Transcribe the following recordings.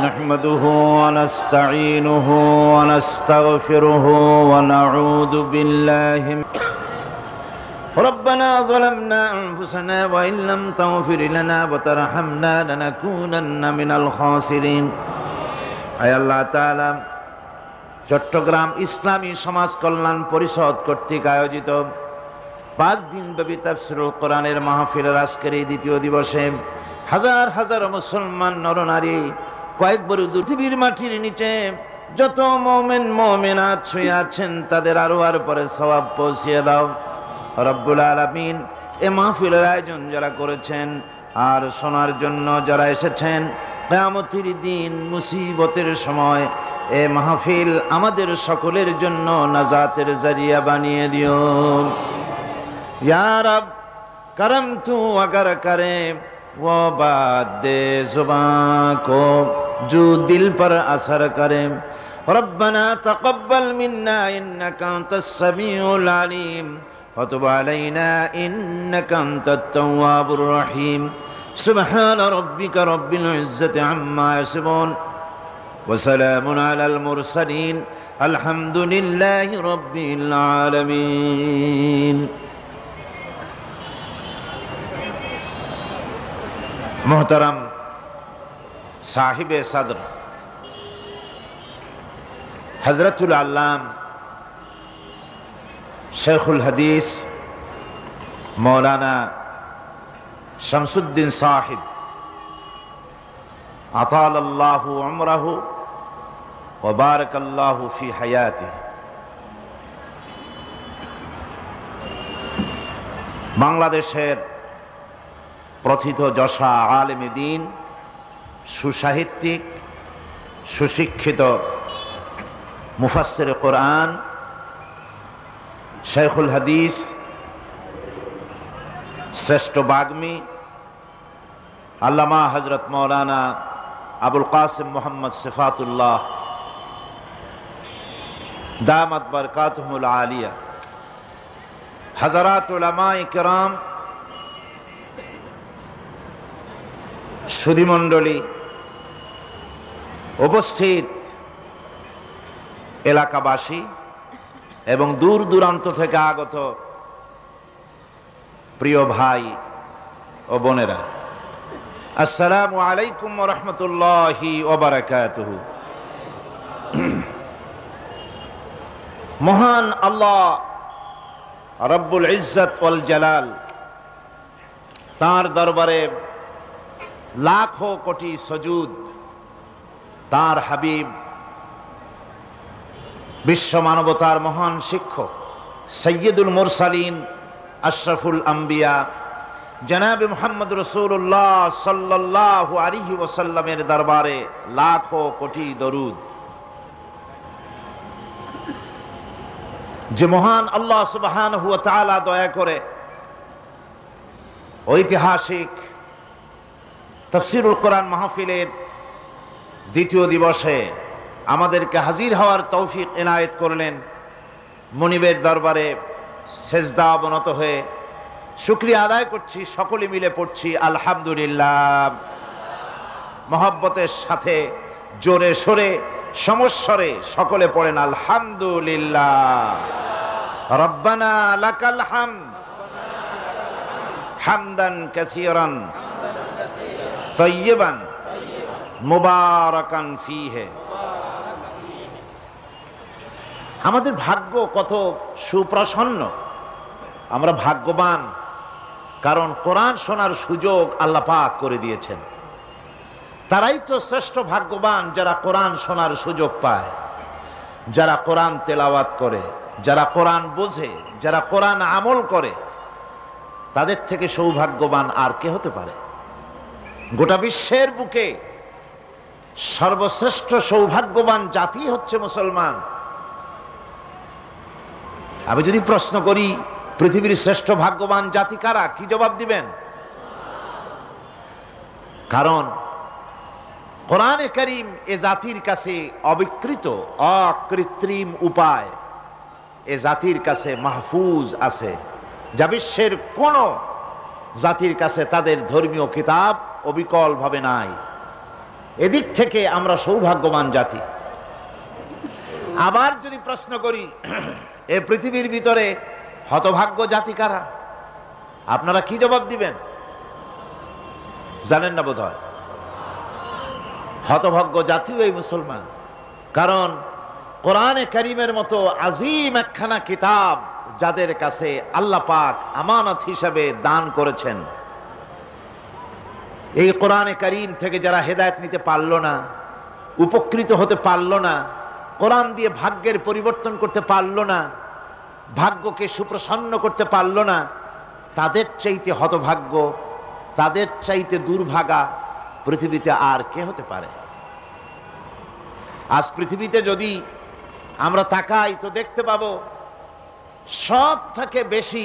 نحمده ونستعينه ونستغفره ونعوذ بالله ربنا ظلمنا أنفسنا وإن لم تغفر لنا وترحمنا لنكونن من الخاسرين আয় আল্লাহ তাআলা চট্টগ্রাম ইসলামী সমাজ কল্যাণ পরিষদ কর্তৃক আয়োজিত 5 দিনব্যাপী তাফসীরুল কোরআনের মাহফিলের আজকের এই দ্বিতীয় দিবসে হাজার হাজার মুসলমান নরনারী কয়েকবার পৃথিবীর মাটির নিচে যত মুমিন মুমিনাত শুয়ে আছেন তাদের আরো আর পরে সওয়াব পৌঁছিয়ে দাও রব্বুল আলামিন। এই মাহফিলের আয়োজন যারা করেছেন আর শোনার জন্য যারা এসেছেন, কিয়ামতের দিন মুসিবতের সময় এই মাহফিল আমাদের সকলের জন্য নাজাতের জরিয়া বানিয়ে দিও ইয়া রব। करम तू अगर करे वो बात दे जुबां को जो दिल पर असर करे। रब्बना तक़ब्बल मिन्ना इन्नका अंतस समीउल अलीम व तुब अलैना इन्नका अंतत तव्वाबुर रहीम। सुब्हान रब्बिका रब्बिल इज्जति अम्मा यसिफून व सलामुन अलल मुरसलीन अल्हम्दुलिल्लाहि रब्बिल आलमीन। मोहतरम साहिबे सदर हजरतुल अल्लाम शेखुल हदीस मौलाना शमसुद्दीन साहिब अतालल्लाहु उमरहु व बारकल्लाहु फी हयातिहि। बांग्लादेशेर प्रथित जशा आलेमे दीन, सुसाहित्यिक, सुशिक्षित मुफस्सिर कुरान, शेखुल हदीस, श्रेष्ठ बाग्मी अल्लामा हजरत मौलाना अबुल कासिम मोहम्मद सिफातुल्लाह दामत बरकातुहुल आलिया, हजरात उलमाए किराम, সুধীমণ্ডলী, উপস্থিত এলাকাবাসী এবং দূর দূরান্ত থেকে আগত প্রিয় ভাই ও বোনেরা, আসসালামু আলাইকুম ওয়া রাহমাতুল্লাহি ওয়া বারাকাতুহু। মহান আল্লাহ রব্বুল ইজ্জত ওয়াল জালাল তাঁর দরবারে लाखों कोटी सजूद, तार हबीब विश्व मानवतार महान शिक्षक सय्यदुल मुरसलीन अशरफुल अंबिया जनाब मुहम्मद रसूलुल्लाह सल्लल्लाहु अलैहि वसल्लमेर दरबारे लाखों कोटी दरूद। जे महान अल्लाह सुब्हानहु व तआला दया करे ऐतिहासिक तफसीरुल कुरान महफिलेर द्वितीय दिवसे आमादेरके हाजिर हওয়ার तौफिक इनायत करलेन। मुनिबेर दरबारे सेजदा अवনত हये शुक्रिया आदाय करछि, सकले मिले पड़छि आलहामदुलिल्लाह। मोहब्बतेर साथे जोरे सोरे समस्वरे सकले पड़ेन आलहामदुलिल्लाह। रब्बाना लाकाल हामद हामदान कासीरान तय्यबान मुबारकान फीहे। আমাদের ভাগ্য কত সুপ্রসন্ন, আমরা ভাগ্যবান, কারণ কোরআন শোনার সুযোগ আল্লাহ পাক করে দিয়েছেন। তারাই তো শ্রেষ্ঠ ভাগ্যবান যারা কোরআন শোনার সুযোগ পায়, যারা কোরআন তেলাওয়াত করে, যারা কোরআন বোঝে, যারা কোরআন আমল করে। তাদের থেকে সৌভাগ্যবান আর কে হতে পারে? গোটা বিশ্বের বুকে সর্বশ্রেষ্ঠ সৌভাগ্যবান জাতি হচ্ছে মুসলমান। আমি যদি প্রশ্ন করি পৃথিবীর শ্রেষ্ঠ ভাগ্যবান জাতি কারা, কি জবাব দিবেন? কারণ কোরআনে কারীম এ জাতির কাছে অবিকৃত অকৃত্রিম উপায় এ জাতির কাছে মাহফুজ আছে, যা বিশ্বের কোন জাতির কাছে তাদের ধর্মীয় কিতাব অবিকল ভাবে নাই। এদিক থেকে আমরা সৌভাগ্যবান জাতি। আবার যদি প্রশ্ন করি, এই পৃথিবীর ভিতরে হতভাগ্য জাতি কারা? আপনারা কি জবাব দিবেন? জানেন না বোধ হয়। হতভাগ্য জাতিও এই মুসলমান। কারণ কোরআনে কারীমের মতো আজিম একখানা কিতাব যাদের কাছে আল্লাহ পাক আমানত হিসাবে দান করেছেন, এই কোরআনে কারীম থেকে যারা হেদায়েত নিতে পারল না, উপকৃত হতে পারল না, কোরআন দিয়ে ভাগ্যের পরিবর্তন করতে পারল না, ভাগ্যকে সুপ্রসন্ন করতে পারল না, তাদের চাইতে হতভাগ্য, তাদের চাইতে দুর্ভাগা পৃথিবীতে আর কে হতে পারে? আজ পৃথিবীতে যদি আমরা তাকাই তো দেখতে পাবো সব থেকে বেশি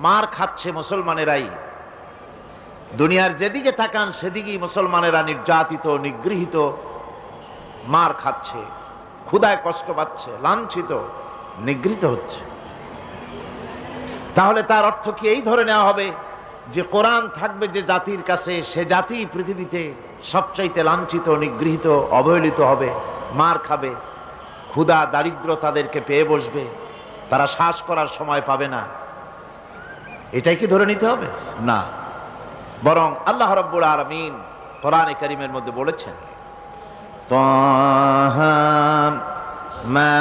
মার খাচ্ছে মুসলমানেরাই। দুনিয়ার যেদিকে তাকান সেদিকেই মুসলমানেরা নির্যাতিত, নিগৃহীত, মার খাচ্ছে, ক্ষুধায় কষ্ট পাচ্ছে, লাঞ্ছিত, নিগৃহীত হচ্ছে। তাহলে তার অর্থ কি এই ধরে নেওয়া হবে যে কোরআন থাকবে যে জাতির কাছে, সে জাতি পৃথিবীতে সবচাইতে লাঞ্ছিত, নিগৃহীত, অবহেলিত হবে, মার খাবে, ক্ষুধা দারিদ্র তাদেরকে পেয়ে বসবে, তারা শ্বাস করার সময় পাবে না? এটাই কি ধরে নিতে হবে? না, বরং আল্লাহ রাব্বুল আলামিন কোরআনে কারীমের মধ্যে বলেছেন, তাহা মা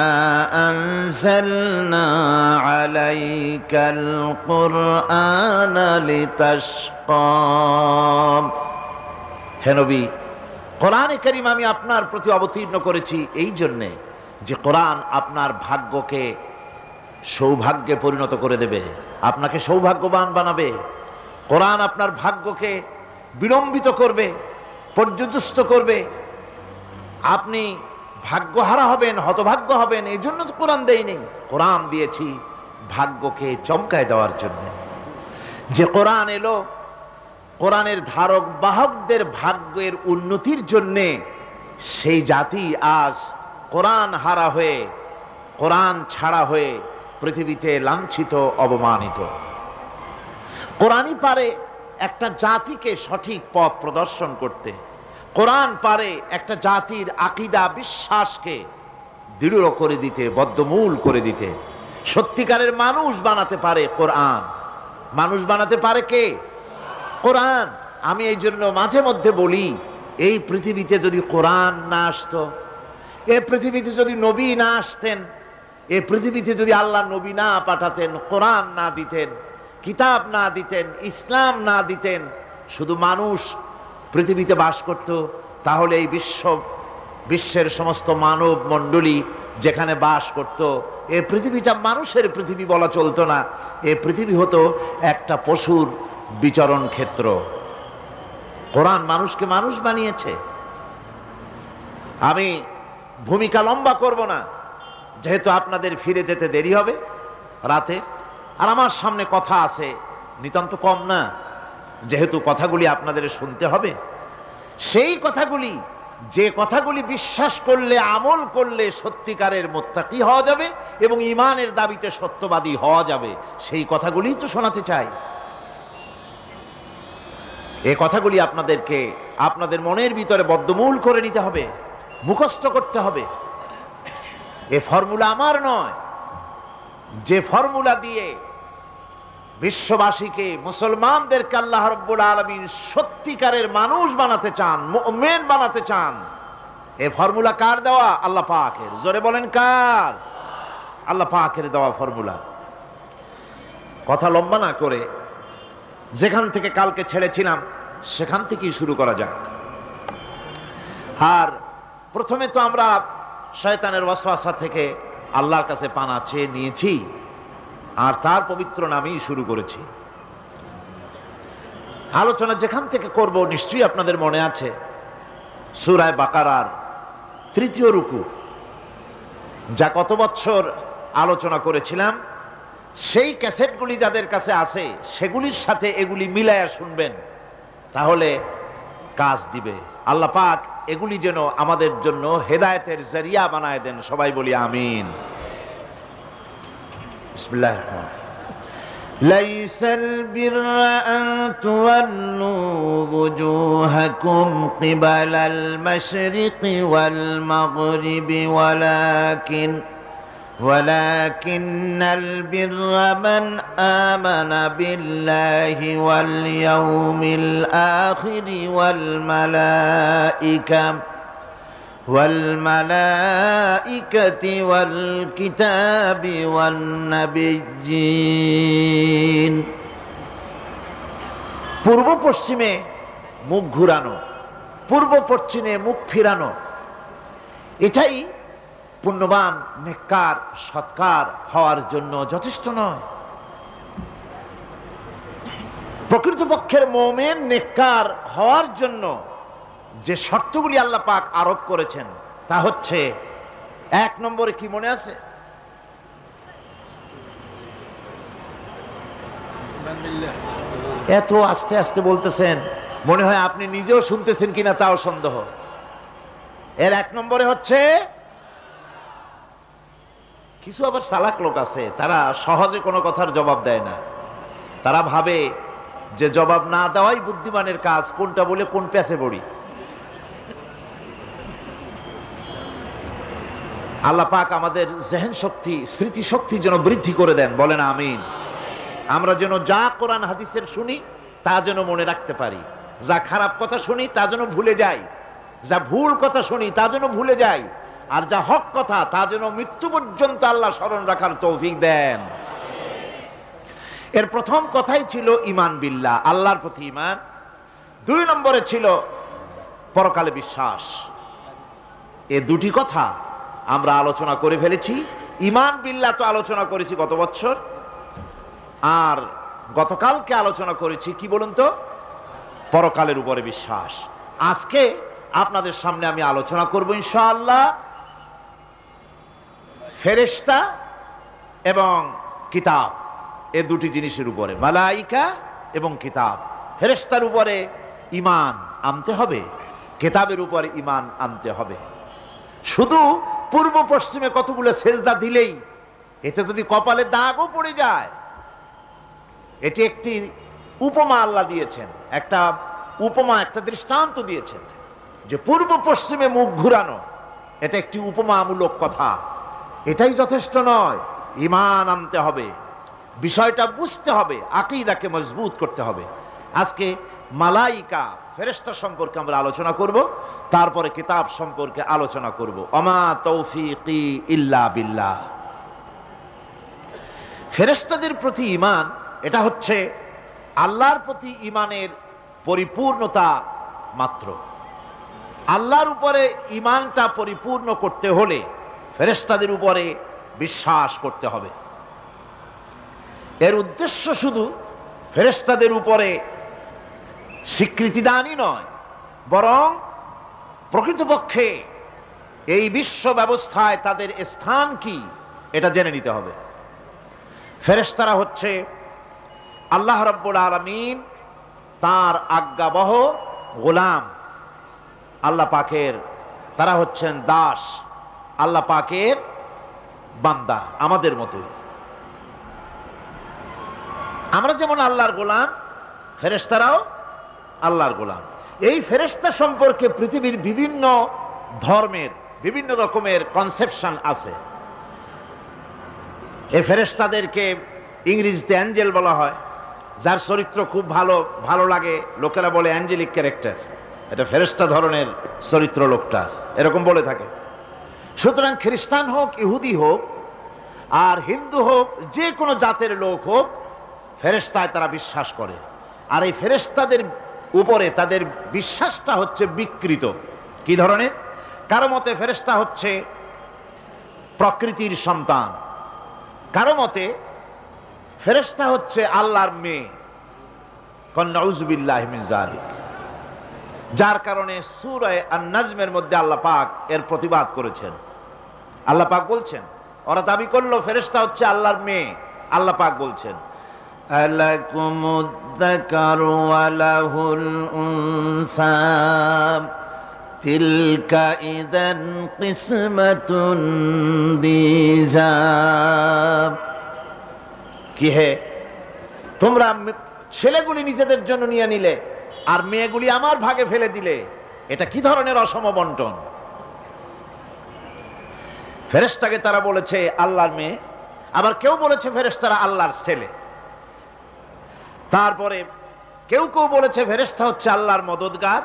আনজালনা আলাইকাল কুরআনা লিতাশকা। হে নবী, কোরআনে কারীম আমি আপনার প্রতি অবতীর্ণ করেছি এই জন্যে যে কোরআন আপনার ভাগ্যকে সৌভাগ্যে পরিণত করে দেবে, আপনাকে সৌভাগ্যবান বানাবে। কোরআন আপনার ভাগ্যকে বিলম্বিত করবে, পর্যুদস্ত করবে। আপনি ভাগ্যহারা হবেন, হতভাগ্য হবেন, এই জন্য তো কোরআন দেয়নি। কোরআন দিয়েছি ভাগ্যকে চমকায় দেওয়ার জন্য। যে কোরআন এলো, কোরআনের ধারক বাহকদের ভাগ্যের উন্নতির জন্যে, সেই জাতি আজ কোরআন হারা হয়ে, কোরআন ছাড়া হয়ে পৃথিবীতে লাঞ্ছিত, অবমানিত। কোরআনই পারে একটা জাতিকে সঠিক পথ প্রদর্শন করতে। কোরআন পারে একটা জাতির আকীদা, বিশ্বাসকে দৃঢ় করে দিতে, বদ্ধমূল করে দিতে। সত্যিকারের মানুষ বানাতে পারে কোরআন। মানুষ বানাতে পারে কে? কোরআন। আমি এই জন্য মাঝে মধ্যে বলি, এই পৃথিবীতে যদি কোরআন না আসতো, এই পৃথিবীতে যদি নবী না আসতেন, এই পৃথিবীতে যদি আল্লাহ নবী না পাঠাতেন, কোরআন না দিতেন, কিতাব না দিতেন, ইসলাম না দিতেন, শুধু মানুষ পৃথিবীতে বাস করত, তাহলে এই বিশ্বের সমস্ত মানব মণ্ডলী যেখানে বাস করত, এই পৃথিবীটা মানুষের পৃথিবী বলা চলতো না। এই পৃথিবী হতো একটা পশুর বিচরণ ক্ষেত্র। কোরআন মানুষকে মানুষ বানিয়েছে। আমি ভূমিকা লম্বা করব না, যেহেতু আপনাদের ফিরে যেতে দেরি হবে রাতে, আর আমার সামনে কথা আছে নিতান্ত কম না, যেহেতু কথাগুলি আপনাদের শুনতে হবে। সেই কথাগুলি, যে কথাগুলি বিশ্বাস করলে, আমল করলে সত্যিকারের মুত্তাকি হওয়া যাবে এবং ঈমানের দাবিতে সত্যবাদী হওয়া যাবে, সেই কথাগুলি তো শোনাতে চাই। এই কথাগুলি আপনাদেরকে আপনাদের মনের ভিতরে বদ্ধমূল করে নিতে হবে, মুখস্থ করতে হবে। এ ফর্মুলা আমার নয়, যে ফর্মুলা দিয়ে বিশ্ববাসীকে, মুসলমানদেরকে আল্লাহ রাব্বুল আলামিন সত্যিকারের মানুষ বানাতে চান, মুমিন বানাতে চান, এই ফর্মুলা কার দেওয়া? আল্লাহ পাকের। জোরে বলেন কার? আল্লাহ পাকের দেওয়া ফর্মুলা। কথা লম্বা না করে যেখান থেকে কালকে ছেড়েছিলাম সেখান থেকেই শুরু করা যাক। আর প্রথমে তো আমরা শয়তানের ওয়াসওয়াসা থেকে আল্লাহর কাছে পানা চেয়ে নিয়েছি, আর তার পবিত্র নামেই শুরু করেছি। আলোচনা যেখান থেকে করব নিশ্চয়ই আপনাদের মনে আছে সূরা বাকারার 3য় রুকু, যা গত বছর আলোচনা করেছিলাম। সেই ক্যাসেটগুলি যাদের কাছে আছে সেগুলির সাথে এগুলি মিলায়া শুনবেন, তাহলে কাজ দিবে। আল্লাহ পাক এগুলি যেন আমাদের জন্য হেদায়েতের জরিয়া বানায় দেন। সবাই বলি আমিন। বিসমিল্লাহির রহমানির রহিম। ليس البر أن تولوا وجوهكم قبل المشرق والمغرب ولكن البر من آمن بالله واليوم الآخر والملائكة والكتاب والنبيين। পূর্ব পশ্চিমে মুখ ঘুরানো, পূর্ব পশ্চিমে মুখ ফিরানো, এটাই পুণ্যবান নেককার সৎকার হওয়ার জন্য যথেষ্ট নয়। প্রকৃতপক্ষের মুমিন নেককার হওয়ার জন্য যে শর্তগুলি আল্লাহ পাক আরোপ করেছেন তা হচ্ছে, এক নম্বরে কি মনে আছে? এত আস্তে আস্তে বলতেছেন, মনে হয় আপনি নিজেও শুনতেছেন কিনা তাও সন্দেহ। এর এক নম্বরে হচ্ছে, কিছু আবার চালাক লোক আছে, তারা সহজে কোনো কথার জবাব দেয় না। তারা ভাবে যে জবাব না দেওয়াই বুদ্ধিমানের কাজ, কোনটা বলে কোন প্যাচে পড়ি। আল্লাহ পাক আমাদের জেহেন শক্তি, স্মৃতি শক্তি যেন বৃদ্ধি করে দেন, বলেন আমিন। আমরা যেন যা কোরআন হাদিসের শুনি তা যেন মনে রাখতে পারি, যা খারাপ কথা শুনি তা যেন ভুলে যাই, যা ভুল কথা শুনি তা যেন ভুলে যাই, আর যা হক কথা তা যেন মৃত্যু পর্যন্ত আল্লাহ স্মরণ রাখার তৌফিক দেন। এর প্রথম কথাই ছিল ঈমান বিল্লাহ, আল্লাহর প্রতি ঈমান। দুই নম্বরে ছিল পরকালে বিশ্বাস। এ দুটি কথা আমরা আলোচনা করে ফেলেছি। ঈমান বিল্লাহ তো আলোচনা করেছি গত বছর, আর গতকালকে আলোচনা করেছি কি বলুন তো, পরকালের উপরে বিশ্বাস। আজকে আপনাদের সামনে আমি আলোচনা করব ইনশাআল্লাহ ফেরেশতা এবং কিতাব, এ দুটি জিনিসের উপরে, মালাইকা এবং কিতাব। ফেরেশতার উপরে ঈমান আনতে হবে, কিতাবের উপরে ঈমান আনতে হবে। শুধু পূর্ব পশ্চিমে কতগুলো সেজদা দিলেই এতে যদি কপালে দাগও পড়ে যায়, এটি একটি উপমা আল্লাহ দিয়েছেন, একটা উপমা, একটা দৃষ্টান্ত দিয়েছেন যে পূর্ব পশ্চিমে মুখ ঘুরানো এটা একটি উপমামূলক কথা। এটাই যথেষ্ট নয়, ঈমান আনতে হবে, বিষয়টা বুঝতে হবে, আকীদাকে মজবুত করতে হবে। আজকে মালাইকা ফেরেশতা সম্পর্কে আমরা আলোচনা করব, তারপরে কিতাব সম্পর্কে আলোচনা করব। ওমা তৌফিকি ইল্লা বিল্লাহ। ফেরেশতাদের প্রতি ঈমান, এটা হচ্ছে আল্লাহর প্রতি ঈমানের পরিপূর্ণতা মাত্র। আল্লাহর উপরে ঈমানটা পরিপূর্ণ করতে হলে ফেরেশতাদের উপরে বিশ্বাস করতে হবে। এর উদ্দেশ্য শুধু ফেরেশতাদের উপরে স্বীকৃতি দানই নয়, বরং প্রকৃতপক্ষে এই বিশ্ব ব্যবস্থায় তাদের স্থান কি এটা জেনে নিতে হবে। ফেরেশতারা হচ্ছে আল্লাহ রাব্বুল আলামিন তার আজ্ঞাবহ গোলাম, আল্লাহ পাকের, তারা হচ্ছেন দাস, আল্লাহ পাকের বান্দা, আমাদের মতোই। আমরা যেমন আল্লাহর গোলাম, ফেরেশতারাও আল্লাহর গোলাম। এই ফেরেশতা সম্পর্কে পৃথিবীর বিভিন্ন ধর্মের বিভিন্ন রকমের কনসেপশন আছে। এই ফেরেশতাদেরকে ইংরেজিতে অ্যাঞ্জেল বলা হয়, যার চরিত্র খুব ভালো লাগে, লোকেরা বলে অ্যাঞ্জেলিক ক্যারেক্টার, এটা ফেরেশতা ধরনের চরিত্র লোকটা, এরকম বলে থাকে। সুতরাং খ্রিস্টান হোক, ইহুদি হোক, আর হিন্দু হোক, যে কোনো জাতের লোক হোক, ফেরেশতায় তারা বিশ্বাস করে। আর এই ফেরেশতাদের উপরে তাদের বিশ্বাসটা হচ্ছে বিকৃত। কি ধরনের? কারো মতে ফেরেশতা হচ্ছে প্রকৃতির সন্তান, কারো মতে ফেরেশতা হচ্ছে আল্লাহর মেয়ে, নাউযুবিল্লাহি মিন যালিক। যার কারণে সূরা আন-নাজমের মধ্যে আল্লাহ পাক এর প্রতিবাদ করেছেন। আল্লাহ পাক বলছেন, ওরা দাবি করলো ফেরেশতা হচ্ছে আল্লাহর মেয়ে। আল্লাহ পাক বলছেন, আলাকুমুদ যাকারু ওয়া লাহুল উনসা তিলকা ইযান কিসমাতুন দিজা। কি হে, তোমরা ছেলেগুলি নিজেদের জন্য নিয়ে নিলে আর মেয়েগুলি আমার ভাগে ফেলে দিলে, এটা কি ধরনের অসম বন্টন? ফেরেশতাকে তারা বলেছে আল্লাহর মেয়ে, আবার কেউ বলেছে ফেরেশতারা আল্লাহর ছেলে। তারপরে কেউ কেউ বলেছে ফেরেশতা হচ্ছে আল্লাহর মদদগার,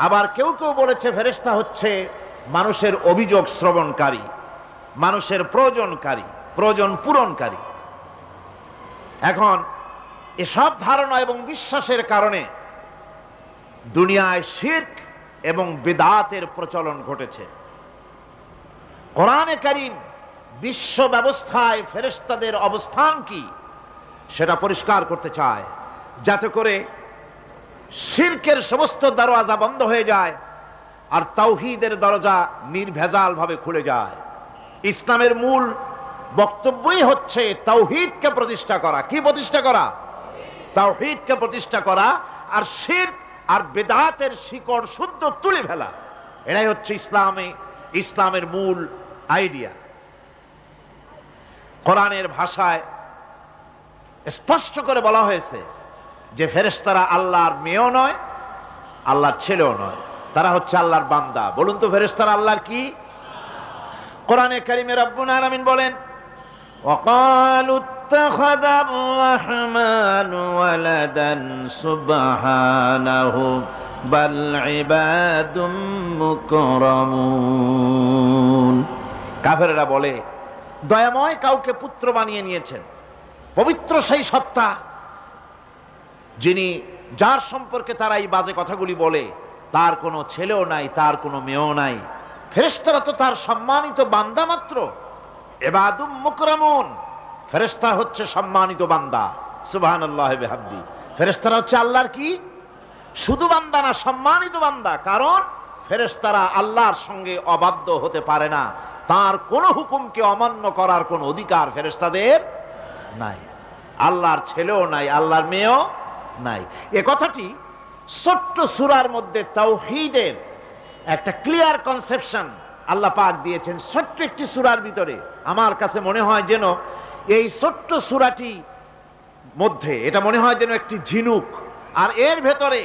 আবার কেউ কেউ বলেছে ফেরেশতা হচ্ছে মানুষের অভিযোগ শ্রবণকারী, মানুষের প্রয়োজনকারী, প্রয়োজন পূরণকারী। এখন এসব ধারণা এবং বিশ্বাসের কারণে দুনিয়ায় শিরক এবং বিদআতের প্রচলন ঘটেছে। কোরআনে কারীম বিশ্ব ব্যবস্থায় ফেরেশতাদের অবস্থান কি সেটা পরিষ্কার করতে চায়, যাতে করে শিরকের সমস্ত দরওয়াজা বন্ধ হয়ে যায় আর তাওহীদের দরজা নির্ভেজাল ভাবে খুলে যায়। ইসলামের মূল বক্তব্যই হচ্ছে তাওহীদকে প্রতিষ্ঠা করা। কি প্রতিষ্ঠা করা? তাওহীদকে প্রতিষ্ঠা করা, আর শিরক আর বিদআতের শিকড় শুদ্ধ তুলে ফেলা। এটাই হচ্ছে ইসলামের মূল আইডিয়া। কোরআনের ভাষায় স্পষ্ট করে বলা হয়েছে যে ফেরেশতারা আল্লাহর মেয়েও নয়, আল্লাহর ছেলেও নয়, তারা হচ্ছে আল্লাহর বান্দা। বলুন তো ফেরেশতারা আল্লাহর কি? কোরআনে কারীমে রব্বুল আলামিন বলেন, وقالوا اتخذ الرحمن ولدا سبحانه بل عباد مكرمون। কাফেররা বলে দয়াময় কাউকে পুত্র বানিয়ে নিয়েছেন। পবিত্র সেই সত্তা যার সম্পর্কে তারা এই বাজে কথাগুলি বলে, তার কোনো ছেলেও নাই, তার কোনো মেয়েও নাই। ফেরেশতারা তো তার সম্মানিত বান্দা মাত্র। ইবাদুম মুকরামুন, ফেরেশতা হচ্ছে সম্মানিত বান্দা। সুবহানাল্লাহি ওয়া বিহামদি। ফেরেশতারা হচ্ছে আল্লাহর কি? শুধু বান্দা না, সম্মানিত বান্দা। কারণ ফেরেশতারা আল্লাহর সঙ্গে অবাধ্য হতে পারে না, তার কোনো হুকুমকে অমান্য করার কোনো অধিকার ফেরেশতাদের নাই। আল্লাহর ছেলেও নাই, আল্লাহর মেয়েও নাই। এ কথাটি ছোট্ট সূরার মধ্যে তাওহীদের একটা ক্লিয়ার কনসেপশন আল্লাহ পাক দিয়েছেন, ছোট্ট একটি সূরার ভিতরে। আমার কাছে মনে হয় যেন এই ছোট্ট সূরাটি মধ্যে এটা মনে হয় যেন একটি ঝিনুক, আর এর ভেতরে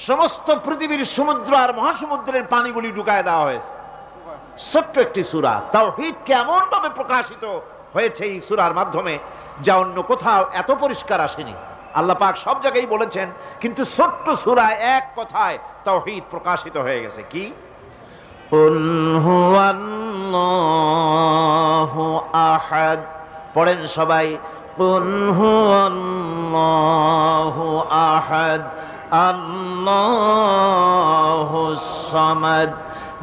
সমস্ত পৃথিবীর সমুদ্র আর মহাসমুদ্রের পানিগুলি ঢুকায় দেওয়া হয়েছে। ছোট্ট একটি সূরা তাওহীদকে এমন ভাবে প্রকাশিত হয়েছে এই সূরার মাধ্যমে, যা অন্য কোথাও এত পরিষ্কার আসেনি। আল্লাহ পাক সব জায়গায় বলেছেন, কিন্তু ছোট্ট সূরায় এক কথায় তাওহীদ প্রকাশিত হয়ে গেছে। কি? কুল হুয়াল্লাহু আহাদ। পড়েন সবাই, কুল হুয়াল্লাহু আহাদ আল্লাহুস সামাদ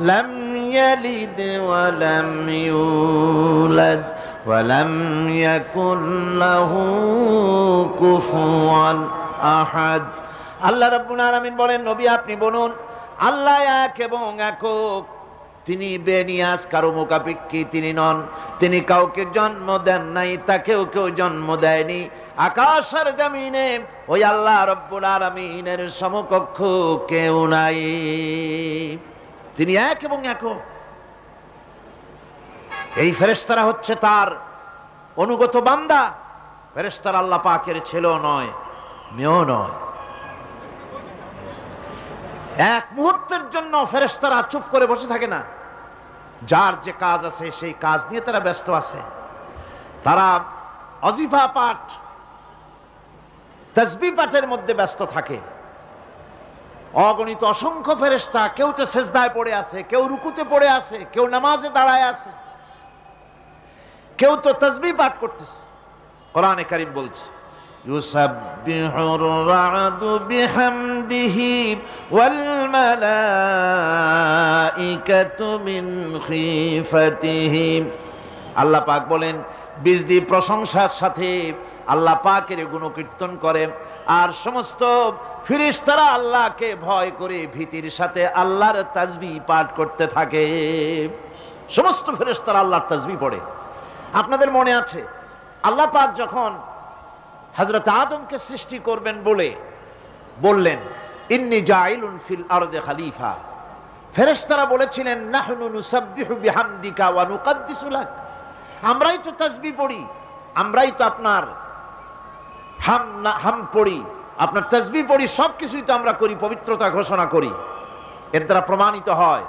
লাম ইয়ালিদ ওয়া লাম ইউলাদ ওয়া লাম ইয়াকুল লাহু কুফুয়ান আহাদ। আল্লাহ রাব্বুল আলামিন বলেন, নবী আপনি বলুন, আল্লাহ এক এবং একক। তিনি বেনিয়াজ, কারো মুখাপেক্ষী তিনি নন। তিনি কাউকে জন্ম দেন নাই, তাকেও কেউ জন্ম দেয়নি। আকাশ আর জমিনে ওই আল্লাহ রাব্বুল আলামিনের সমকক্ষ কেউ নাই। তিনি এক এবং একক। এই ফেরেশতারা হচ্ছে তার অনুগত বান্দা। ফেরেশতারা আল্লাহ পাকের ছেলেও নয়, মেয়েও নয়। এক মুহূর্তের জন্য ফেরেশতারা চুপ করে বসে থাকে না। যার যে কাজ আছে সেই কাজ নিয়ে তারা ব্যস্ত আছে। তারা ওয়াজিফা পাঠ, তাসবিহ পাঠের মধ্যে ব্যস্ত থাকে। অগণিত অসংখ্য ফেরেশতা, কেউ তো সেজদায় পড়ে আছে, কেউ রুকুতে পড়ে আছে, কেউ নামাজে দাঁড়ায় আছে, কেউ তো তাসবিহ পাঠ করতেছে। কোরআনে কারীম বলছে, ইউসাব্বিহুর রা'দু বিহামদিহি ওয়াল মালাইকাতু মিন খিফাতিহি। আল্লাহ পাক বলেন, বিজদি প্রশংসার সাথে আল্লাহ পাকের গুণকীর্তন করে, আর সমস্ত ফেরেশতারা আল্লাহকে ভয় করে ভীতির সাথে আল্লাহর তাসবিহ পাঠ করতে থাকে। সমস্ত ফেরেশতারা আল্লাহর তাসবিহ পড়ে। আপনাদের মনে আছে আল্লাহ পাক যখন হযরত আদমকে সৃষ্টি করবেন বললেন, ইন্নী জাইলুন ফিল আরদি খলিফা। ফেরেশতারা বলেছিলেন, নাহনু নুসাব্বিহু বিহামদিকা ওয়া নুকদ্দিসু লাক। আমরাই তো তাসবিহ পড়ি, আমরাই তো আপনার হাম পড়ি, আপনার তাসবিহ পড়ি, সবকিছুই তো আমরা করি, পবিত্রতা ঘোষণা করি। এর দ্বারা প্রমাণিত হয়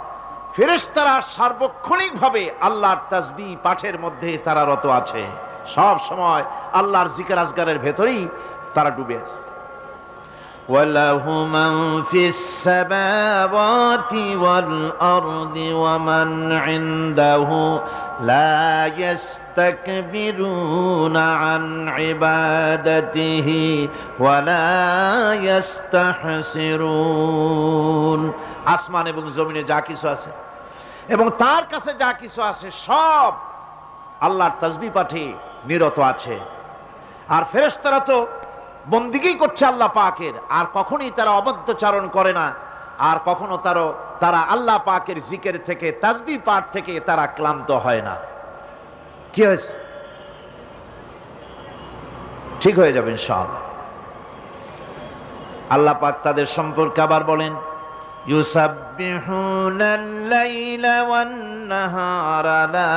ফেরেশতারা সার্বক্ষণিকভাবে আল্লাহর তাসবিহ পাঠের মধ্যে তারা রত আছে, সব সময় আল্লাহর জিকির আজগারের ভেতরেই তারা ডুবে আছে। وَلَهُ مَنْ فِي السَّمَاوَاتِ وَالْأَرْضِ وَمَنْ عِنْدَهُ لَا يَسْتَكْبِرُونَ عَنْ عِبَادَتِهِ وَلَا يَسْتَحْسِرُونَ। আসমান এবং জমিনে যা কিছু আছে এবং তার কাছে যা কিছু আছে সব আল্লাহর তাসবিহ পাঠে নিরত আছে। আর ফেরেশতারা তো বন্দিগি করছে আল্লাহ পাকের, আর কখনোই তারা অবদ্ধচারণ করে না, আর কখনো তারা আল্লাহ পাকের জিকির থেকে, তাসবিহ পাঠ থেকে তারা ক্লান্ত হয় না। কি হয়েছে? ঠিক হয়ে যাবে ইনশাআল্লাহ। আল্লাহ পাক তাদের সম্পর্কে আবার বলেন, ইউসাব্বিহুনাল লাইলা ওয়ান নাহারা লা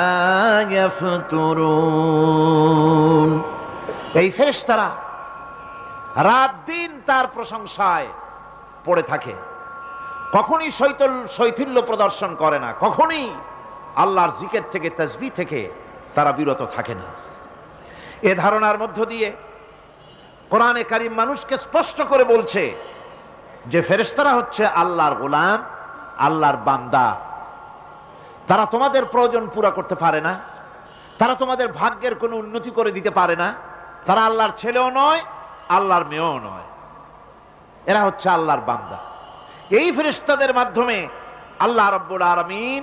ইয়াফতুরুন। এই ফেরেশতারা রাত দিন তার প্রশংসায় পড়ে থাকে, কখনই শৈথিল্য প্রদর্শন করে না, কখনই আল্লাহর জিকির থেকে, তাসবিহ থেকে তারা বিরত থাকে না। এ ধারণার মধ্য দিয়ে কোরআনে কারীম মানুষকে স্পষ্ট করে বলছে যে ফেরেশতারা হচ্ছে আল্লাহর গোলাম, আল্লাহর বান্দা। তারা তোমাদের প্রয়োজন পুরা করতে পারে না, তারা তোমাদের ভাগ্যের কোনো উন্নতি করে দিতে পারে না, তারা আল্লাহর ছেলেও নয়, আল্লাহর মেয়েও নয়, এরা হচ্ছে আল্লাহর বান্দা। এই ফেরেশতাদের মাধ্যমে আল্লাহ রাব্বুল আলামিন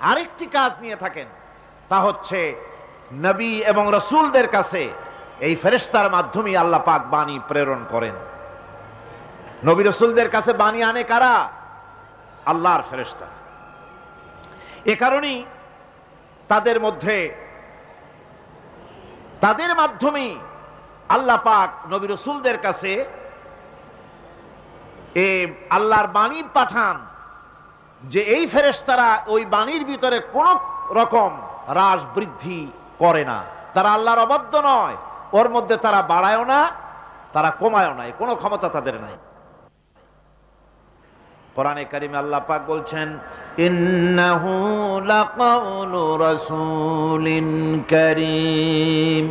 আরেকটি কাজ নিয়ে থাকেন, তা হচ্ছে নবী এবং রাসূলদের কাছে এই ফেরেশতার মাধ্যমে আল্লাহ পাক বাণী প্রেরণ করেন। নবী রাসূলদের কাছে বাণী আনে কারা? আল্লাহর ফেরেশতা। এ কারণেই তাদের মাধ্যমে আল্লাহ পাক নবী রাসূলদের কাছে আল্লাহর বাণী পাঠান, যে এই ফেরেশতারা ওই বাণীর ভিতরে কোন রকম হ্রাস বৃদ্ধি করে না, তারা আল্লাহর অবাধ্য নয়, ওর মধ্যে তারা বাড়ায়ও না, তারা কমায়ও না, কোনো ক্ষমতা তাদের নাই। কোরআনে কারিমে আল্লাহ পাক বলছেন, ইন্নাহু লাকাউলু রাসূলিন কারীম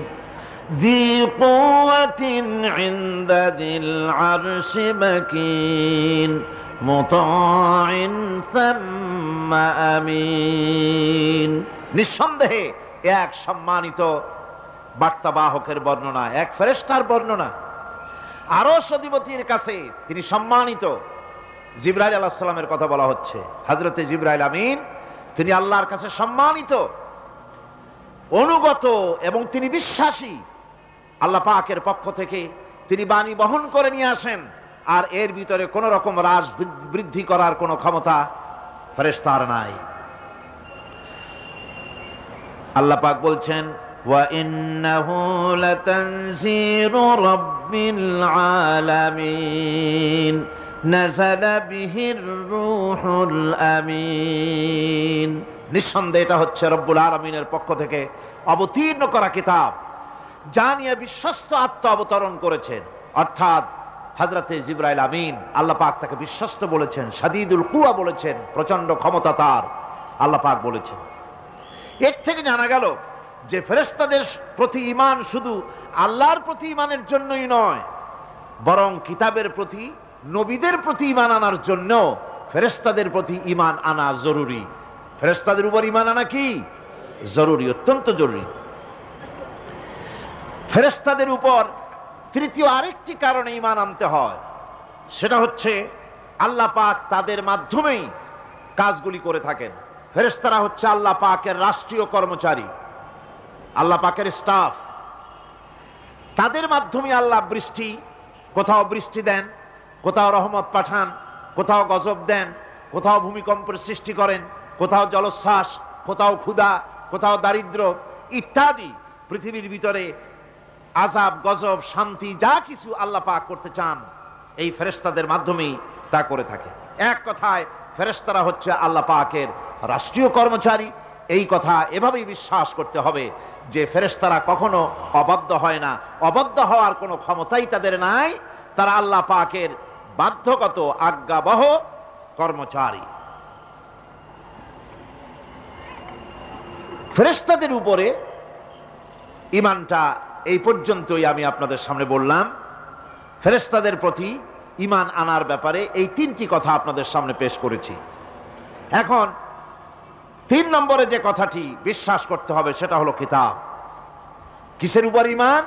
ذي قوة عند ذي العرش مكين مطاع ثم أمين। নিঃসন্দেহে এক সম্মানিত বার্তাবাহকের বর্ণনা, এক ফেরেশতার বর্ণনা। আরশ অধিপতির কাছে তিনি সম্মানিত। জিবরাইল আলাইহিস সালামের কথা বলা হচ্ছে, হযরতে জিবরাইল আমিন তিনি আল্লাহর কাছে সম্মানিত, অনুগত এবং তিনি বিশ্বাসী। আল্লাহ পাকের পক্ষ থেকে তিনি বাণী বহন করে নিয়ে আসেন, আর এর ভিতরে কোন রকম হ্রাস বৃদ্ধি করার কোনো ক্ষমতা ফেরেশতার নাই। আল্লাহ পাক বলছেন, ওয়া ইন্নাহু লাতানজিরু রাব্বিল আলামিন নাযালা বিহির রূহুল আমিন। নিঃসন্দেহে এটা হচ্ছে রব্বুল আলামিনের পক্ষ থেকে অবতীর্ণ করা কিতাব, যা নিয়ে বিশ্বস্ত আত্মা অবতরণ করেছেন, অর্থাৎ হযরতে জিবরাইল আমিন। আল্লাহ পাক তাকে বিশ্বস্ত বলেছেন, শাদীদুল কুওয়া বলেছেন, প্রচন্ড ক্ষমতা তার, আল্লাহ পাক বলেছেন। এর থেকে জানা গেল যে ফেরেশতাদের প্রতি ঈমান শুধু আল্লাহর প্রতি ঈমানের জন্যই নয়, বরং কিতাবের প্রতি, নবীদের প্রতি ঈমান আনার জন্য ফেরেশতাদের প্রতি ঈমান আনা জরুরি। ফেরেশতাদের উপর ঈমান আনা কি জরুরি, অত্যন্ত জরুরি। ফেরেশতাদের উপর তৃতীয় আরেকটি কারণে ঈমান আনতে হয়, সেটা হচ্ছে আল্লাহ পাক তাদের মাধ্যমেই কাজগুলি করে থাকেন। ফেরেশতারা হচ্ছে আল্লাহ পাকের রাষ্ট্রীয় কর্মচারী, আল্লাহ পাকের স্টাফ। তাদের মাধ্যমে আল্লাহ কোথাও বৃষ্টি দেন, কোথাও রহমত পাঠান, কোথাও গজব দেন, কোথাও ভূমিকম্পের সৃষ্টি করেন, কোথাও জলোচ্ছ্বাস, কোথাও ক্ষুধা, কোথাও দারিদ্র ইত্যাদি। পৃথিবীর ভিতরে আযাব, গজব, শান্তি যা কিছু আল্লাহ পাক করতে চান, এই ফেরেশতাদের মাধ্যমেই তা করে থাকে। এক কথায় ফেরেশতারা হচ্ছে আল্লাহ পাকের রাষ্ট্রীয় কর্মচারী এই কথা এভাবেই বিশ্বাস করতে হবে যে ফেরেশতারা কখনো অবাধ্য হয় না, অবাধ্য হওয়ার কোনো ক্ষমতাই তাদের নাই। তারা আল্লাহ পাকের বাধ্যগত আজ্ঞাবহ কর্মচারী। ফেরেশতাদের উপরে ঈমানটা এই পর্যন্তই আমি আপনাদের সামনে বললাম। ফেরেশতাদের প্রতি ঈমান আনার ব্যাপারে এই তিনটি কথা আপনাদের সামনে পেশ করেছি। এখন 3 নম্বরে যে কথাটি বিশ্বাস করতে হবে সেটা হলো কিতাব। কিসের উপর ঈমান?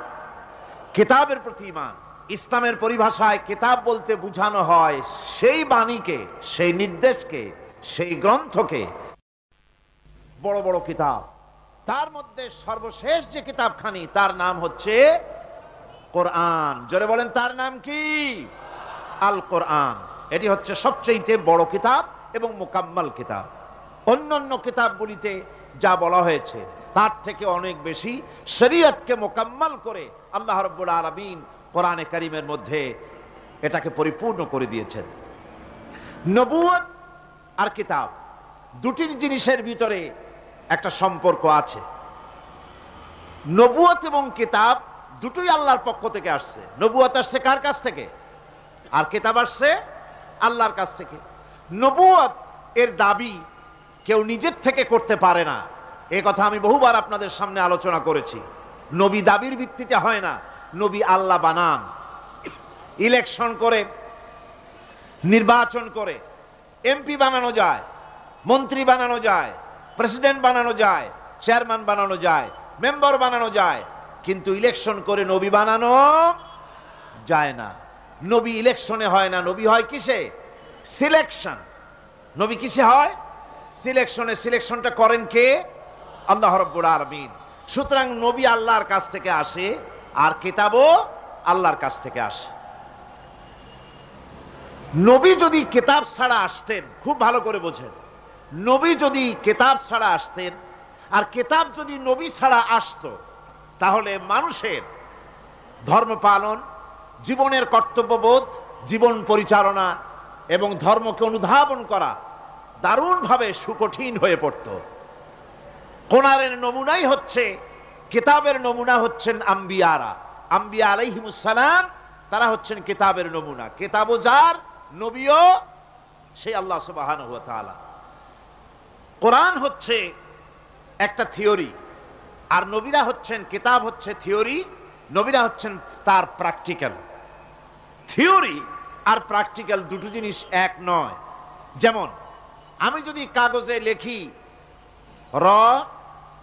কিতাবের প্রতি ঈমান। ইসলামের পরিভাষায় কিতাব বলতে বোঝানো হয় সেই বাণীকে, সেই নির্দেশকে, সেই গ্রন্থকে। বড় বড় কিতাব, তার মধ্যে সর্বশেষ যে কিতাবখানি তার নাম হচ্ছে কোরআন। জোরে বলেন, তার নাম কি? আল কোরআন। এটি হচ্ছে সবচেয়ে বড় কিতাব এবং মুকাম্মাল কিতাব। অন্যান্য কিতাবগুলিতে যা বলা হয়েছে তার থেকে অনেক বেশি শরীয়তকে মুকাম্মাল করে আল্লাহ রাব্বুল আলামিন কোরআনে কারীমের মধ্যে এটাকে পরিপূর্ণ করে দিয়েছেন। নবুয়ত আর কিতাব দুটি জিনিসের ভিতরে একটা সম্পর্ক আছে। নবুয়ত এবং কিতাব দুটোই আল্লাহর পক্ষ থেকে আসছে। নবুয়ত আসছে কার কাছ থেকে? আর কিতাব আসছে আল্লাহর কাছ থেকে। নবুয়ত এর দাবি কেউ নিজের থেকে করতে পারে না, এ কথা আমি বহুবার আপনাদের সামনে আলোচনা করেছি। নবী দাবির ভিত্তিতে হয় না, নবী আল্লাহ বানান। ইলেকশন করে, নির্বাচন করে এমপি বানানো যায়, মন্ত্রী বানানো যায়, প্রেসিডেন্ট বানানো যায়, চেয়ারম্যান বানানো যায়, মেম্বার বানানো যায়, কিন্তু ইলেকশন করে নবী বানানো যায় না। নবী ইলেকশনে হয় না, নবী হয় কিসে? সিলেকশন। নবী কিসে হয়? সিলেকশনে। সিলেকশনটা করেন কে? আল্লাহ রাব্বুল আলামিন। সুতরাং নবী আল্লাহর কাছ থেকে আসে, আর কিতাবও আল্লাহর কাছ থেকে আসে। নবী যদি কিতাব ছাড়া আসতেন, খুব ভালো করে বোঝেন, নবী যদি কিতাব ছাড়া আসতেন আর কিতাব যদি নবী ছাড়া আসতো, তাহলে মানুষের ধর্ম পালন, জীবনের কর্তব্যবোধ, জীবন পরিচালনা এবং ধর্মকে অনুধাবন করা দারুণভাবে সুকঠিন হয়ে পড়ত। কোরআনের নমুনাই হচ্ছে, কিতাবের নমুনা হচ্ছেন আম্বিয়ারা। আম্বিয়া আলাইহিমুস সালাম, তারা হচ্ছেন কিতাবের নমুনা। কিতাবও যার, নবীও সেই আল্লাহ সুবহানাহু ওয়া তাআলা। কোরআন হচ্ছে একটা থিওরি, আর নবীরা হচ্ছেন, কিতাব হচ্ছে থিওরি, নবীরা হচ্ছেন তার প্র্যাকটিক্যাল। থিওরি আর প্র্যাকটিক্যাল দুটো জিনিস এক নয়। যেমন আমি যদি কাগজে লিখি র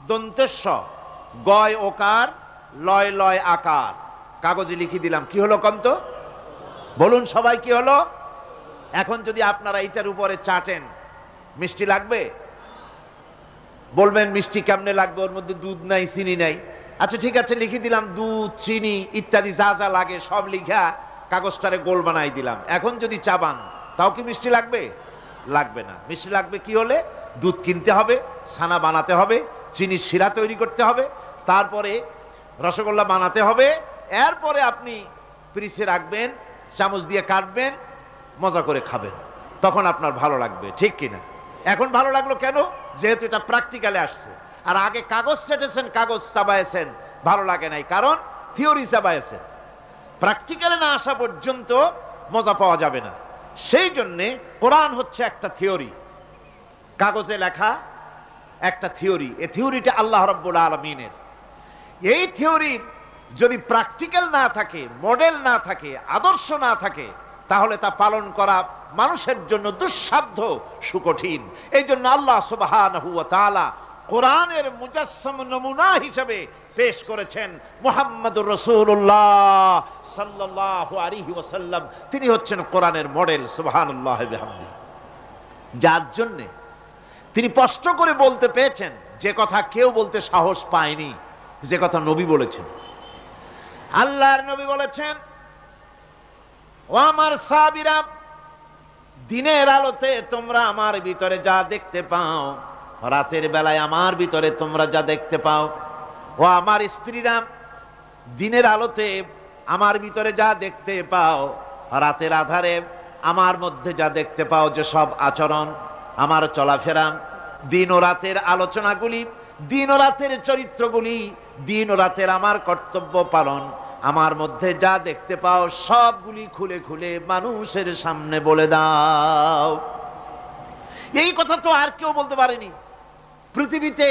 দন্তেশ্ব গয় ওকার লয় লয় আকার, কাগজে লিখে দিলাম, কি হলো কন্ত? বলুন সবাই, কি হলো? এখন যদি আপনারা এটার উপরে চাটেন, মিষ্টি লাগবে? বলবেন মিষ্টি কেমনে লাগবে, ওর মধ্যে দুধ নাই, চিনি নাই। আচ্ছা ঠিক আছে, লিখে দিলাম দুধ, চিনি ইত্যাদি যা যা লাগে সব লিখা কাগজটারে গোল বানাই দিলাম। এখন যদি চাবান, তাও কি মিষ্টি লাগবে? লাগবে না। মিষ্টি লাগবে কি হলে? দুধ কিনতে হবে, ছানা বানাতে হবে, চিনির শিরা তৈরি করতে হবে, তারপরে রসগোল্লা বানাতে হবে, এরপরে আপনি ফ্রিজে রাখবেন, চামচ দিয়ে কাটবেন, মজা করে খাবেন, তখন আপনার ভালো লাগবে, ঠিক কিনা? এখন ভালো লাগলো কেন? যেহেতু এটা প্র্যাকটিক্যালে আসছে। আর আগে কাগজ চেটেছেন, কাগজ চাবায়েছেন, ভালো লাগে নাই, কারণ থিওরি চাবায়েছেন। প্র্যাকটিক্যালে না আসা পর্যন্ত মজা পাওয়া যাবে না। সেই জন্যে কোরআন হচ্ছে একটা থিওরি, কাগজে লেখা একটা থিওরি। এই থিওরিটা আল্লাহ রাব্বুল আলামিনের। এই থিওরির যদি প্র্যাকটিক্যাল না থাকে, মডেল না থাকে, আদর্শ না থাকে, তাহলে তা পালন করা মানুষের জন্য দুঃসাধ্য, সুকঠিন। এই জন্য আল্লাহ সুবহানাহু ওয়া তাআলা কোরআনের মুজাসসাম নমুনা হিসেবে পেশ করেছেন মুহাম্মদুর রাসূলুল্লাহ সাল্লাল্লাহু আলাইহি ওয়াসাল্লাম। তিনি হচ্ছেন কোরআনের মডেল, সুবহানাল্লাহ বিহামদি। যার জন্য তিনি স্পষ্ট করে বলতে পেয়েছেন যে কথা কেউ বলতে সাহস পায়নি, যে কথা নবী বলেছেন। আল্লাহর নবী বলেছেন, ও আমার সাহাবীরা, দিনের আলোতে তোমরা আমার ভিতরে যা দেখতে পাও, রাতের বেলায় আমার ভিতরে তোমরা যা দেখতে পাও। ও আমার স্ত্রীরা, দিনের আলোতে আমার ভিতরে যা দেখতে পাও, রাতের আধারে আমার মধ্যে যা দেখতে পাও, যে সব আচরণ, আমার চলাফেরা, দিন ও রাতের আলোচনাগুলি, দিন ও রাতের চরিত্রগুলি, দিন ও রাতের আমার কর্তব্য পালন, আমার মধ্যে যা দেখতে পাও সবগুলি খুলে খুলে মানুষের সামনে বলে দাও। এই কথা তো আর কেউ বলতে পারেনি পৃথিবীতে।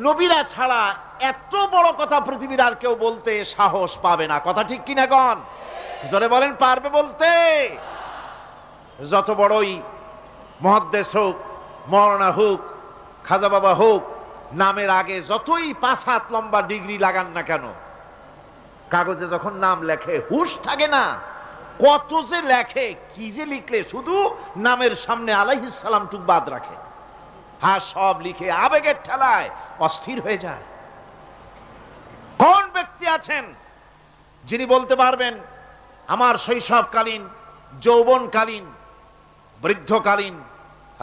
নবীরা ছাড়া এত বড় কথা পৃথিবীর আর কেউ বলতে সাহস পাবে না। কথা ঠিক কিনা গণ? জোরে বলেন, পারবে বলতে? যত বড়ই মুহাদ্দিস হোক, মাওলানা হোক, খাজা বাবা হোক, নামের আগে যতই 5 হাত লম্বা ডিগ্রি লাগান না কেন, কাগজে যখন নাম লেখে হুঁশ থাকে না। কত যে লেখে, কি যে লিখলে, শুধু নামের সামনে আলাইহিস সালাম টুক বাদ রাখে। হ্যাঁ, সব লিখে আবেগের ঠেলায় অস্থির হয়ে যায়। কোন ব্যক্তি আছেন যিনি বলতে পারবেন আমার শৈশবকালীন, যৌবনকালীন, বৃদ্ধকালীন,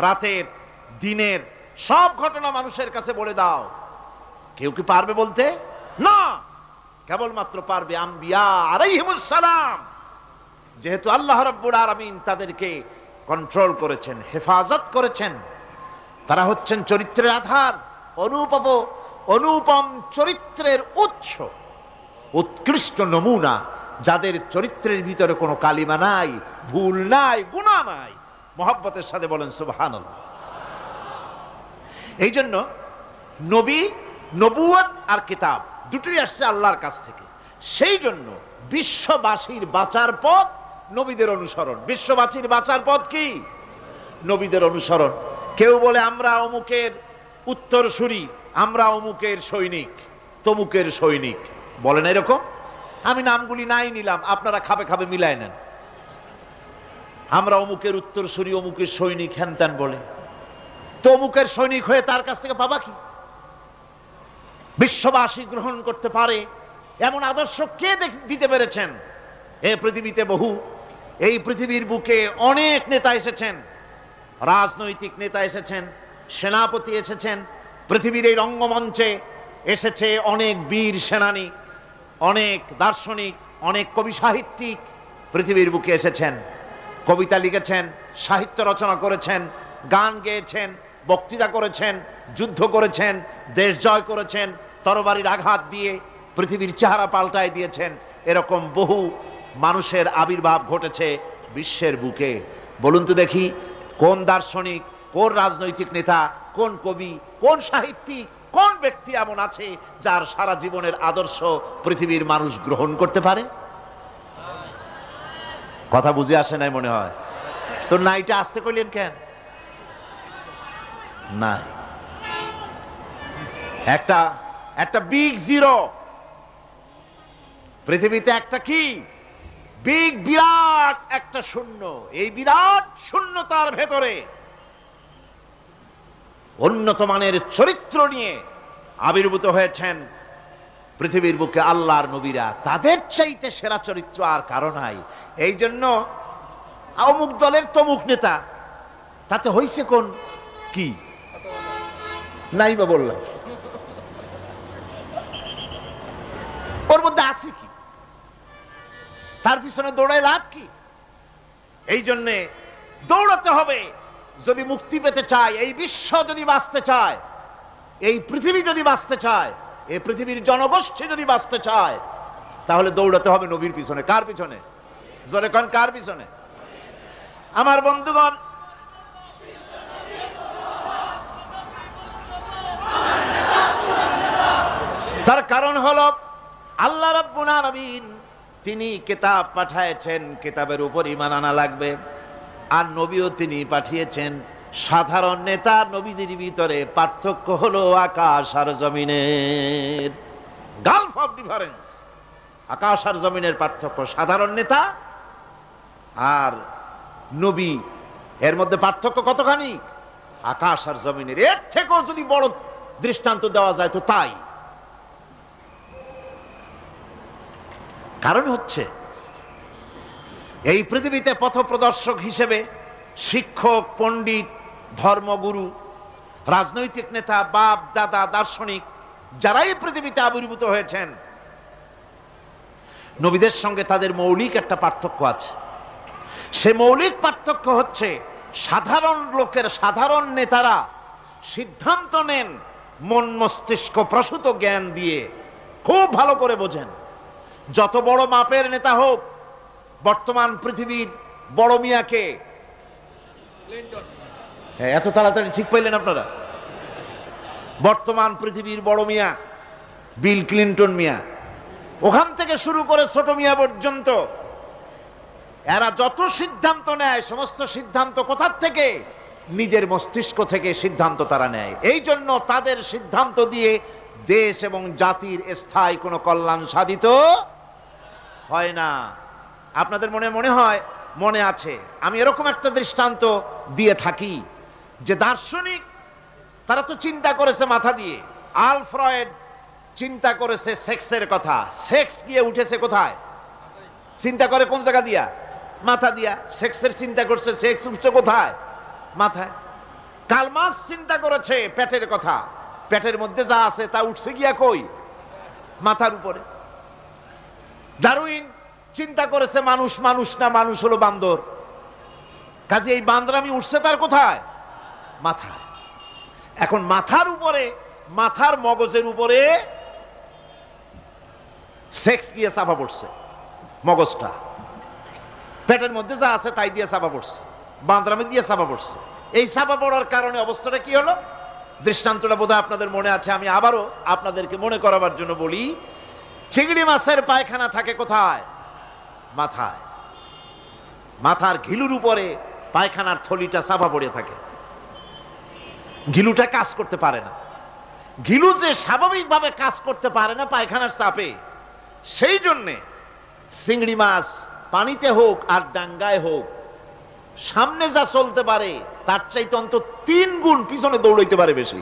রাতের, দিনের সব ঘটনা মানুষের কাছে বলে দাও? কেউ কি পারবে বলতে? না, কেবলমাত্র পারবে আম্বিয়া আলাইহিমুস সালাম। যেহেতু আল্লাহ রাব্বুল আলামিন তাদেরকে কন্ট্রোল করেছেন, হেফাজত করেছেন, তারা হচ্ছেন চরিত্রের আধার, অনুপম চরিত্রের উৎস, উৎকৃষ্ট নমুনা, যাদের চরিত্রের ভিতরে কোনো কালিমা নাই, ভুল নাই, গুনাহ নাই। মুহাব্বতের সাথে বলেন সুবহানাল্লাহ। এই জন্য নবী, নবুয়ত আর কিতাব দুটোই আসছে আল্লাহর কাছ থেকে। সেই জন্য বিশ্ববাসীর বাঁচার পথ নবীদের অনুসরণ। বিশ্ববাসীর বাঁচার পথ কি? নবীদের অনুসরণ। কেউ বলে আমরা অমুকের উত্তরসূরি, আমরা অমুকের সৈনিক, তমুকের সৈনিক, বলেন এরকম? আমি নামগুলি নাই নিলাম, আপনারা খাবে খাবে মিলায় নেন। আমরা অমুকের উত্তরসূরি, অমুকের সৈনিক, হ্যান ত্যান বলে। তমুকের সৈনিক হয়ে তার কাছ থেকে পাবা কি? বিশ্ববাসী গ্রহণ করতে পারে এমন আদর্শ কে দিতে পেরেছেন? এ পৃথিবীতে বহু, এই পৃথিবীর বুকে অনেক নেতা এসেছেন, রাজনৈতিক নেতা এসেছেন, সেনাপতি এসেছেন, পৃথিবীর এই রঙ্গমঞ্চে এসেছে অনেক বীর সেনানী, অনেক দার্শনিক, অনেক কবি সাহিত্যিক পৃথিবীর বুকে এসেছেন, কবিতা লিখেছেন, সাহিত্য রচনা করেছেন, গান গেয়েছেন, বক্তৃতা করেছেন, যুদ্ধ করেছেন, দেশ জয় করেছেন, তরবারির আঘাত দিয়ে পৃথিবীর চেহারা পাল্টায় দিয়েছেন। এরকম বহু মানুষের আবির্ভাব ঘটেছে বিশ্বের বুকে। বলুন তো দেখি, কোন দার্শনিক, কোন রাজনৈতিক নেতা, কোন কবি, কোন সাহিত্যিক, কোন ব্যক্তি এমন আছে যার সারা জীবনের আদর্শ পৃথিবীর মানুষ গ্রহণ করতে পারে? কথা বুঝে আসে নাই মনে হয়। তো নাইটা আসতে কইলেন কেন? নাই, একটা বিগ জিরো পৃথিবীতে, একটা কি বিরাট একটা শূন্য। এই বিরাট শূন্যতার ভেতরে উন্নত মানের চরিত্র নিয়ে আবির্ভূত হয়েছেন পৃথিবীর বুকে আল্লাহর নবীরা। তাদের চাইতে সেরা চরিত্র আর কারো নাই। এই জন্য অমুক দলের তমুক নেতা, তাতে হইছে কোন কি নাই বা বললাম, ওর মধ্যে আছে কি? তার পিছনে দৌড়ায় লাভ কি? এই জন্যে দৌড়াতে হবে। যদি মুক্তি পেতে চায়, এই বিশ্ব যদি বাঁচতে চায়, এই পৃথিবী যদি বাঁচতে চায়, এই পৃথিবীর জনগোষ্ঠী যদি বাঁচতে চায়, তাহলে দৌড়াতে হবে নবীর পিছনে। কার পিছনে? জোরে কোন, কার পিছনে? আমার বন্ধুগণ, তার কারণ হলো আল্লাহ রাব্বুল আলামিন তিনি কিতাব পাঠিয়েছেন, কিতাবের উপর ঈমান আনা লাগবে। আর নবীও তিনি পাঠিয়েছেন। সাধারণ নেতা নবীদের ভিতরে পার্থক্য হলো আকাশ আর জমিনের, গালফ অফ ডিফারেন্স। আকাশ আর জমিনের পার্থক্য সাধারণ নেতা আর নবী, এর মধ্যে পার্থক্য কতখানি? আকাশ আর জমিনের। এর থেকেও যদি বড় দৃষ্টান্ত দেওয়া যায় তো তাই। কারণ হচ্ছে এই পৃথিবীতে পথপ্রদর্শক হিসেবে শিক্ষক, পণ্ডিত, ধর্মগুরু, রাজনৈতিক নেতা, বাপ দাদা, দার্শনিক যারাই পৃথিবীতে আবির্ভূত হয়েছেন, নবীদের সঙ্গে তাদের মৌলিক একটা পার্থক্য আছে। সে মৌলিক পার্থক্য হচ্ছে সাধারণ লোকের, সাধারণ নেতারা সিদ্ধান্ত নেন মন মস্তিষ্ক প্রসূত জ্ঞান দিয়ে। খুব ভালো করে বোঝেন, যত বড় মাপের নেতা হোক, বর্তমান পৃথিবীর বড় মিয়াকে, হ্যাঁ এত তাড়াতাড়ি ঠিক পাইলেন আপনারা? বর্তমান পৃথিবীর বড় মিয়া বিল ক্লিন্টন মিয়া, ওখান থেকে শুরু করে ছোট মিয়া পর্যন্ত, এরা যত সিদ্ধান্ত নেয় সমস্ত সিদ্ধান্ত কোথার থেকে? নিজের মস্তিষ্ক থেকে সিদ্ধান্ত তারা নেয়। এই জন্য তাদের সিদ্ধান্ত দিয়ে দেশ এবং জাতির স্থায়ী কোনো কল্যাণ সাধিত হয় না। আপনাদের মনে আছে, আমি এরকম একটা দৃষ্টান্ত দিয়ে থাকি যে দার্শনিক তারা তো চিন্তা করেছে মাথা দিয়ে। আল ফ্রয়েড চিন্তা করেছে সেক্সের কথা, সেক্স গিয়ে উঠেছে কোথায়? চিন্তা করে কোন জায়গা দিয়া? মাথা দিয়া। সেক্সের চিন্তা করছে, সেক্স উঠছে কোথায়? মাথায়। কার্ল মার্কস চিন্তা করেছে পেটের কথা, পেটের মধ্যে যা আছে তা উঠছে গিয়া কই? মাথার উপরে। ডারউইন চিন্তা করেছে মানুষ মানুষ না, মানুষ হলো বান্দর, কাজে এই বান্দরামি উঠছে তার কোথায়? মাথায়। এখন মাথার উপরে, মাথার মগজের উপরে সেক্স গিয়ে চাপা পড়ছে, মগজটা পেটের মধ্যে যা আছে তাই দিয়ে চাপা পড়ছে, বান্দরামি দিয়ে চাপা পড়ছে। এই চাপা পড়ার কারণে অবস্থাটা কি হলো? দৃষ্টান্তটা বোধহয় আপনাদের মনে আছে, আমি আবারও আপনাদেরকে মনে করাবার জন্য বলি। চিংড়ি মাছের পায়খানা থাকে কোথায়? মাথায়। মাথার ঘিলুর উপরে পায়খানার থলিটা চাপা পড়ে থাকে, ঘিলুটা কাজ করতে পারে না। ঘিলু যে স্বাভাবিকভাবে কাজ করতে পারে না পায়খানার চাপে, সেই জন্যে চিংড়ি মাছ পানিতে হোক আর ডাঙ্গায় হোক, সামনে যা চলতে পারে তার চাইতে অন্তত 3 গুণ পিছনে দৌড়াইতে পারে বেশি।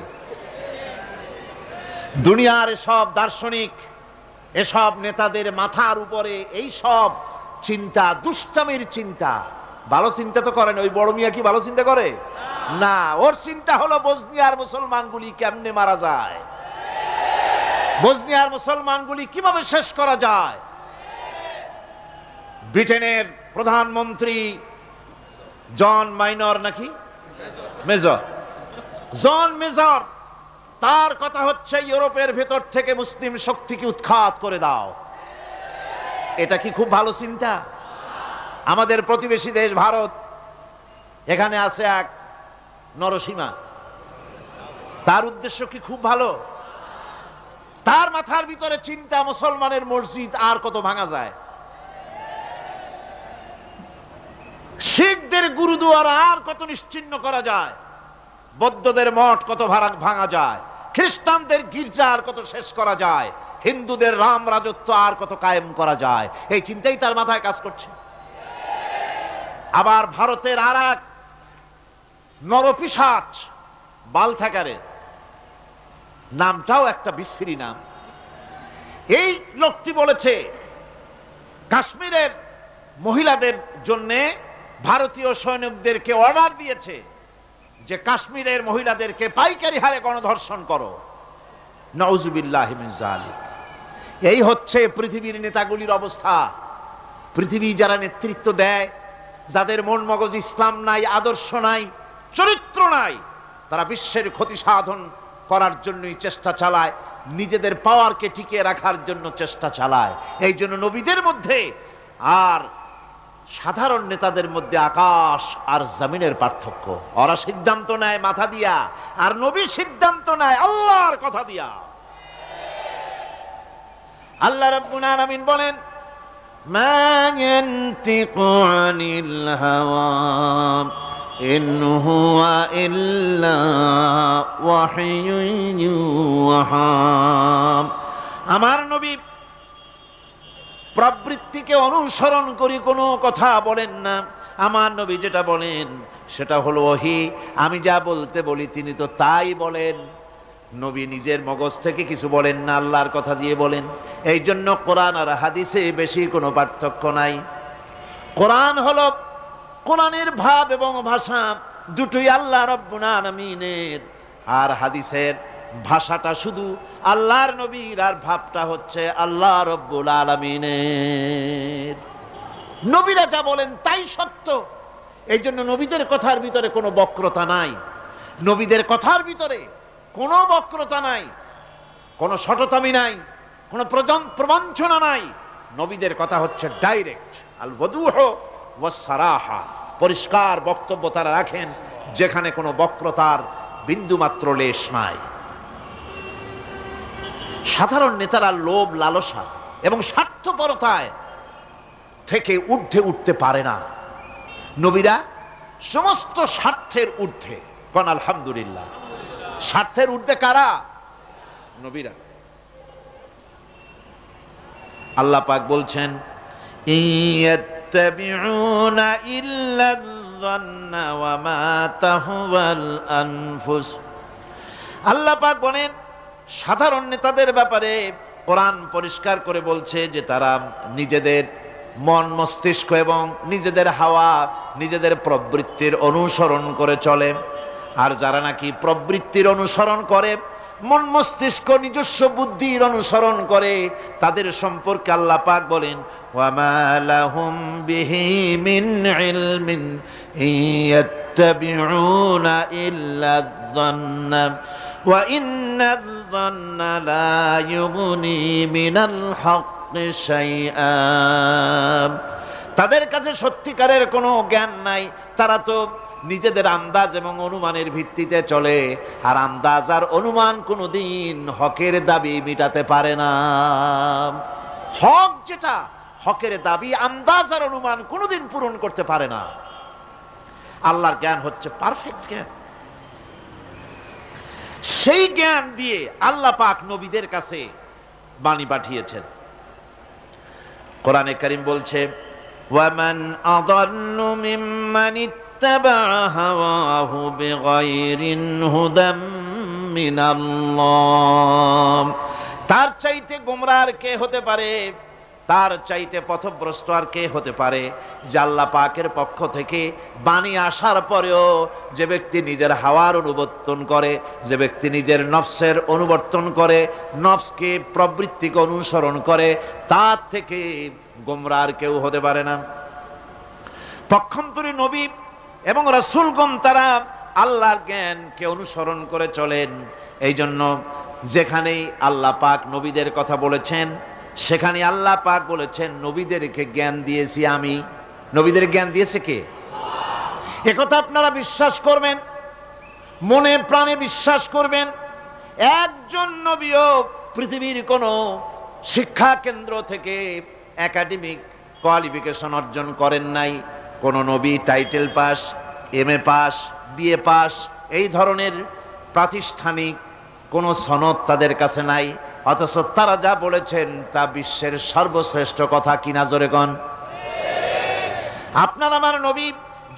দুনিয়ার এসব দার্শনিক, এসব নেতাদের মাথার উপরে এই সব চিন্তা, দুষ্টামির চিন্তা। ভালো চিন্তা তো করেন। ওই বড় মিয়া কি ভালো চিন্তা করে? না, ওর চিন্তা হলো বসনিয়ার মুসলমানগুলি কেমনে মারা যায়, বসনিয়ার মুসলমানগুলি কিভাবে শেষ করা যায়। ব্রিটেনের প্রধানমন্ত্রী জন মাইনর নাকি মেজর, জন মেজর, তার কথা হচ্ছে ইউরোপের ভেতর থেকে মুসলিম শক্তিকে উৎখাত করে দাও। এটা কি খুব ভালো চিন্তা? আমাদের প্রতিবেশী দেশ ভারত, এখানে আছে এক নরসীমা, তার উদ্দেশ্য কি খুব ভালো? তার মাথার ভিতরে চিন্তা মুসলমানের মসজিদ আর কত ভাঙা যায়, শিখদের গুরুদুয়ারা আর কত নিশ্চিহ্ন করা যায়, বৌদ্ধদের মঠ কত ভাঙা যায়, খ্রিস্টানদের গির্জা আর কত শেষ করা যায়, হিন্দুদের রাম রাজত্ব আর কত কায়েম করা যায়। এই চিন্তাই তার মাথায় কাজ করছে। আবার ভারতের আর এক নরপিশাচ বালথাকারে, নামটাও একটা বিশ্রী নাম। এই লোকটি বলেছে কাশ্মীরের মহিলাদের জন্য ভারতীয় সৈনিকদেরকে অর্ডার দিয়েছে যে কাশ্মীরের মহিলাদেরকে পাইকারি হারে গণধর্ষণ করো। নাউজুবিল্লাহি মিন যালিক। এই হচ্ছে পৃথিবীর নেতাগুলির অবস্থা। পৃথিবী যারা নেতৃত্ব দেয়, যাদের মন মগজ ইসলাম নাই, আদর্শ নাই, চরিত্র নাই, তারা বিশ্বের ক্ষতি সাধন করার জন্যই চেষ্টা চালায়, নিজেদের পাওয়ারকে টিকিয়ে রাখার জন্য চেষ্টা চালায়। এই জন্য নবীদের মধ্যে আর সাধারণ নেতাদের মধ্যে আকাশ আর জমিনের পার্থক্য। ওরা সিদ্ধান্ত নেয় মাথা দিয়া, আর নবী সিদ্ধান্ত নেয় আল্লাহর কথা দিয়া। আল্লাহ রাব্বুল আলামিন বলেন, মা ইয়ানতিকু আনিল হাওয়া ইন হুয়া ইল্লা ওয়াহয়ুন ইউহা। আমার নবী প্রবৃত্তিকে অনুসরণ করি কোনো কথা বলেন না। আমার নবী যেটা বলেন সেটা হলো ওহী। আমি যা বলতে বলি তিনি তো তাই বলেন। নবী নিজের মগজ থেকে কিছু বলেন না, আল্লাহর কথা দিয়ে বলেন। এই জন্য কোরআন আর হাদিসে বেশি কোনো পার্থক্য নাই। কোরআন হলো, কোরআনের ভাব এবং ভাষা দুটোই আল্লাহ রাব্বুল আলামিনের, আর হাদিসের ভাষাটা শুধু আল্লাহর নবীর, আর ভাবটা হচ্ছে আল্লাহ রাব্বুল আলামিনের। নবীরা যা বলেন তাই সত্য। এই জন্য নবীদের কথার ভিতরে কোনো বক্রতা নাই। নবীদের কথার ভিতরে কোনো বক্রতা নাই, কোনো শটতামি নাই, কোনো প্রবঞ্চনা নাই। নবীদের কথা হচ্ছে ডাইরেক্ট, আল ওয়াদুহ ওয়াস সারাহা, পরিষ্কার বক্তব্য তারা রাখেন, যেখানে কোনো বক্রতার বিন্দুমাত্র লেশ নাই। সাধারণ নেতারা লোভ, লালসা এবং স্বার্থপরতায় থেকে ঊর্ধ্বে উঠতে পারে না। নবীরা সমস্ত স্বার্থের ঊর্ধ্বে। কোন আলহামদুলিল্লাহ। স্বার্থের ঊর্ধ্বে কারা? নবীরা। আল্লাহ পাক বলছেন, ইয়াত্তাবিউনা ইল্লা যান্না ওয়া মা তাহওয়াল আনফুস। আল্লাহ পাক বলেন সাধারণ নেতাদের ব্যাপারে কোরআন পরিষ্কার করে বলছে যে তারা নিজেদের মন মস্তিষ্ক এবং নিজেদের হাওয়া, নিজেদের প্রবৃত্তির অনুসরণ করে চলে। আর যারা নাকি প্রবৃত্তির অনুসরণ করে, মন মস্তিষ্ক নিজস্ব বুদ্ধির অনুসরণ করে, তাদের সম্পর্কে আল্লাহ পাক বলেন, ওয়া মা লাহুম বিহি মিন ইলমিন ইয়াত্তাবিউনা ইল্লা যান্না ওয়া ইন্নায যান্না লা ইউগনি মিনাল হক্কি শাইআ। তাদের কাছে সত্যিকারের কোনো জ্ঞান নাই, তারা তো নিজেদের আন্দাজ এবং অনুমানের ভিত্তিতে চলে। আর আন্দাজ আর অনুমান কোনোদিন হকের দাবি মিটাতে পারে না। হক যেটা, হকের দাবি আন্দাজ আর অনুমান কোনোদিন পূরণ করতে পারে না। আল্লাহর জ্ঞান হচ্ছে পারফেক্ট জ্ঞান। সেই জ্ঞান দিয়ে আল্লাহ পাক নবীদের কাছে বাণী পাঠিয়েছেন। কোরআনে কারীম বলছে, ওয়ামান আযাল্লু মিম্মান ইত্তাবা হাওয়াহু বিগাইরি হুদাম মিনাল্লাহ। তার চাইতে গোমরাহ আর কে হতে পারে? তার চাইতে পথভ্রষ্ট আর কে হতে পারে? যে আল্লাহ পাকের পক্ষ থেকে বাণী আসার পরেও যে ব্যক্তি নিজের হাওয়ার অনুবর্তন করে, যে ব্যক্তি নিজের নফসের অনুবর্তন করে, নফসকে প্রবৃত্তিকে অনুসরণ করে, তার থেকে গোমরাহ আর কেউ হতে পারে না। পক্ষান্তরে নবী এবং রাসূলগণ তারা আল্লাহর জ্ঞানকে অনুসরণ করে চলেন। এই জন্য যেখানেই আল্লাহ পাক নবীদের কথা বলেছেন, সেখানে আল্লাহ পাক বলেছেন নবীদেরকে জ্ঞান দিয়েছি আমি। নবীদের জ্ঞান দিয়েছে কে? একথা আপনারা বিশ্বাস করবেন, মনে প্রাণে বিশ্বাস করবেন। একজন নবীও পৃথিবীর কোন শিক্ষা কেন্দ্র থেকে একাডেমিক কোয়ালিফিকেশন অর্জন করেন নাই। কোন নবী title pass, MA pass, BA pass, এই ধরনের প্রাতিষ্ঠানিক কোন সনদ তাদের কাছে নাই। অথচ তারা যা বলেছেন তা বিশ্বের সর্বশ্রেষ্ঠ কথা। কিনা জোরে কোন? আপনার আমার নবী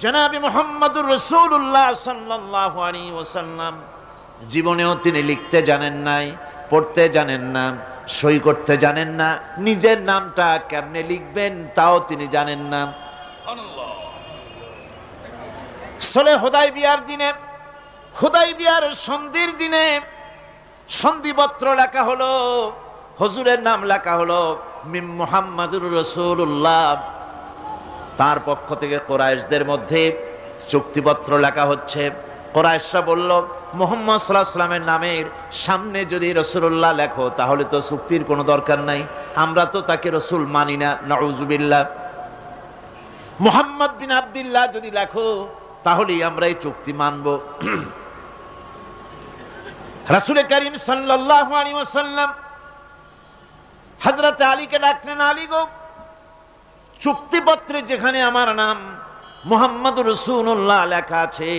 জনাবে মুহাম্মদুর রাসূলুল্লাহ সাল্লাল্লাহু আলাইহি ওয়াসাল্লাম জীবনেও তিনি লিখতে জানেন নাই, পড়তে জানেন না, সই করতে জানেন না, নিজের নামটা কেমনে লিখবেন তাও তিনি জানেন না। সুলহ হুদায়বিয়ার দিনে, হুদায়বিয়ার সন্ধির দিনে সন্ধিপত্র লেখা হলো, হুজুরের নাম লেখা হলো মিম মুহাম্মাদুর রাসূলুল্লাহ। তার পক্ষ থেকে কুরাইশদের মধ্যে চুক্তিপত্র লেখা হচ্ছে। কুরাইশরা বলল, মুহাম্মদ সাল্লাল্লাহু আলাইহি ওয়াসাল্লামের নামের সামনে যদি রাসূলুল্লাহ লেখো তাহলে তো চুক্তির কোনো দরকার নাই, আমরা তো তাকে রাসূল মানি না, নাউযুবিল্লাহ। মুহাম্মদ বিন আব্দুল্লাহ যদি লেখো তাহলেই আমরা এই চুক্তি মানব। রাসূল করিম সাল্লাল্লাহু আলাইহি ওয়াসাল্লাম হযরত আলীকে ডাকলেন, আলী গো, চুক্তিপত্রে যেখানে আমার নাম মুহাম্মদুর রাসূলুল্লাহ লেখা আছে,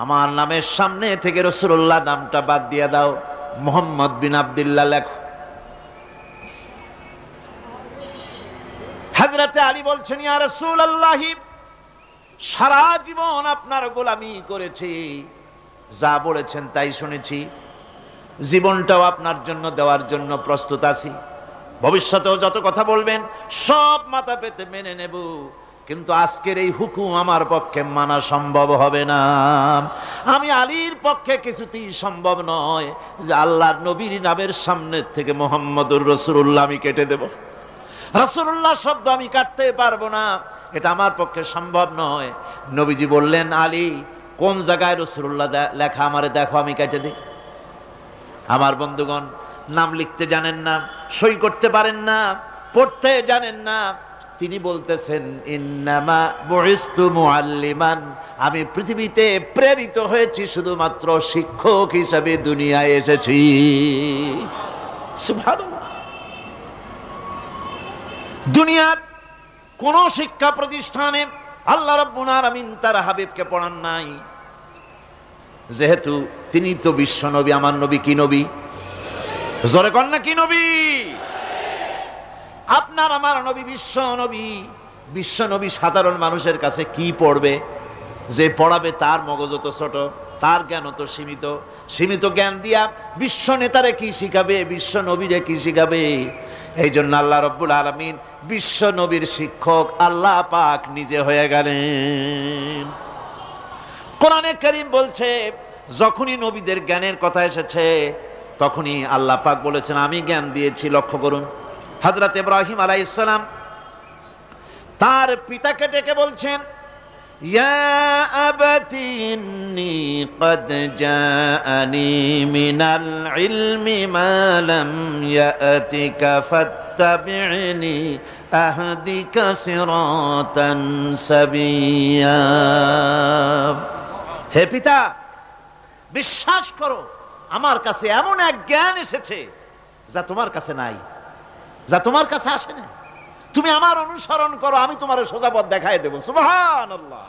আমার নামের সামনে থেকে রাসূলুল্লাহ নামটা বাদ দিয়ে দাও, মুহাম্মদ বিন আব্দুল্লাহ লেখো। হযরত আলী বলছেন, ইয়া রাসূলুল্লাহ, সারা জীবন আপনার গোলামি করেছি, যা বলেছেন তাই শুনেছি, জীবনটাও আপনার জন্য দেওয়ার জন্য প্রস্তুত আছি, ভবিষ্যতেও যত কথা বলবেন সব মাথা পেতে মেনে নেব, কিন্তু আজকের এই হুকুম আমার পক্ষে মানা সম্ভব হবে না। আমি আলীর পক্ষে কিছুতেই সম্ভব নয় যে আল্লাহর নবীর নামের সামনে থেকে মুহাম্মদুর রাসূলুল্লাহ আমি কেটে দেব। রাসূলুল্লাহ শব্দ আমি কাটতে পারবো না, এটা আমার পক্ষে সম্ভব নয়। নবীজি বললেন, আলী, কোন জায়গায় রাসূলুল্লাহ লেখা আমারে দেখো, আমি কেটে দিই। আমার বন্ধুগণ, নাম লিখতে জানেন না, সই করতে পারেন না, পড়তে জানেন না, তিনি বলতেছেন ইন্নামা বুইস্তু মুআল্লিমান, আমি পৃথিবীতে প্রেরিত হয়েছি শুধুমাত্র শিক্ষক হিসেবে দুনিয়ায় এসেছি। সুবহানাল্লাহ। দুনিয়ার কোন শিক্ষা প্রতিষ্ঠানে আল্লাহ রাব্বুল আলামিন তার হাবিবকে পড়ান নাই, যেহেতু তিনি তো বিশ্ব নবী। আমার নবী কি নবী? জোরে কন না, কি নবী? আপনার আমার নবী বিশ্ব নবী। বিশ্ব নবী সাধারণ মানুষের কাছে কি পড়বে? যে পড়াবে তার মগজ তো ছোট, তার জ্ঞান তো সীমিত। সীমিত জ্ঞান দিয়া বিশ্ব নেতারে কি শিখাবে, বিশ্ব নবীরে কি শিখাবে? এই জন্য আল্লাহ রাব্বুল আলামিন বিশ্ব নবীর শিক্ষক আল্লাহ পাক নিজে হয়ে গেলেন। কোরআনে কারীম বলছে, যখনই নবীদের জ্ঞানের কথা এসেছে তখনই আল্লাহ পাক বলেছেন আমি জ্ঞান দিয়েছি। লক্ষ্য করুন, হযরত ইব্রাহিম আলাইহিস সালাম তার পিতাকে ডেকে বলছেন, ইয়া আবাতি ইন্নী ক্বাদ জাআনি মিনাল ইলমি মা লাম ইয়াতিকা ফাত্তাবি'নি আহদিকা সিরাতান সাবিয়্যা। হে পিতা, বিশ্বাস করো, আমার কাছে এমন এক জ্ঞান এসেছে যা তোমার কাছে নাই, যা তোমার কাছে আসে না। তুমি আমার অনুসরণ করো, আমি তোমার সোজা পথ দেখায় দেব। সুবহানাল্লাহ।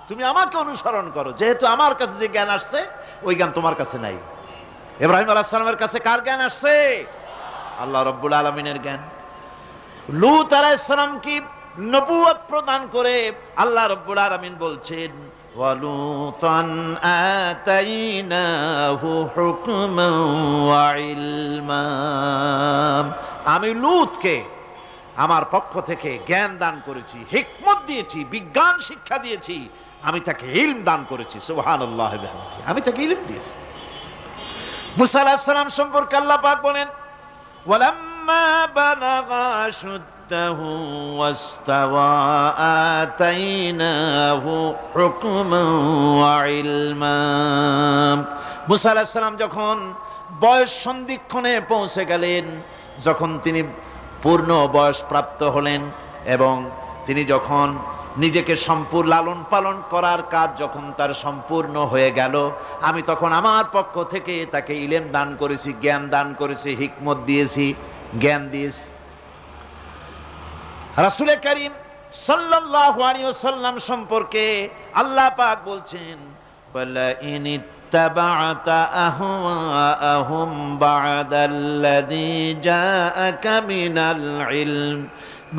তুমি আমাকে অনুসরণ করো, যেহেতু আমার কাছে যে জ্ঞান আসছে ওই জ্ঞান তোমার কাছে নাই। ইব্রাহিম আলাইহিস সালামের কাছে কার জ্ঞান আসছে? আল্লাহ রাব্বুল আলামিনের জ্ঞান। লূত আলাইহিস সালাম কি নবুয়ত প্রদান করে আল্লাহ রাব্বুল আলামিন বলছেন, ওয়ালুতান আতাইনাহু হুকমান ওয়া ইলমা, আমি লূতকে আমার পক্ষ থেকে জ্ঞান দান করেছি, হিকমত দিয়েছি, বিজ্ঞান শিক্ষা দিয়েছি, আমি তাকে ইলম দান করেছি। সুবহানাল্লাহ, আমি তাকে ইলম দিয়েছি। মুসা আলাইহিস সালাম সম্পর্কে আল্লাহ পাক বলেন, ওয়ালাম্মা বালাগা আশুদ্দাহু ওয়াস্তাওয়া আতাইনাহু হুকমান ওয়া ইলমা। মুসা আলাইহিস সালাম যখন বয়স সন্ধিক্ষণে পৌঁছে গেলেন, যখন তিনি পূর্ণ বয়স প্রাপ্ত হলেন এবং তিনি যখন নিজেকে সম্পূর্ণ লালন পালন করার কাজ যখন তার সম্পূর্ণ হয়ে গেল, আমি তখন আমার পক্ষ থেকে তাকে ইলম দান করেছি, জ্ঞান দান করেছি, হিকমত দিয়েছি, জ্ঞান দিয়েছি। রাসূল করিম সাল্লাল্লাহু আলাইহি ওয়াসাল্লাম সম্পর্কে আল্লাহ পাক বলছেন, ফালা ইন ইত্তাবা'তা আহওয়াআহুম বা'দাল্লাযী জাআকা মিনাল ইলম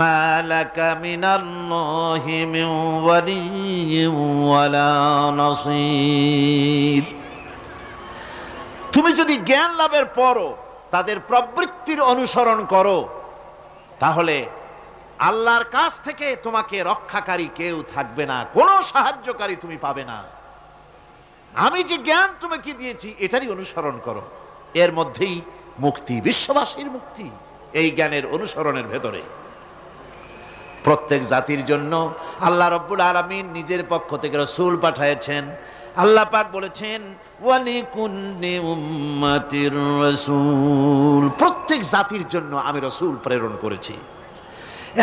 মা লাকা মিনাল্লাহি মিন ওয়ালিয়্যিন ওয়ালা নাসীর। তুমি যদি জ্ঞান লাভের পরও তাদের প্রবৃত্তির অনুসরণ করো, তাহলে আল্লাহর কাছ থেকে তোমাকে রক্ষাকারী কেউ থাকবে না, কোনো সাহায্যকারী তুমি পাবে না। আমি যে জ্ঞান তোমাকে দিয়েছি এটারই অনুসরণ করো, এর মধ্যেই মুক্তি, বিশ্ববাসীর মুক্তি এই জ্ঞানের অনুসরণের ভেতরে। প্রত্যেক জাতির জন্য আল্লাহ রাব্বুল আলামিন নিজের পক্ষ থেকে রাসূল পাঠিয়েছেন। আল্লাহ পাক বলেছেন, ওয়ালিকুল্লি উম্মাতির রাসূল, প্রত্যেক জাতির জন্য আমি রাসূল প্রেরণ করেছি।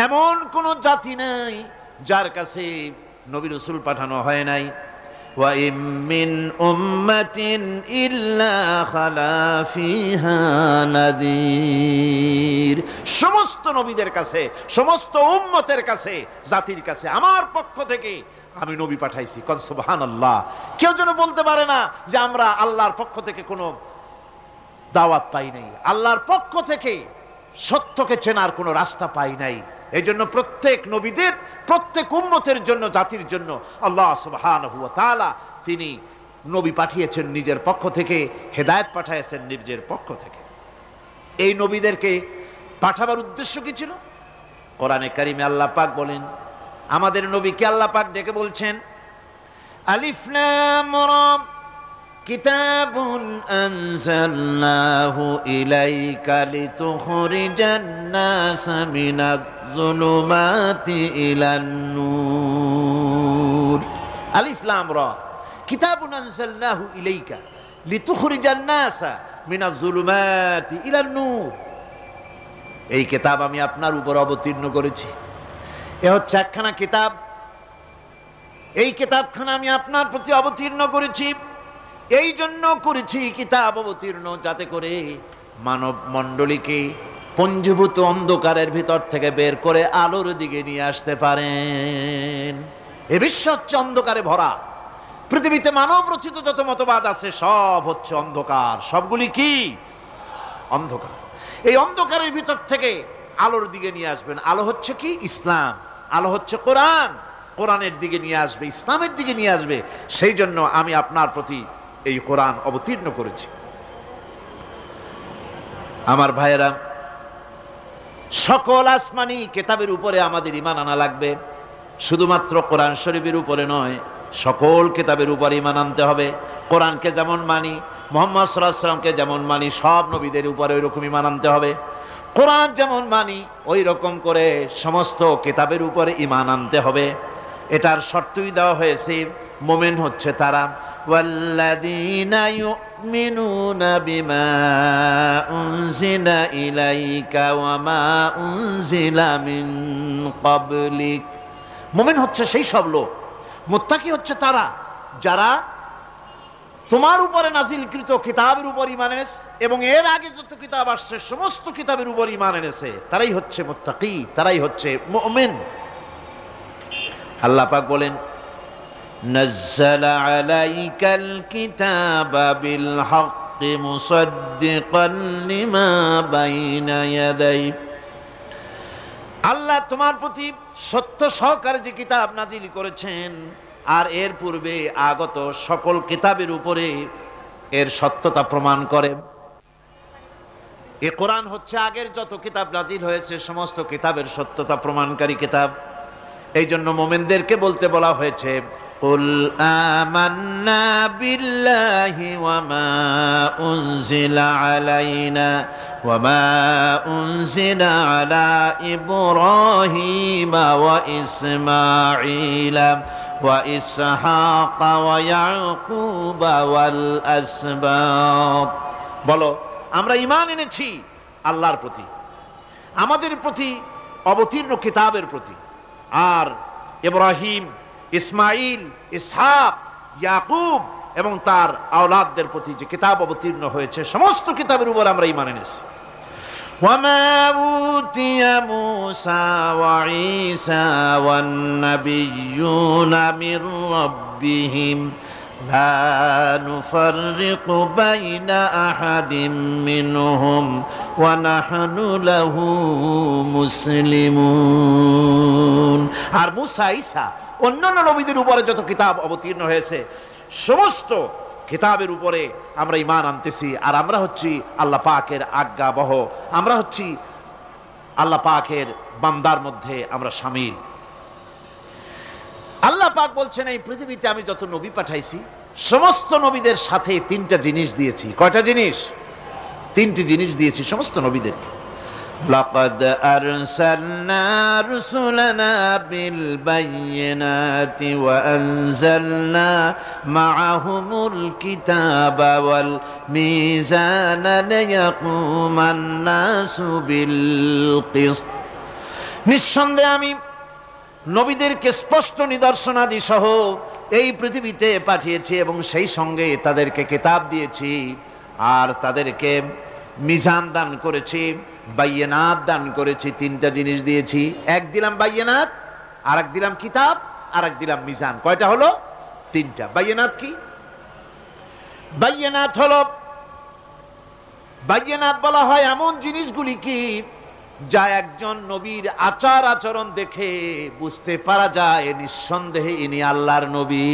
এমন কোন জাতি নাই যার কাছে নবী রাসূল পাঠানো হয় নাই। ওয়া ইম মিন উম্মাতিন ইল্লা খালা ফিহা নাযীর, সমস্ত নবীদের কাছে, সমস্ত উম্মতের কাছে, জাতির কাছে আমার পক্ষ থেকে আমি নবী পাঠাইছি। কোন সুবহানাল্লাহ। কেউ যেন বলতে পারে না যে আমরা আল্লাহর পক্ষ থেকে কোনো দাওয়াত পাই নাই, আল্লাহর পক্ষ থেকে সত্যকে চেনার কোনো রাস্তা পাই নাই। এই জন্য প্রত্যেক নবীদের, প্রত্যেক উম্মতের জন্য, জাতির জন্য আল্লাহ সুবহানাহু ওয়া তাআলা তিনি নবী পাঠিয়েছেন নিজের পক্ষ থেকে, হেদায়েত পাঠিয়েছেন নিজের পক্ষ থেকে। এই নবীদেরকে পাঠাবার উদ্দেশ্য কি ছিল? কোরআনে কারিমে আল্লাহ পাক বলেন, আমাদের নবীকে আল্লাহ পাক ডেকে বলছেন, আলিফ লাম রা কিতাবুন আনজালনাহু ইলাইকা লিতুখরিজান নাসা মিনাজ যুলুমাতি ইলান নূর। আলিফ লাম রা, কিতাবুন আনজালনাহু ইলাইকা লিতুখরিজান নাসা মিনাজ যুলুমাতি ইলান নূর। এই কিতাব আমি আপনার উপর অবতীর্ণ করেছি। এ হচ্ছে একখানা কিতাব। এই কিতাবখানা আমি আপনার প্রতি অবতীর্ণ করেছি। এই জন্য করেছি কিতাব অবতীর্ণ, যাতে করে মানব মণ্ডলীকে পঞ্জীভূত অন্ধকারের ভিতর থেকে বের করে আলোর দিকে নিয়ে আসতে পারেন। এ বিশ্ব হচ্ছে অন্ধকারে ভরা। পৃথিবীতে মানব রচিত যত মতবাদ আছে সব হচ্ছে অন্ধকার। সবগুলি কি? অন্ধকার। এই অন্ধকারের ভিতর থেকে আলোর দিকে নিয়ে আসবেন। আলো হচ্ছে কি? ইসলাম। আলো হচ্ছে কোরআন। কোরআনের দিকে নিয়ে আসবে, ইসলামের দিকে নিয়ে আসবে। সেই জন্য আমি আপনার প্রতি এই কোরআন অবতীর্ণ করেছি। আমার ভাইয়েরা, সকল আসমানি কিতাবের উপরে আমাদের ঈমান আনা লাগবে। শুধুমাত্র কোরআন শরীফের উপরে নয়, সকল কিতাবের উপর ঈমান আনতে হবে। কোরআনকে যেমন মানি, মুহাম্মদ সাল্লাল্লাহু আলাইহি ওয়াসাল্লামকে যেমন মানি, সব নবীদের উপরে ওই রকম ঈমান আনতে হবে। কোরআন যেমন মানি ওই রকম করে সমস্ত কিতাবের উপরে ঈমান আনতে হবে। এটার শর্তই দেওয়া হয়েছে, মুমিন হচ্ছে তারা ওয়াল্লাযীনা ইউমিনুনা বিমা উনজিলা ইলাইকা ওয়া মা উনজিলা মিন ক্বাবলিক। মুমিন হচ্ছে সেই সব লোক, মুত্তাকি হচ্ছে তারা যারা তোমার উপরে নাজিলকৃত কিতাবের উপর ঈমান এনেছে এবং এর আগে যত কিতাব আসছে সমস্ত কিতাবের উপর ঈমান এনেছে। তারাই হচ্ছে মুত্তাকি, তারাই হচ্ছে মুমিন। আল্লাহ পাক বলেন, নাজ্জালা আলাইকাল কিতাবা বিল হাক্কি মুসাদ্দিকান লিমা বাইনা ইয়াদাই। আল্লাহ তোমার প্রতি সত্য সহকারে যে কিতাব নাজিল করেছেন আর এর পূর্বে আগত সকল কিতাবের উপরে এর সত্যতা প্রমাণ করে। এ কোরআন হচ্ছে আগের যত কিতাব নাজিল হয়েছে সমস্ত কিতাবের সত্যতা প্রমাণকারী কিতাব। এই জন্য মুমিনদেরকে বলতে বলা হয়েছে, কুল আমান্না বিল্লাহি ওয়া মা উনজিলা আলাইনা ওয়া মা উনজিলা আলা ইব্রাহিমা ওয়া ইসমাঈলা ওয়া ইসহাকা ওয়া ইয়াকুবা ওয়াল আসবাত। বলো, আমরা ঈমান এনেছি আল্লাহর প্রতি, আমাদের প্রতি অবতীর্ণ কিতাবের প্রতি, আর ইব্রাহিম, ইসমাইল, ইসহাক, ইয়াকুব এবং তার আওলাদদের প্রতি যে কিতাব অবতীর্ণ হয়েছে সমস্ত কিতাবের উপর আমরা ঈমান এনেছি। ওয়ামা উতিয়া মূসা ওয়া ঈসা ওয়ান নাবিয়্যুনা মির রাব্বিহিম লা নুফাররিকু বাইনা আহাদিম মিনহুম ওয়া নাহনু লাহু মুসলিমুন। আর মূসা, ঈসা, অন্যান্য নবীদের উপরে যত কিতাব অবতীর্ণ হয়েছে সমস্ত কিতাবের উপরে আমরা ঈমান আনতেছি। আর আমরা হচ্ছি আল্লাহ পাকের আজ্ঞাবহ, আমরা হচ্ছি আল্লাহ পাকের বান্দার মধ্যে আমরা শামিল। আল্লাহ পাক বলছেন, এই পৃথিবীতে আমি যত নবী পাঠাইছি সমস্ত নবীদের সাথে তিনটা জিনিস দিয়েছি। কয়টা জিনিস? তিনটি জিনিস দিয়েছি সমস্ত নবীদেরকে। লাকাদ আরসালনা রুসুলানা বিল বায়িনাতি ওয়া আনজালনা মাআহুমুল কিতাবা ওয়াল মিজানা লিয়াকুমান নাসু বিল কিসত। নিঃসন্দেহে আমি নবীদেরকে স্পষ্ট নিদর্শনাদি সহ এই পৃথিবীতে পাঠিয়েছি এবং সেই সঙ্গে তাদেরকে কিতাব দিয়েছি আর তাদেরকে মিজান দান করেছি, বাইয়িনাত দান করেছি। তিনটা জিনিস দিয়েছি, এক দিলাম বাইয়িনাত, আর এক দিলাম কিতাব, আর এক দিলাম মিজান। কয়টা হলো? তিনটা। বাইয়িনাত কি? বাইয়িনাত হলো, বাইয়িনাত বলা হয় এমন জিনিসগুলি কি যা একজন নবীর আচার আচরণ দেখে বুঝতে পারা যায় নিঃসন্দেহে ইনি আল্লাহর নবী।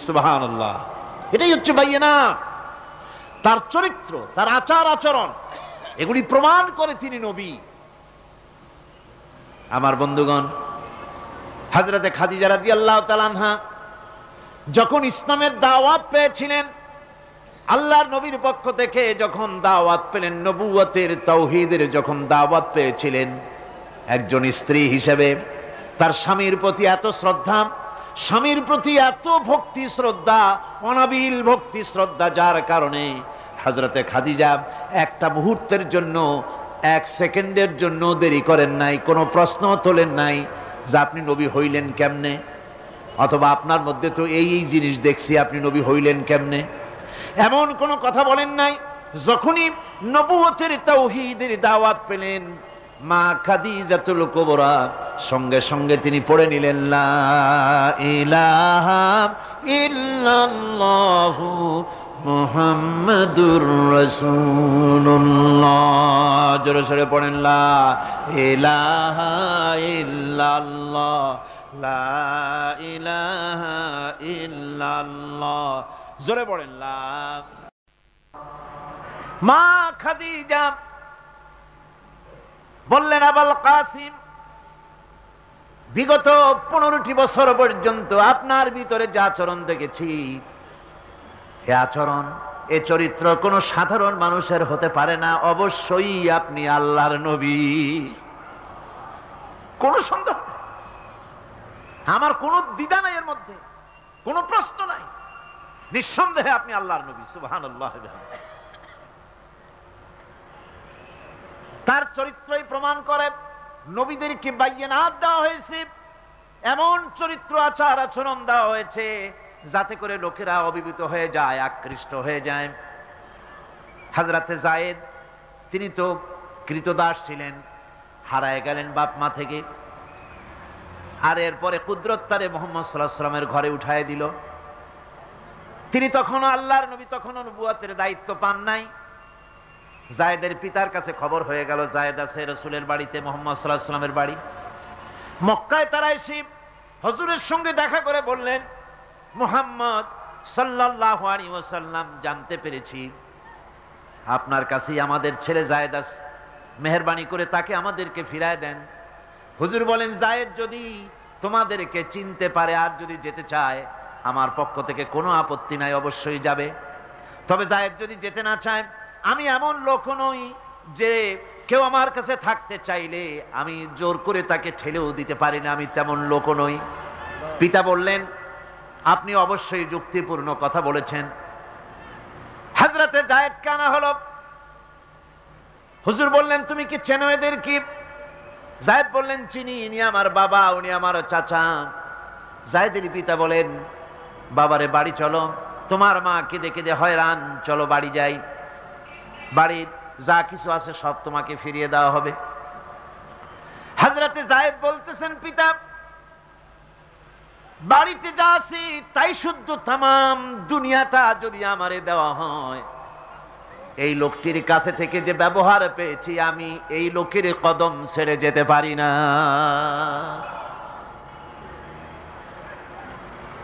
সুবহানাল্লাহ। এটাই হচ্ছে বাইয়িনাত। তার চরিত্র, তার আচার আচরণ এগুলি প্রমাণ করে তিনি নবী। আমার বন্ধুগণ, হযরতে খাদিজা রাদিয়াল্লাহু তাআলা আনহা যখন ইসলামের দাওয়াত পেয়েছিলেন, আল্লাহর নবীর পক্ষ থেকে যখন দাওয়াত পেলেন, নবুয়তের তাওহীদের যখন দাওয়াত পেয়েছিলেন, একজন স্ত্রী হিসেবে তার স্বামীর প্রতি এত শ্রদ্ধা, স্বামীর প্রতি এত ভক্তি শ্রদ্ধা, অনাবিল ভক্তি শ্রদ্ধা, যার কারণে হযরতে খাদিজা একটা মুহূর্তের জন্য, এক সেকেন্ডের জন্য দেরি করেন নাই, কোনো প্রশ্ন তোলেন নাই যে আপনি নবী হইলেন কেমনে, অথবা আপনার মধ্যে তো এই এই জিনিস দেখছি, আপনি নবী হইলেন কেমনে, এমন কোনো কথা বলেন নাই। যখনই নবুয়তের তাওহীদের দাওয়াত পেলেন মা খাদিজাতুল কুবরা, সঙ্গে সঙ্গে তিনি পড়ে নিলেন লা ইলাহা ইল্লাল্লাহু মুহাম্মাদুর রাসূলুল্লাহ। জোরে সোরে পড়েন লা ইলাহা ইল্লাল্লাহ, লা ইলাহা ইল্লাল্লাহ। জোরে পড়েন লা। মা খাদিজা বললেন, আবুল কাসিম, বিগত 15টি বছর পর্যন্ত আপনার ভিতরে যে আচরণ দেখেছি, এ আচরণ, এ চরিত্র কোন সাধারণ মানুষের হতে পারে না। অবশ্যই আপনি আল্লাহর নবী, কোন সন্দেহ, আমার কোন দ্বিধা নাই, এর মধ্যে কোন প্রশ্ন নাই, নিঃসন্দেহে আপনি আল্লাহর নবী। সুবহানাল্লাহ। তার চরিত্রই প্রমাণ করে নবীদেরকে বাইয়িনাত দেওয়া হয়েছে, এমন চরিত্র আচার আচরণ দেওয়া হয়েছে যাতে করে লোকেরা অভিভূত হয়ে যায়, আকৃষ্ট হয়ে যায়। হযরতে যায়েদ, তিনি তো কৃতদাস ছিলেন, হারায় গেলেন বাপ মা থেকে, আর এরপরে কুদরত তারে মুহাম্মদ সাল্লাল্লাহু আলাইহি ওয়াসাল্লামের ঘরে উঠায় দিল। তিনি তখনও আল্লাহর নবী, তখনও নবুয়তের দায়িত্ব পান নাই। যায়েদের পিতার কাছে খবর হয়ে গেল যায়েদ আছে রাসূলের বাড়িতে, মুহাম্মদ সাল্লাল্লাহু আলাইহি ওয়াসাল্লামের বাড়ি মক্কায়। তারা এসে হুজুরের সঙ্গে দেখা করে বললেন, মুহাম্মদ সাল্লাল্লাহু আলাইহি ওয়াসাল্লাম, জানতে পেরেছি আপনার কাছেই আমাদের ছেলে যায়েদ আছে, মেহেরবানি করে তাকে আমাদেরকে ফিরায় দেন। হুজুর বলেন, যায়েদ যদি তোমাদেরকে চিনতে পারে আর যদি যেতে চায়, আমার পক্ষ থেকে কোনো আপত্তি নাই, অবশ্যই যাবে। তবে যায়েদ যদি যেতে না চায়, আমি এমন লোক নই যে কেউ আমার কাছে থাকতে চাইলে আমি জোর করে তাকে ঠেলেও দিতে পারি না, আমি তেমন লোক নই। পিতা বললেন, আপনি অবশ্যই যুক্তিপূর্ণ কথা বলেছেন। হযরতে যায়েদ কানা হলো। হুজুর বললেন, তুমি কি চেনো এদের? কি? যায়েদ বললেন, চিনি, ইনি আমার বাবা, উনি আমার চাচা। যায়েদের পিতা বলেন, বাবারে বাড়ি চলো, তোমার মা কেঁদে কেঁদে হয়রান, চলো বাড়ি যাই, বাড়ির যা কিছু আছে সব তোমাকে ফিরিয়ে দেওয়া হবে। হযরতে যায়েদ বলতেছেন, পিতা, বাড়িতে যা আছে তাই শুদ্ধ, তামাম দুনিয়াটা যদি আমারে দেওয়া হয়, এই লোকটির কাছে থেকে যে ব্যবহার পেয়েছি, আমি এই লোকের কদম ছেড়ে যেতে পারি না।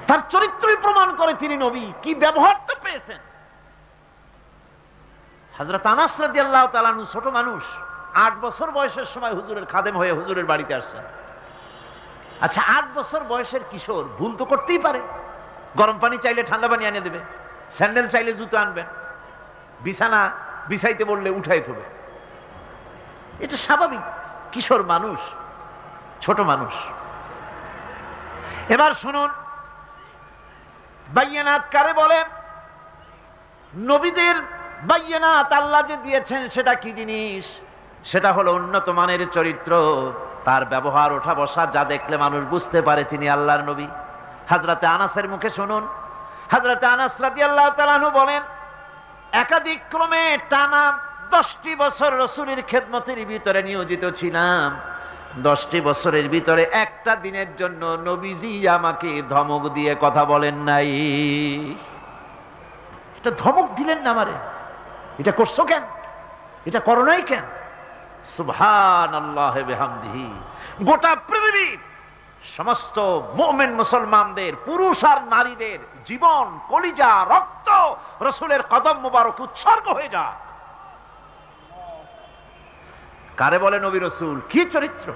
তার চরিত্রই প্রমাণ করে তিনি নবী, কি ব্যবহারটা পেয়েছেন। হযরত আনাস রাদিয়াল্লাহু তাআলা আনহু ছোট মানুষ, 8 বছর বয়সের সময় হুজুরের খাদেম হয়ে হুজুরের বাড়িতে আসছেন। আচ্ছা, 8 বছর বয়সের কিশোর ভুল তো করতেই পারে। গরম পানি চাইলে ঠান্ডা পানি এনে দেবে, স্যান্ডেল চাইলে জুতো আনবেন, বিছানা বিছাইতে বললে উঠাই দেবে, এটা স্বাভাবিক। কিশোর মানুষ, ছোট মানুষ। এবার শুনুন, বাইয়িনাত কারে বলে? নবীদের বাইয়িনাত আল্লাহ যে দিয়েছেন সেটা কি জিনিস? সেটা হলো উন্নত মানের চরিত্র, তার ব্যবহার, ওঠা বসা, যা দেখলে মানুষ বুঝতে পারে তিনি আল্লাহর নবী। হযরতে আনাসের মুখে শুনুন। হযরতে আনাস রাদিয়াল্লাহু তাআলা আনহু বলেন, একাধিক ক্রমে টানা 10টি বছর রাসূলের খেদমতের ভিতরে নিয়োজিত ছিলাম। 10টি বছরের ভিতরে একটা দিনের জন্য নবীজি আমাকে ধমক দিয়ে কথা বলেন নাই। এটা ধমক দিলেন না আমারে, এটা করছো কেন, এটা করো নাই কেন? সুবহানাল্লাহি বিহামদিহি। গোটা পৃথিবীর সমস্ত মুমিন মুসলমানদের, পুরুষ আর নারীদের জীবন, কলিজা, রক্ত রাসূলের কদম মোবারক উৎসর্গ হয়ে যায়। কারে বলে নবী রাসূল? কি চরিত্র!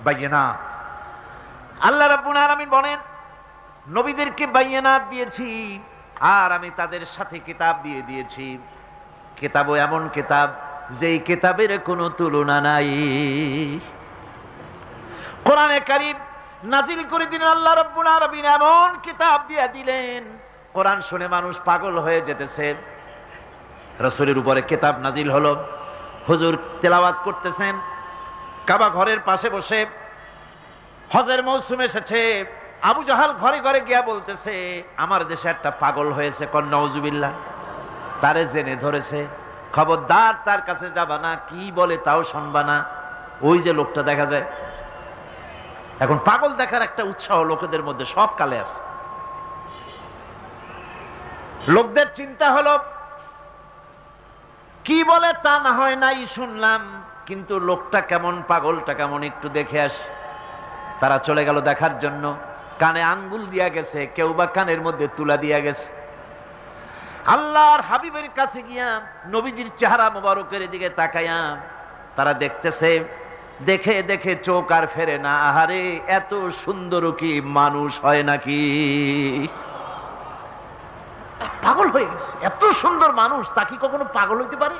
বাইয়িনাত। আল্লাহ রাব্বুল আলামিন বলেন, নবীদেরকে বাইয়িনাত দিয়েছি আর আমি তাদের সাথে কিতাব দিয়ে দিয়েছি। কিতাবও এমন কিতাব যেই কিতাবের কোনো তুলনা নাই। কোরআনে কারীম নাজিল করে দিলেন আল্লাহ রাব্বুল আলামিন, এমন কিতাব দিয়ে দিলেন কোরআন শুনে মানুষ পাগল হয়ে যেতেছে। রাসূলের উপরে কিতাব নাজিল হলো, হুজুর তেলাওয়াত করতেছেন কাবা ঘরের পাশে বসে। হজের মৌসুম এসেছে, আবু জাহাল ঘরে ঘরে গিয়া বলতেছে আমার দেশে একটা পাগল হয়েছে, কন নাউজুবিল্লাহ। তারে জেনে ধরেছে, খবরদার তার কাছে যাবা না, কি বলে তাও শুনবা না। ওই যে লোকটা দেখা যায়, এখন পাগল দেখার একটা উৎসাহ লোকেদের মধ্যে সব কালে আছে। লোকদের চিন্তা হলো কি বলে তা না হয় নাই শুনলাম, কিন্তু লোকটা কেমন, পাগলটা কেমন একটু দেখে আসি। তারা চলে গেল দেখার জন্য। কানে আঙ্গুল দিয়া গেছে, কেউ বা কানের মধ্যে তুলা দিয়া গেছে। আল্লাহর হাবিবের কাছে গিয়া নবীজির চেহারা মোবারকের দিকে তাকাইয়া তারা দেখতেছে, দেখে দেখে চোখ আর ফেরে না। আহারে, এত সুন্দর কি মানুষ হয় নাকি? পাগল হয়ে গেছে। এত সুন্দর মানুষ, তা কি কখনো পাগল হইতে পারে?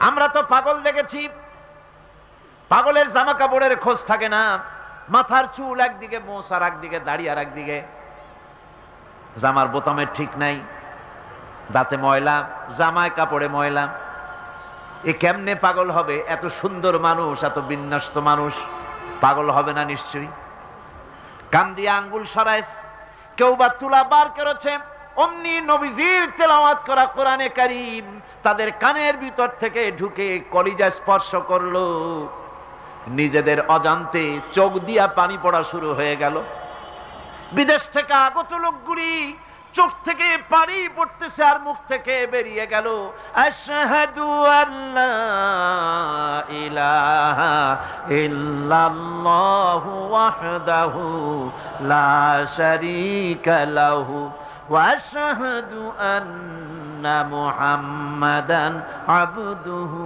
আমরা তো পাগল দেখেছি, পাগলের জামা কাপড়ের খোঁজ থাকে না, মাথার চুল একদিকে, মোছ আর একদিকে, দাড়ি আর একদিকে, জামার বোতামের ঠিক নাই, দাঁতে ময়লা, জামায় কাপড়ে ময়লা। এ কেমনে পাগল হবে? এত সুন্দর মানুষ, এত বিন্যস্ত মানুষ, পাগল হবে না নিশ্চয়ই। কান দিয়ে আঙ্গুল সরাইস, কেউ বা তুলা বার করেছে। অমনি নবীজির তেলাওয়াত করা কোরআনে কারীম তাদের কানের ভিতর থেকে ঢুকে কলিজা স্পর্শ করলো। নিজেদের অজান্তে চোখ দিয়া পানি পড়া শুরু হয়ে গেল। বিদেশ থেকে আগত লোকগুলি চোখ থেকে পানি পড়তেছে আর মুখ থেকে বেরিয়ে গেল আশহাদু আল্লা ইলাহা ইল্লাল্লাহু ওয়াহদাহু লা শারীকা লাহু ওয়া আশহাদু আন্না মুহাম্মাদান আবদুহু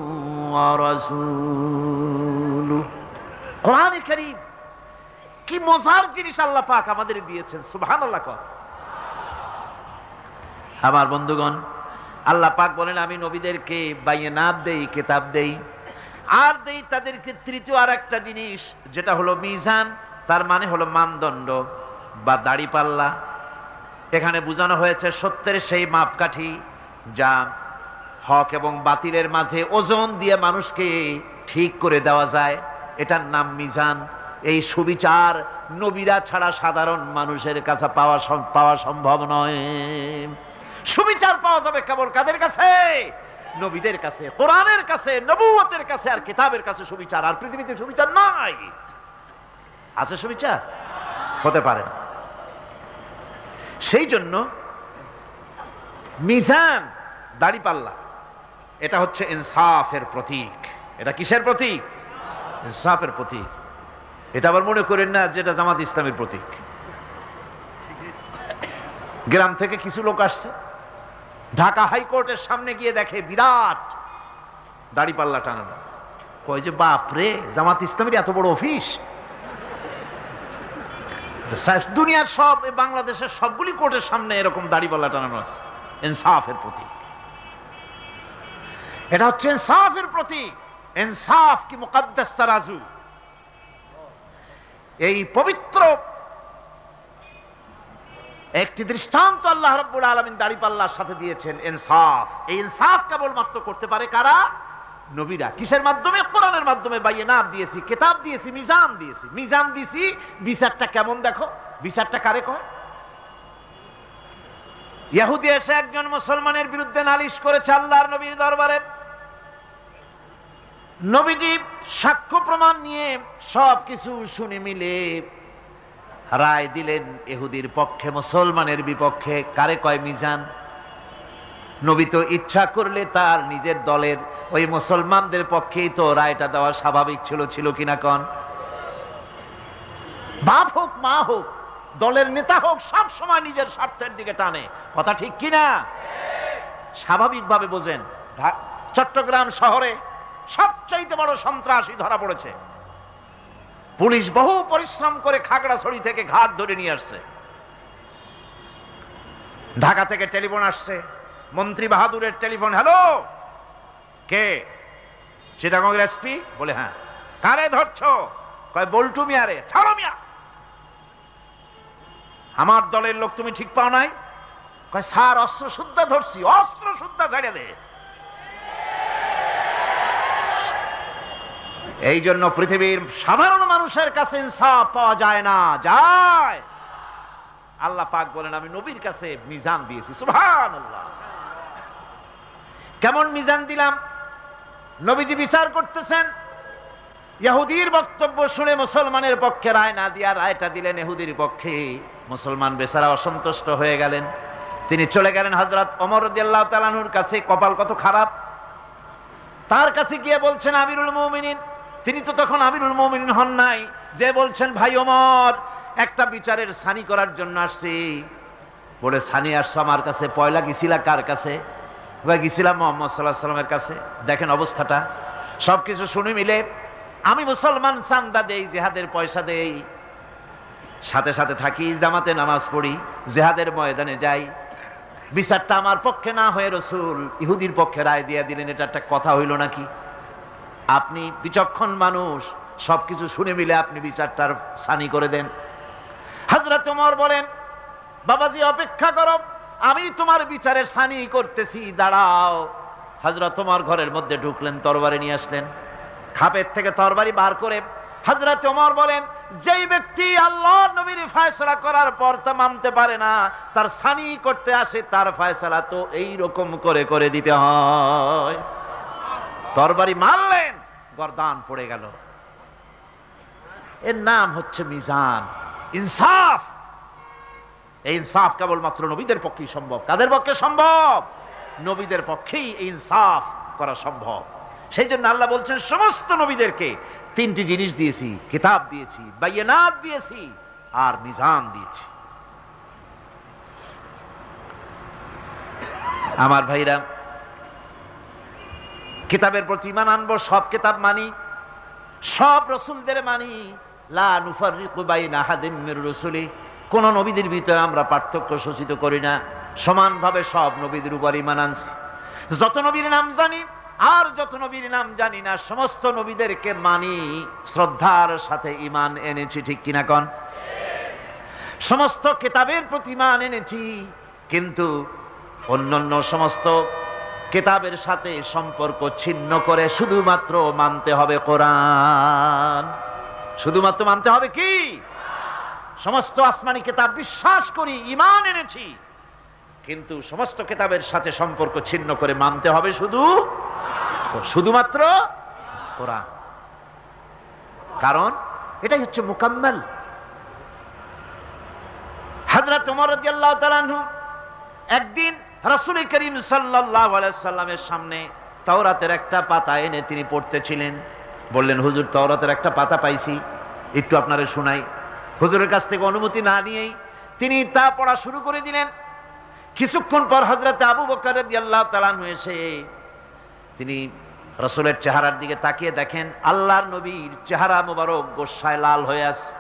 ওয়া রাসূলুহু। কোরআনে কারীম কি মজার জিনিস আল্লাহ পাক আমাদের দিয়েছেন, সুবহানাল্লাহ। আমার বন্ধুগণ, আল্লাহ পাক বলেন আমি নবীদেরকে বায়নাত দেই, কিতাব দেই, আর দেই তাদেরকে তৃতীয় আর একটা জিনিস, যেটা হলো মিজান। তার মানে হলো মানদণ্ড বা দাড়িপাল্লা। এখানে বোঝানো হয়েছে সত্যের সেই মাপকাঠি যা হক এবং বাতিলের মাঝে ওজন দিয়ে মানুষকে ঠিক করে দেওয়া যায়, এটার নাম মিজান। এই সুবিচার নবীরা ছাড়া সাধারণ মানুষের কাছে পাওয়া সম্ভব নয়। সুবিচার পাওয়া যাবে কেবল কাদের কাছে? নবীদের কাছে, কোরআনের কাছে, নবুয়তের কাছে আর কিতাবের কাছে সুবিচার। আর পৃথিবীতে সুবিচার নাই। আছে সুবিচার? হতে পারে না। সেই জন্য মিজান, দাড়িপাল্লা, এটা হচ্ছে ইনসাফের প্রতীক। এটা কিসের প্রতীক? ইনসাফের প্রতীক। এটা আবার মনে করেন না যেটা জামাত ইসলামের প্রতীক। গ্রাম থেকে কিছু লোক আসছে, ঢাকা হাইকোর্টের সামনে গিয়ে দেখে বিরাট দাড়িপাল্লা টানানো। কয় যে বাপ রে, জামাত ইসলামের এত বড় অফিস! দুনিয়ার সব, বাংলাদেশের সবগুলি কোর্টের সামনে এরকম দাড়িপাল্লা টানানো আছে। ইনসাফের প্রতীক। এটা হচ্ছে ইনসাফের প্রতীক। ইনসাফ কি মুকদ্দাস তারাজু। এই পবিত্র একটি দৃষ্টান্ত আল্লাহ রাব্বুল আলামিন দাড়িপাল্লার সাথে দিয়েছেন, ইনসাফ। এই ইনসাফ কেবলমাত্র করতে পারে কারা? নবীরা। কিসের মাধ্যমে? কোরআনের মাধ্যমে। বায়নাত দিয়েছি, কিতাব দিয়েছি, মিজান দিয়েছি। মিজান দিয়েছি, বিচারটা কেমন দেখো। বিচারটা কারে কয়? ইহুদি এসে একজন মুসলমানের বিরুদ্ধে নালিশ করেছে আল্লাহর নবীর দরবারে। নবীজি সাক্ষ্য প্রমাণ নিয়ে সবকিছু শুনে মিলে রায় দিলেন ইহুদির পক্ষে, মুসলমানের বিপক্ষে। কারে কয় মিজান? নবী তো ইচ্ছা করলে তার নিজের দলের ওই মুসলমানদের পক্ষেই তো রায়টা দেওয়া স্বাভাবিক ছিল। ছিল কিনা কন? বাপ হোক, মা হোক, দলের নেতা হোক, সব সময় নিজের স্বার্থের দিকে টানে। কথা ঠিক কিনা? স্বাভাবিকভাবে বোঝেন। চট্টগ্রাম শহরে সবচাইতে বড় সন্ত্রাসী ধরা পড়েছে। পুলিশ বহু পরিশ্রম করে খাগড়াছড়ি থেকে ঘাট ধরে নিয়ে আসছে। ঢাকা থেকে টেলিফোন আসছে, মন্ত্রী বাহাদুরের টেলিফোন। হ্যালো, কে? চিটাগং এসপি? বলে হ্যাঁ। কারে ধরছো? কয় বল্টু মিয়া রে, ছাড়ো মিয়া, আমার দলের লোক তুমি ঠিক পাও নাই? কয় স্যার অস্ত্র শুদ্ধা ধরছি। অস্ত্র শুদ্ধা ছাড়িয়ে দে। এই জন্য পৃথিবীর সাধারণ মানুষের কাছে ইনসাফ পাওয়া যায় না। যায় আল্লাহ পাক বলেন আমি নবীর কাছে মিজান দিয়েছি। সুবহানাল্লাহ। কেমন মিজান দিলাম? নবীজি বিচার করতেছেন, ইহুদির বক্তব্য শুনে মুসলমানের পক্ষে রায় না দিয়া রায়টা দিলেন ইহুদির পক্ষে। মুসলমান বেচারা অসন্তুষ্ট হয়ে গেলেন। তিনি চলে গেলেন হযরত ওমর রাদিয়াল্লাহু তাআলা আনহুর কাছে। কপাল কত খারাপ, তার কাছে গিয়ে বলছেন আমিরুল মুমিনিন। তিনি তো তখন আমিরুল মুমিনিন হন নাই, যে বলছেন ভাই ওমর একটা বিচারের সানি করার জন্য আসছি। বলে সানি আসছো আমার কাছে? পয়লা গেছিলা কার কাছে? গেছিলাম মুহাম্মদ সাল্লাল্লাহু আলাইহি ওয়াসাল্লামের কাছে। দেখেন অবস্থাটা, সবকিছু শুনে মিলে আমি মুসলমান, চান্দা দেই, জিহাদের পয়সা দেই, সাথে সাথে থাকি, জামাতে নামাজ পড়ি, জিহাদের ময়দানে যাই। বিচারটা আমার পক্ষে না হয়ে রাসূল ইহুদির পক্ষে রায় দিয়ে দিলেন, এটা একটা কথা হইল নাকি? আপনি বিচক্ষণ মানুষ, সবকিছু শুনে মিলে আপনি বিচারটার সানি করে দেন। হযরত ওমর বলেন বাবাজি অপেক্ষা করো, আমি তোমার বিচারের সানি করতেছি, দাঁড়াও। হযরত ওমর ঘরের মধ্যে ঢুকলেন, তরবারি নিয়ে আসলেন, খাপের থেকে তরবারি বার করে হযরত ওমর বলেন যেই ব্যক্তি আল্লাহর নবীর ফয়সালা করার পর তা মানতে পারে না, তার সানি করতে আসে, তার ফয়সালা তো এই রকম করে করে দিতে হয়। তরবারি মারলেন, গর্দান পড়ে গেল। এর নাম হচ্ছে মিজান, ইনসাফ। এই ইনসাফ কেবলমাত্র নবীদের পক্ষেই সম্ভব। কাদের পক্ষে সম্ভব? নবীদের পক্ষেই এই ইনসাফ করা সম্ভব। সেই জন্য আল্লাহ বলছেন সমস্ত নবীদেরকে তিনটি জিনিস দিয়েছি, কিতাব দিয়েছি, বায়িনাত দিয়েছি, আর মিজান দিয়েছি। আমার ভাইরা, কিতাবের প্রতি ঈমান আনবো, সব কিতাব মানি, সব রাসূলদের মানি। লা নুফাররিকু বাইনা আহাদিম মির রুসুলি, কোন নবীদের ভিতরে আমরা পার্থক্য সূচিত করি না, সমানভাবে সব নবীদের উপর ঈমান আনছি। যত নবীর নাম জানি আর যত নবীর নাম জানি না, সমস্ত নবীদেরকে মানি, শ্রদ্ধার সাথে ঈমান এনেছি। ঠিক কিনা কোন? সমস্ত কিতাবের প্রতি ঈমান এনেছি, কিন্তু অন্যান্য সমস্ত কিতাবের সাথে সম্পর্ক ছিন্ন করে শুধুমাত্র মানতে হবে কোরআন। শুধুমাত্র মানতে হবে কি? সমস্ত আসমানি কিতাব বিশ্বাস করি, ঈমান এনেছি, কিন্তু সমস্ত কিতাবের সাথে সম্পর্ক ছিন্ন করে মানতে হবে শুধুমাত্র কোরআন। কারণ এটাই হচ্ছে মুকাম্মাল। হযরত ওমর রাদিয়াল্লাহু তাআলা আনহু একদিন রাসূল করিম সাল্লাল্লাহু আলাইহি সাল্লামের সামনে তাওরাতের একটা পাতা এনে তিনি পড়তেছিলেন। বললেন হুজুর তাওরাতের একটা পাতা পাইছি, একটু আপনারে শোনাই। হুজুরের কাছ থেকে অনুমতি না নিয়েই তিনি তা পড়া শুরু করে দিলেন। কিছুক্ষণ পর হযরত আবু বকর রাদিয়াল্লাহু তাআলা আনহু এসে তিনি রাসূলের চেহারার দিকে তাকিয়ে দেখেন আল্লাহর নবীর চেহারা মোবারক গোসায় লাল হয়ে আছে।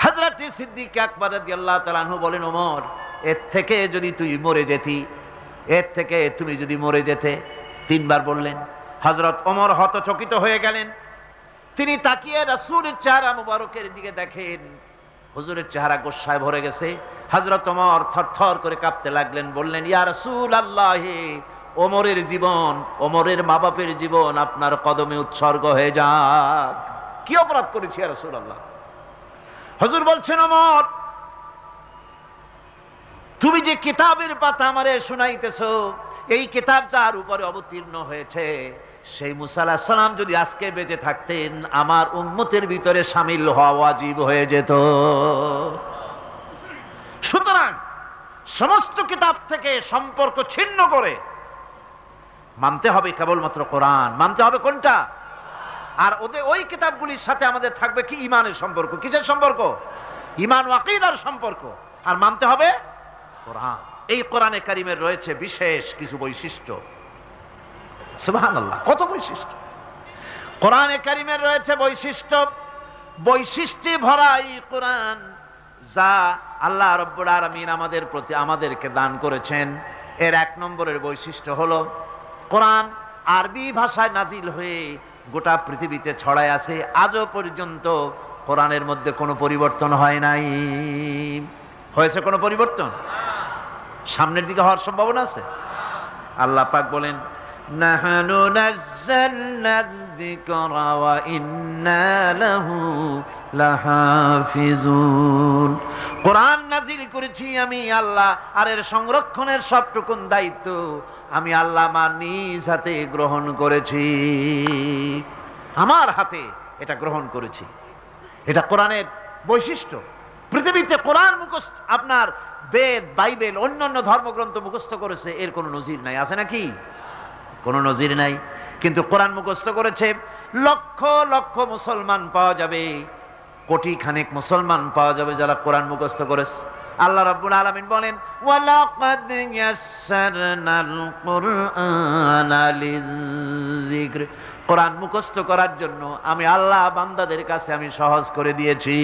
হযরত সিদ্দিক আকবর রাদিয়াল্লাহু তাআলা আনহু বলেন ওমর, এর থেকে যদি তুই মরে যেতি, এর থেকে তুমি যদি মরে যেতে। তিনবার বললেন। হযরত ওমর হতচকিত হয়ে গেলেন। তিনি তাকিয়ে রাসূলের চেহারা মোবারকের দিকে দেখেন, হুজুরের চেহারা গোসায় ভরে গেছে। হযরত ওমর থরথর করে কাঁপতে লাগলেন, বললেন ইয়া রাসূলুল্লাহ, ওমরের জীবন, ওমরের মা বাপের জীবন আপনার কদমে উৎসর্গ হয়ে যাক। কি অপরাধ করেছি ইয়া রাসূলুল্লাহ? হুজুর বলছেন ওমর, তুমি যে কিতাবের পাতা আমারে শোনাইতেছো, এই কিতাব যার উপরে অবতীর্ণ হয়েছে সেই মুসা আলাইহিস সালাম যদি আজকে বেঁচে থাকতেন, আমার উম্মতের ভিতরে শামিল হওয়া ওয়াজিব হয়ে যেত। সুতরাং সমস্ত কিতাব থেকে সম্পর্ক ছিন্ন করে মানতে হবে কেবলমাত্র কোরআন। মানতে হবে কোনটা? আর ওই কিতাবগুলির সাথে আমাদের থাকবে কি? ঈমানের সম্পর্ক। কিসের সম্পর্ক? ঈমান ও আকীদার সম্পর্ক। আর মানতে হবে কোরআন। এই কোরআনে কারিমের রয়েছে বিশেষ কিছু বৈশিষ্ট্য। সুবহানাল্লাহ, কত বৈশিষ্ট্য! কোরআনে কারিমের রয়েছে বৈশিষ্ট্যে ভরা এই কোরআন, যা আল্লাহ রাব্বুল আলামিন আমাদেরকে দান করেছেন। এর এক নম্বরের বৈশিষ্ট্য হলো কোরআন আরবি ভাষায় নাজিল হয়ে গোটা পৃথিবীতে ছড়ায় আছে, আজও পর্যন্ত কোরআনের মধ্যে কোনো পরিবর্তন হয় নাই। হয়েছে কোনো পরিবর্তন? সামনের দিকে হওয়ার সম্ভাবনা আছে? আল্লাহ পাক বলেন, নাহনু নাযালনা যিকরা ওয়া ইন্না লাহু লাহাফিজুন। কোরআন নাযিল করেছি আমি আল্লাহ, আর এর সংরক্ষণের সবটুকুন দায়িত্ব আমি আল্লাহ আমার নিজ হাতে গ্রহণ করেছি। আমার হাতে এটা গ্রহণ করেছি। এটা কোরআনের বৈশিষ্ট্য। পৃথিবীতে কোরআন মুখস্থ, আপনার বেদ, বাইবেল, অন্যান্য ধর্মগ্রন্থ মুখস্থ করেছে, এর কোনো নজির নাই। আছে নাকি? কোনো নজির নাই। কিন্তু কোরআন মুখস্থ করেছে লক্ষ লক্ষ মুসলমান পাওয়া যাবে, কোটি খানেক মুসলমান পাওয়া যাবে যারা কোরআন মুখস্থ করেছে। আল্লাহ রাব্বুল আলামিন বলেন, ওয়ালাকাদ ইয়াসসারনাল কুরআনা লিযিকর। কোরআন মুখস্থ করার জন্য আমি আল্লাহ বান্দাদের কাছে আমি সহজ করে দিয়েছি।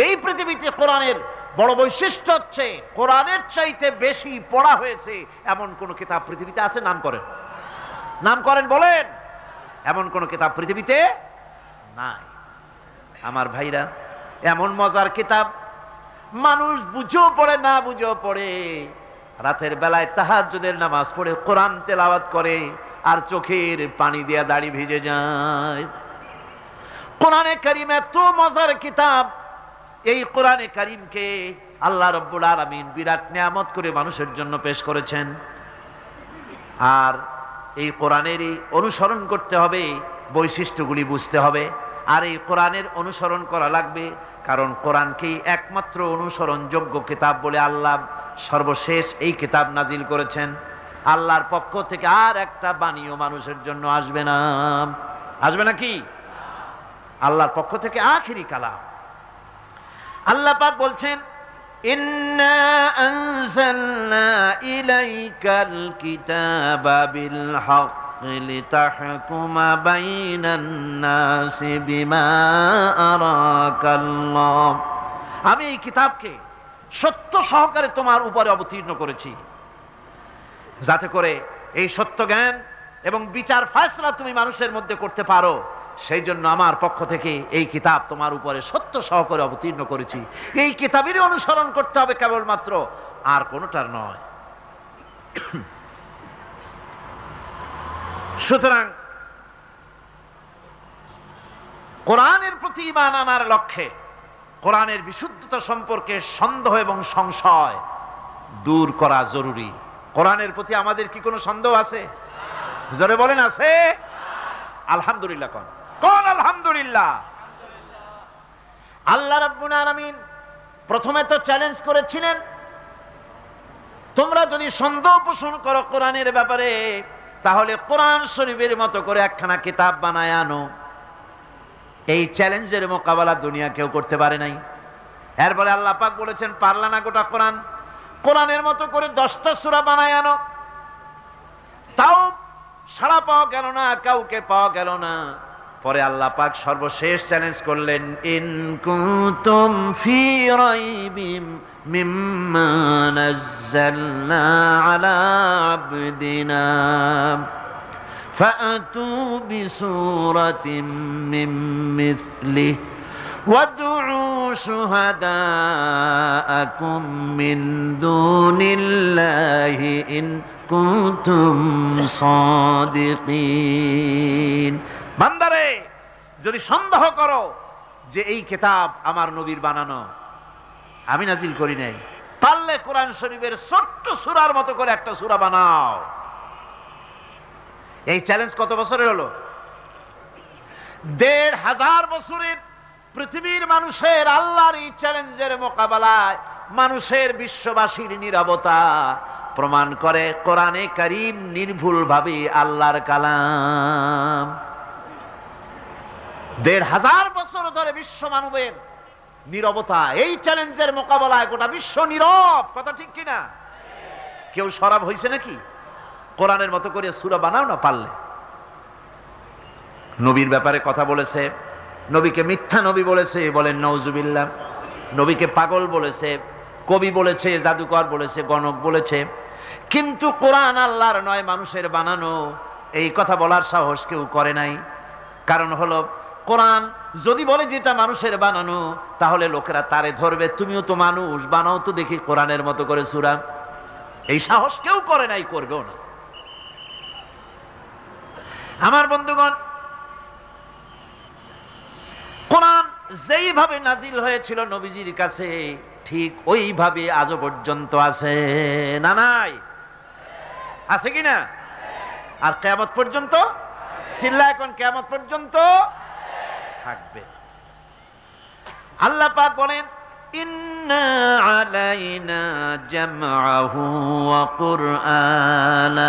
এই পৃথিবীতে কোরআনের বড় বৈশিষ্ট্য হচ্ছে কোরআনের চাইতে বেশি পড়া হয়েছে এমন কোন কিতাব পৃথিবীতে আছে? নাম করেন, নাম করেন, বলেন। এমন কোন কিতাব পৃথিবীতে নাই। আমার ভাইরা, এমন মজার কিতাব, মানুষ বুঝেও পড়ে না বুঝেও পড়ে, রাতের বেলায় তাহাজ্জুদের নামাজ পড়ে কোরআন তেলাওয়াত করে, আর চোখের পানি দিয়া দাড়ি ভিজে যায়। কোরআনে কারীম এত মজার কিতাব, এই কোরআনে কারীমকে আল্লাহ রাব্বুল আলামিন বিরাট নিয়ামত করে মানুষের জন্য পেশ করেছেন। আর এই কোরআনেরই অনুসরণ করতে হবে, বৈশিষ্ট্যগুলি বুঝতে হবে। আর এই কোরআনের অনুসরণ করা লাগবে, কারণ কোরআনকেই একমাত্র অনুসরণযোগ্য কিতাব বলে আল্লাহ সর্বশেষ এই কিতাব নাজিল করেছেন। আল্লাহর পক্ষ থেকে আর একটা বাণীও মানুষের জন্য আসবে না। আসবে নাকি? আল্লাহর পক্ষ থেকে আখিরি কালাম। আল্লাহ পাক বলছেন, ইন্না আনজালনা ইলাইকাল কিতাবা বিল হক লিতাহকুমা বাইনান নাসি বিমা আরাকাল্লাহ। আমি এই কিতাবকে সত্য সহকারে তোমার উপরে অবতীর্ণ করেছি, যাতে করে এই সত্য জ্ঞান এবং বিচার ফয়সালা তুমি মানুষের মধ্যে করতে পারো। সেই জন্য আমার পক্ষ থেকে এই কিতাব তোমার উপরে সত্য সহকারে অবতীর্ণ করেছি। এই কিতাবেরই অনুসরণ করতে হবে কেবলমাত্র, আর কোনোটার নয়। সুতরাং কোরআনের প্রতি ঈমান আনার লক্ষ্যে কোরআনের বিশুদ্ধতা সম্পর্কে সন্দেহ এবং সংশয় দূর করা জরুরি। কোরআনের প্রতি আমাদের কি কোনো সন্দেহ আছে? জোরে বলেন, আছে? আলহামদুলিল্লাহ কোন কোন আলহামদুলিল্লাহ। আল্লাহ রাব্বুল আলামিন প্রথমে তো চ্যালেঞ্জ করেছিলেন, তোমরা যদি সন্দেহ পোষণ করো কোরআনের ব্যাপারে, তাহলে কোরআন শরীফের মতো করে একখানা কিতাব বানায় আনো। এই চ্যালেঞ্জের মোকাবেলা দুনিয়া কেউ করতে পারে নাই। এরপরে আল্লাহ পাক বলেছেন, পারলা না গোটা কোরআন, কোরআনের মতো করে 10টা সূরা বানায় আনো। তাও সাড়া পাওয়া গেল না, কাউকে পাওয়া গেল না। পরে আল্লাহ পাক সর্বশেষ চ্যালেঞ্জ করলেন, ইন কুনতুম ফি রাইবিম মিম্মা নাযালনা আলা আবদিনা ফাআতু বিসূরাতিম মিন মিসলিহি ওয়াদউ শুহাদাআকুম মিন দুনিল্লাহি ইন কুনতুম সাদিকিন। বান্দারে, যদি সন্দেহ করো যে এই কিতাব আমার নবীর বানানো, আমি নাজিল করি নাই, পারলে কোরআন শরীফের ছোট্ট সূরার মতো করে একটা সূরা বানাও। এই চ্যালেঞ্জ কত বছরের হলো? ১৫০০ বছরের পৃথিবীর মানুষের আল্লাহর এই চ্যালেঞ্জের মোকাবেলায় মানুষের, বিশ্ববাসীর নীরবতা প্রমাণ করে কোরআনে কারীম নির্ভুলভাবে আল্লাহর কালাম। ১৫০০ বছর ধরে বিশ্ব মানবের নীরবতা, এই চ্যালেঞ্জের মোকাবেলায় গোটা বিশ্ব নীরব। কথা ঠিক কিনা? কেউ সরব হয়েছে নাকি? কোরআনের মতো করে সূরা বানাও না পারলে। নবীর ব্যাপারে কথা বলেছে, নবীকে মিথ্যা নবী বলেছে, বলেন নাউজুবিল্লাহ। নবীকে পাগল বলেছে, কবি বলেছে, জাদুকর বলেছে, গণক বলেছে। কিন্তু কোরআন আল্লাহর নয়, মানুষের বানানো। এই কথা বলার সাহস কেউ করে নাই। কারণ হলো কোরআন যদি বলে যেটা মানুষের বানানো, তাহলে লোকেরা তারে ধরবে, তুমিও তো মানুষ, বানাও তো দেখি কোরআনের মতো করে সূরা। এই সাহস কেউ করে নাই, করবেও না। আমার বন্ধুগণ, কোরআন যেইভাবে নাজিল হয়েছিল নবীজির কাছে, ঠিক ওইভাবে আজও পর্যন্ত আছে না? নাই? আছে কিনা? আর কিয়ামত পর্যন্ত চিল্লা এখন, কিয়ামত পর্যন্ত থাকবে। আল্লাহ পাক বলেন, ইন্না আলাইনা জামআহু ওয়া কুরআনা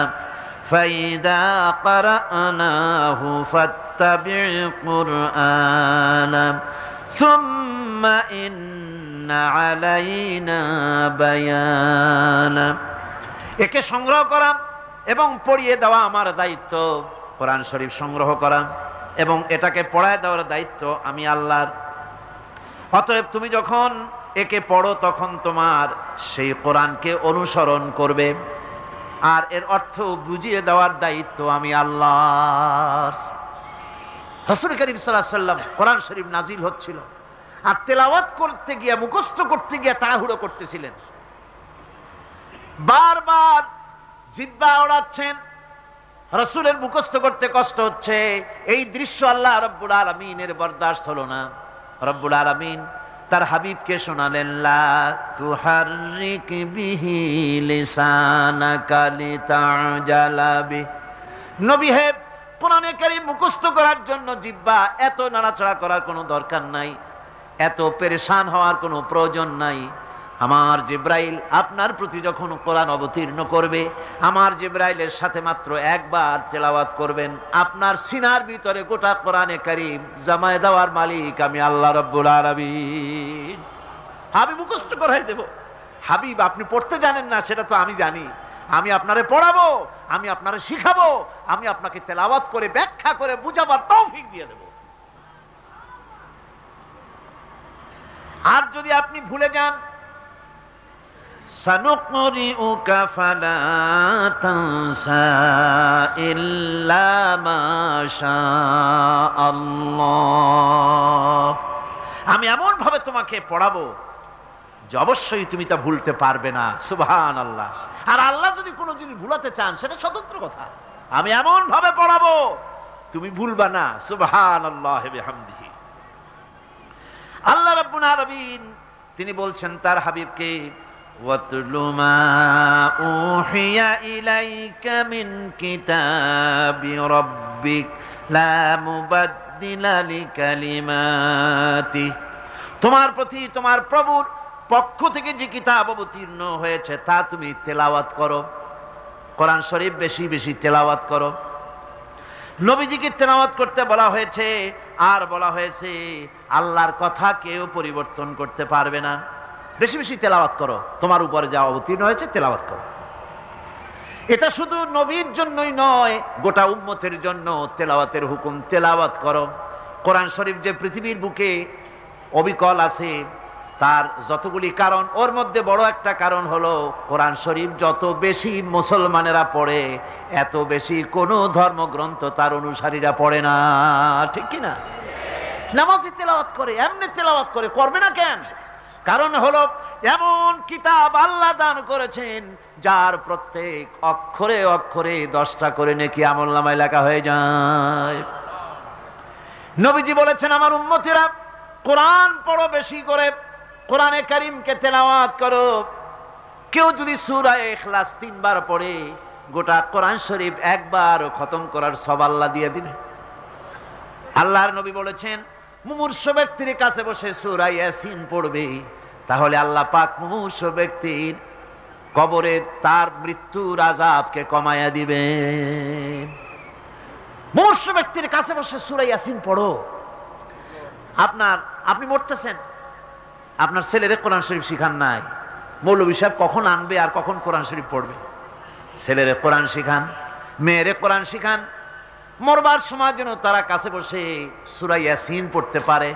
ফাইদা ক্বারানাহু ফাত্তাবি' কুরআনা সুম্মা ইন্না আলাইনা বায়ানা। একে সংগ্রহ করা এবং পড়িয়ে দেওয়া আমার দায়িত্ব। কোরআন শরীফ সংগ্রহ করা এবং এটাকে পড়ায় দেওয়ার দায়িত্ব আমি আল্লাহর। অতএব তুমি যখন একে পড়ো, তখন তোমার সেই কোরআনকে অনুসরণ করবে, আর এর অর্থ বুঝিয়ে দেওয়ার দায়িত্ব আমি আল্লাহর। রাসূল করিম সাল্লাল্লাহু আলাইহি ওয়াসাল্লাম কোরআন শরীফ নাজিল হচ্ছিল, আর তেলাওয়াত করতে গিয়ে, মুখস্থ করতে গিয়ে তাড়াহুড়ো করতেছিলেন। বারবার জিহ্বা ওড়াচ্ছেন, রাসূলের মুখস্থ করতে কষ্ট হচ্ছে। এই দৃশ্য আল্লাহ রাব্বুল আলামিনের বরদাশত হলো না। রব্বুল আলামিন তার হাবিবকে শোনালেন, লা তুহাররিক বিহি লিসানাকা লিতাজালা বি। নবী হে, কোরআনে কারীম মুখস্থ করার জন্য জিহ্বা এত নাড়াচাড়া করার কোনো দরকার নাই, এত পেরেশান হওয়ার কোনো প্রয়োজন নাই। আমার জিব্রাইল আপনার প্রতি যখন কোরআন অবতীর্ণ করবে, আমার জিব্রাইলের সাথে মাত্র একবার তেলাওয়াত করবেন, আপনার সিনার ভিতরে গোটা কোরআনে কারীম জামায়ে দেওয়ার মালিক আমি আল্লাহ রাব্বুল আলামিন। আমি মুখস্থ করাই দেব। হাবিব, আপনি পড়তে জানেন না সেটা তো আমি জানি, আমি আপনারে পড়াবো, আমি আপনারে শিখাবো, আমি আপনাকে তেলাওয়াত করে ব্যাখ্যা করে বুঝাবার তৌফিক দিয়ে দেব। আর যদি আপনি ভুলে যান, সানুকরিউকা ফালা তানসা ইল্লা মা শাআল্লাহ। আমি এমন ভাবে তোমাকে পড়াবো যে অবশ্যই তুমি তা ভুলতে পারবে না। সুবহানাল্লাহ। আর আল্লাহ যদি কোনো জিনিস ভুলাতে চান, সেটা স্বতন্ত্র কথা। আমি এমন ভাবে পড়াবো তুমি ভুলবা না। সুবহানাল্লাহি ওয়া বিহামদিহি। আল্লাহ রাব্বুল আলামিন তিনি বলছেন তার হাবিবকে, ওয়াতলু মা উহিয়া ইলাইকা মিন কিতাবি রাব্বিক লা মুবাদদিলা লিকালিমাতি। তোমার প্রতি তোমার প্রভুর পক্ষ থেকে যে কিতাব অবতীর্ণ হয়েছে তা তুমি তেলাওয়াত করো। কোরআন শরীফ বেশি বেশি তেলাওয়াত করো। নবীজিকে তেলাওয়াত করতে বলা হয়েছে, আর বলা হয়েছে আল্লাহর কথা কেউ পরিবর্তন করতে পারবে না। বেশি বেশি তেলাওয়াত করো, তোমার উপরে যা অবতীর্ণ হয়েছে তেলাওয়াত করো। এটা শুধু নবীর জন্যই নয়, গোটা উম্মতের জন্য তেলাওয়াতের হুকুম। তেলাওয়াত করো। কোরআন শরীফ যে পৃথিবীর বুকে অবিকল আছে, তার যতগুলি কারণ, ওর মধ্যে বড় একটা কারণ হলো কোরআন শরীফ যত বেশি মুসলমানেরা পড়ে, এত বেশি কোনো ধর্মগ্রন্থ তার অনুসারীরা পড়ে না। ঠিক কিনা? নামাজি তেলাওয়াত করে, এমনি তেলাওয়াত করে, করবে না কেন? কারণ হলো এমন কিতাব আল্লাহ দান করেছেন যার প্রত্যেক অক্ষরে অক্ষরে 10টা করে নেকি আমলনামায় লেখা হয়ে যায়। নবীজি বলেছেন, আমার উম্মতেরা কোরআন পড়ো বেশি করে, কোরআনে কারীমকে তেলাওয়াত করো। কেউ যদি সূরা ইখলাস 3 বার পড়ে, গোটা কোরআন শরীফ একবার খতম করার সওয়াব আল্লাহ দিয়ে দিবে। আল্লাহর নবী বলেছেন, মুমূর্ষু ব্যক্তির কাছে বসে সূরা ইয়াসিন পড়বে, তাহলে আল্লাহ পাক মুমূর্ষু ব্যক্তির কবরে তার মৃত্যুর আযাবকে কমায়া দিবেন। মুমূর্ষু ব্যক্তির কাছে বসে সূরা ইয়াসিন পড়ো। আপনি মরতেছেন, আপনার ছেলেরে কোরআন শরীফ শিখান নাই, মৌলভী সাহেব কখন আনবে আর কখন কোরআন শরীফ পড়বে? ছেলেরে কোরআন শিখান, মেয়েরে কোরআন শিখান, মরবার সময় যেন তারা কাছে বসে সূরা ইয়াসিন পড়তে পারে।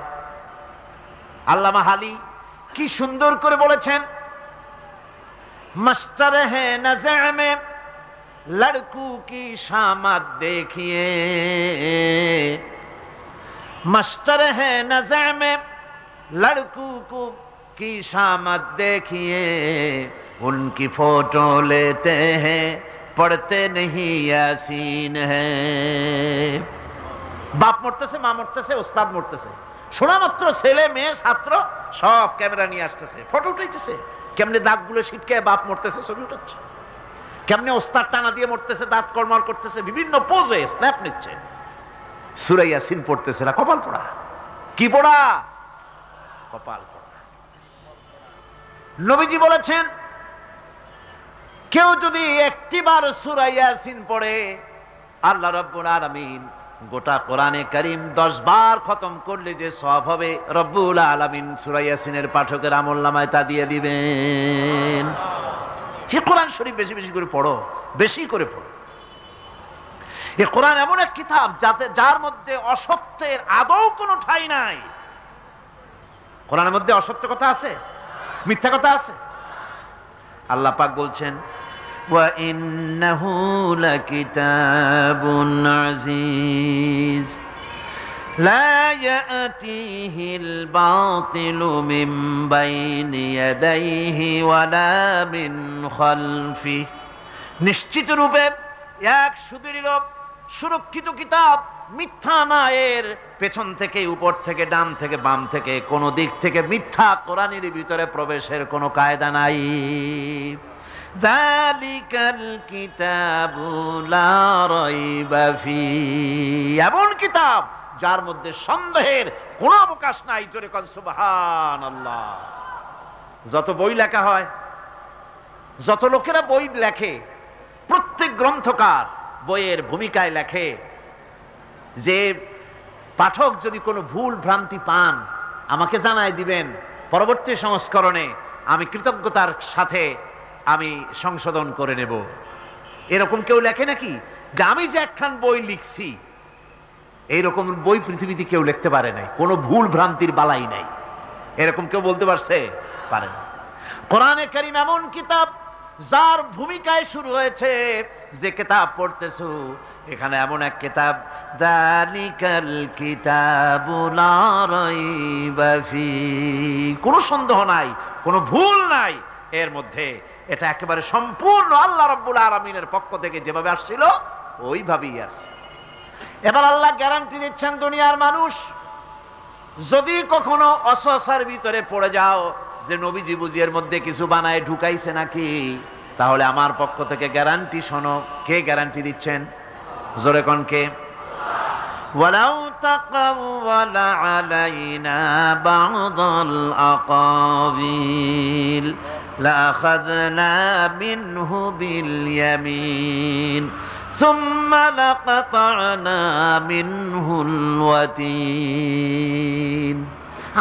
আল্লামা হালি কি সুন্দর করে বলেছেন, মাস্টার হে নজর মে लड़कों की शामत देखिए, मस्तर है नज़र में लड़कों को की शामत देखिए, उनकी फोटो लेते हैं पढ़ते नहीं यासीन है। बाप मरतेছে, মা মরতেছে, ওস্তাদ মরতেছে, শোনা মাত্র ছেলে মেয়ে ছাত্র সব ক্যামেরা নিয়ে আসতেছে, ফটো উঠাইতেছে। কেমনে দাঁতগুলো ছিটকে বাপ মরতেছে ছবি উঠাচ্ছে, কেমনে ওস্তাদ টানা দিয়ে মরতেছে, দাঁত কর্মাল করতেছে, বিভিন্ন পোজে স্ন্যাপ নিচ্ছে, সূরা ইয়াসিন পড়তেছে না। কপাল পোড়া। কি পোড়া? কপাল পোড়া। নবীজি বলেছেন কেউ যদি একটিবার সূরা ইয়াসিন পড়ে, আল্লাহ রাব্বুল আলামিন গোটা কোরআনে কারীম 10 বার খতম করলে যে সওয়াব হবে, রব্বুল আলামিন সূরা ইয়াসিনের পাঠকের আমলনামায় তা দিয়ে দিবেন। এই কোরআন শরীফ বেশি বেশি করে পড়ো, বেশি করে পড়ো। এই কোরআন এমন এক কিতাব যার মধ্যে অসত্যের আদৌ কোনো ঠাঁই নাই। কোরআনের মধ্যে অসত্য কথা আছে? মিথ্যা কথা আছে? আল্লাহ পাক বলছেন وَإِنَّهُ لَكِتَابٌ عَزِيزٌ لَا يَأْتِيهِ الْبَاطِلُ مِنْ بَيْنِ يَدَيْهِ وَلَا مِنْ خَلْفِهِ। নিশ্চিত রূপে এক সুদৃঢ় সুরক্ষিত কিতাব, মিথ্যা না এর পেছন থেকে, উপর থেকে, ডান থেকে, বাম থেকে, কোন দিক থেকে মিথ্যা কোরআনের ভিতরে প্রবেশের কোনো কায়দা নাই। যালিকাল কিতাবু লা রাইবা ফীহি, এমন কিতাব যার মধ্যে সন্দেহের কোনো অবকাশ নাই। জোরে কোন সুবহানাল্লাহ। যত বই লেখা হয়, যত লোকেরা বই লেখে, প্রত্যেক গ্রন্থকার বইয়ের ভূমিকায় লেখে যে পাঠক যদি কোনো ভুল ভ্রান্তি পান আমাকে জানাই দিবেন, পরবর্তী সংস্করণে আমি কৃতজ্ঞতার সাথে আমি সংশোধন করে নেব। এরকম কেউ লেখে নাকি? যে আমি যে একখান বই লিখছি, এইরকম বই পৃথিবীতে কেউ লিখতে পারে নাই, কোনো ভুল ভ্রান্তির বালাই নাই, এরকম কেউ বলতে পারছে? পারে না। কোরআনে কারীম এমন কিতাব যার ভূমিকায় শুরু হয়েছে, যে কিতাব পড়তেছো এখানে এমন এক কিতাব, যালিকাল কিতাবু লা রাইবা ফীহি, কোনো সন্দেহ নাই, কোনো ভুল নাই এর মধ্যে। এটা একেবারে সম্পূর্ণ আল্লাহ রাব্বুল আলামিনের পক্ষ থেকে যেভাবে আসছিল ওইভাবেই আছে। এবার আল্লাহ গ্যারান্টি দিচ্ছেন, দুনিয়ার মানুষ যদি কখনো অসসার ভিতরে পড়ে যাও যে নবীজি বুঝি এর মধ্যে কিছু বানায় ঢুকাইছে নাকি, তাহলে আমার পক্ষ থেকে গ্যারান্টি শোনো। কে গ্যারান্টি দিচ্ছেন? জোরে কোন কে? ওয়ালাউ তাকাওয়ালা আলাইনা বা'দাল আকাবিল লাআখাযনা মিনহু বিল ইয়ামিন সুম্মা লাকাতা'না মিনহুল ওয়াতিন।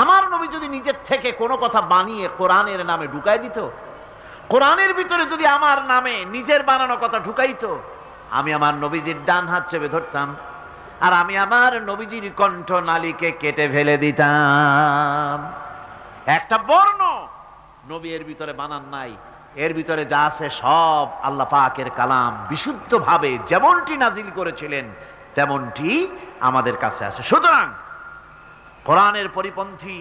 আমার নবী যদি নিজের থেকে কোনো কথা বানিয়ে কোরআনের নামে ঢুকাই দিত, কোরআনের ভিতরে যদি আমার নামে নিজের বানানো কথা ঢুকাইতো, আমি আমার নবীজির ডান হাত চেপে ধরতাম, আর আমি আমার নবীজির কণ্ঠ নালীকে কেটে ফেলে দিতাম। একটা বর্ণ নবী এর ভিতরে বানান নাই, এর ভিতরে যা আছে সব আল্লাহ পাকের কালাম, বিশুদ্ধভাবে যেমনটি নাজিল করেছিলেন তেমনটি আমাদের কাছে আছে। সুতরাং কোরআনের পরিপন্থী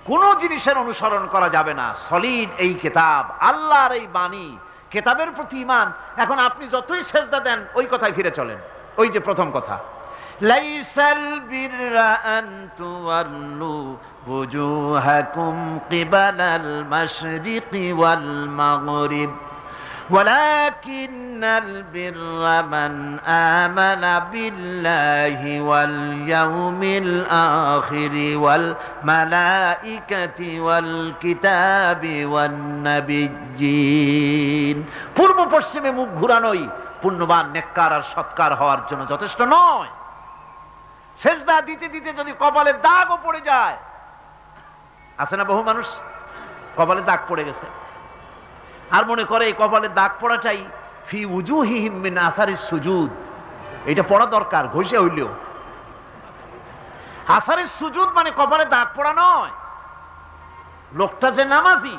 কোন জিনিসের অনুসরণ করা যাবে না। সলিড এই কিতাব, আল্লাহর এই বাণী, কিতাবের প্রতি ঈমান। এখন আপনি যতই সেজদা দেন ওই কথায় ফিরে চলেন। ওই যে প্রথম কথা, লাইসাল বিররা আন তুওয়াল্লু ওয়ুজুহাকুম কিবালাল মাশরিকি ওয়াল মাগরিব ولكن البر من آمن بالله واليوم الآخر والملائكة والكتاب والنبيين। পূর্ব পশ্চিমে মুখ ঘুরানোই পুণ্যবান নেককার আর সৎকার হওয়ার জন্য যথেষ্ট নয়। সেজদা দিতে দিতে যদি কপালে দাগও পড়ে যায়, আছে না বহু মানুষ কপালে দাগ পড়ে গেছে আর মনে করে এই কপালে দাগ পড়াটাই ফি উজুহিহিম মিন আসারিস সুজুদ, এটা পড়া দরকার ঘষে হইলেও। আসারিস সুজুদ মানে কপালে দাগ পড়া নয়। লোকটা যে নামাজি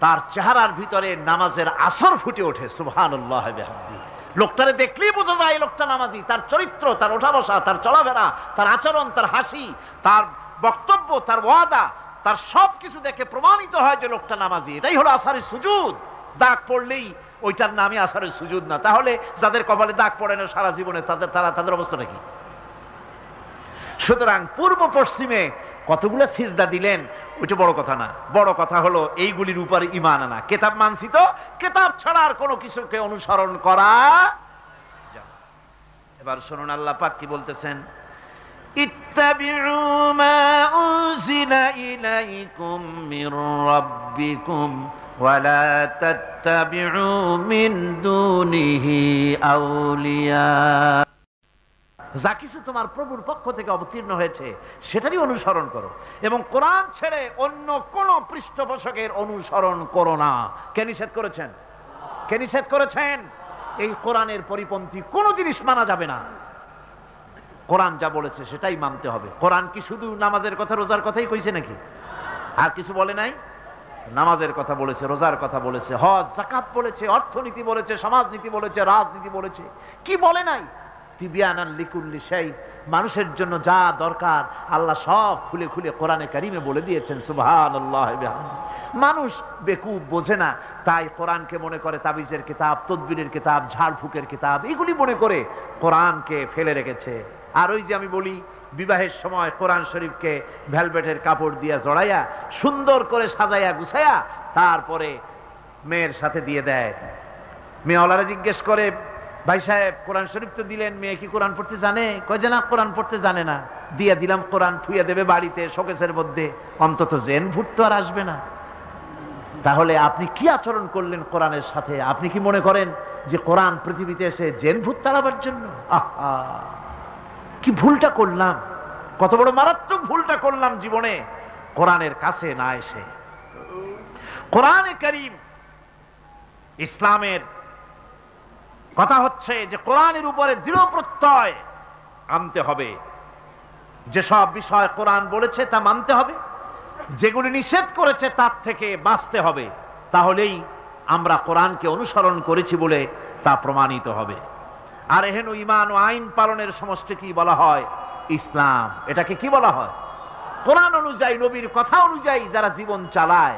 তার চেহারার ভিতরে নামাজের আসর ফুটে ওঠে। সুবহানাল্লাহ বিহামদিহি। লোকটারে দেখলেই বোঝা যায় এই লোকটা নামাজি। তার চরিত্র, তার ওঠা বসা, তার চলাফেরা, তার আচরণ, তার হাসি, তার বক্তব্য, তার ওয়াদা, তার সবকিছু দেখে প্রমাণিত হয় যে লোকটা নামাজি। এটাই হলো আসরের সুজুদ। দাগ পড়লেই ওইটার নামই আসরের সুজুদ না। তাহলে যাদের কপালে দাগ পড়ে না সারা জীবনে তাদের অবস্থাটা কি? সুতরাং পূর্ব পশ্চিমে কতগুলো সিজদা দিলেন ওইটা বড় কথা না। বড় কথা হলো এইগুলির উপরে ঈমান আনা। কিতাব মানছি তো, কিতাব ছাড়া আর কোনো কিছুকে অনুসরণ করা। এবার শুনুন আল্লাহ পাক কি বলতেছেন, ইত্তাবিউ মা উনজিলা ইলাইকুম মির রাব্বিকুম ওয়া লা তাত্তাবিউ মিন দুনিহি আউলিয়া। যা কিছু তোমার প্রভুর পক্ষ থেকে অবতীর্ণ হয়েছে সেটারই অনুসরণ করো এবং কোরআন ছেড়ে অন্য কোন পৃষ্ঠপোষকের অনুসরণ করো না। কে নিষেধ করেছেন? কে নিষেধ করেছেন? এই কোরআনের পরিপন্থী কোনো জিনিস মানা যাবে না। কোরআন যা বলেছে সেটাই মানতে হবে। কোরআন কি শুধু নামাজের কথা, রোজার কথাই কইছে নাকি? আর কিছু বলে নাই? নামাজের কথা বলেছে, রোজার কথা বলেছে, হজ যাকাত বলেছে, অর্থনীতি বলেছে, সমাজনীতি বলেছে, রাজনীতি বলেছে। কি বলে নাই? তিবিয়ানান লিকুল্লি শাই। মানুষের জন্য যা দরকার আল্লাহ সব খুলে খুলে কোরআনে কারিমে বলে দিয়েছেন। সুবহানাল্লাহ বিহামদিহি। মানুষ বেকুব, বোঝে না, তাই কোরআনকে মনে করে তাবিজের কিতাব, তদবিরের কিতাব, ঝাড়ফুঁকের কিতাব, এগুলি মনে করে কোরআনকে ফেলে রেখেছে। আর ওই যে আমি বলি, বিবাহের সময় কোরআন শরীফকে ভেলভেটের কাপড় দিয়া জড়াইয়া সুন্দর করে সাজাইয়া গুছাইয়া তারপরে মেয়ের সাথে দিয়ে দেয়। মেয়েওয়ালারা জিজ্ঞেস করে, ভাই সাহেব কোরআন শরীফ তো দিলেন, মেয়ে কি কোরআন পড়তে জানে? কয় যে না, কোরআন পড়তে জানে না। দিয়া দিলাম কোরআন, থুইয়া দেবে বাড়িতে শোকেসের মধ্যে, অন্তত জেন ভূত তো আর আসবে না। তাহলে আপনি কি আচরণ করলেন কোরআনের সাথে? আপনি কি মনে করেন যে কোরআন পৃথিবীতে এসে জেন ভূত তাড়াবার জন্য? আহা, কি ভুলটা করলাম, কত বড় মারাত্মক ভুলটা করলাম জীবনে কোরআনের কাছে না এসে। কোরআনে কারীম, ইসলামের কথা হচ্ছে যে কোরআনের উপরে দৃঢ় প্রত্যয় আনতে হবে। যেসব বিষয় কোরআন বলেছে তা মানতে হবে, যেগুলি নিষেধ করেছে তার থেকে বাঁচতে হবে। তাহলেই আমরা কোরআনকে অনুসরণ করেছি বলে তা প্রমাণিত হবে। আর এহেন ঈমান ও আইন পালনের সমষ্টি কি বলা হয়? ইসলাম। এটাকে কি বলা হয়? কোরআন অনুযায়ী, নবীর কথা অনুযায়ী যারা জীবন চালায়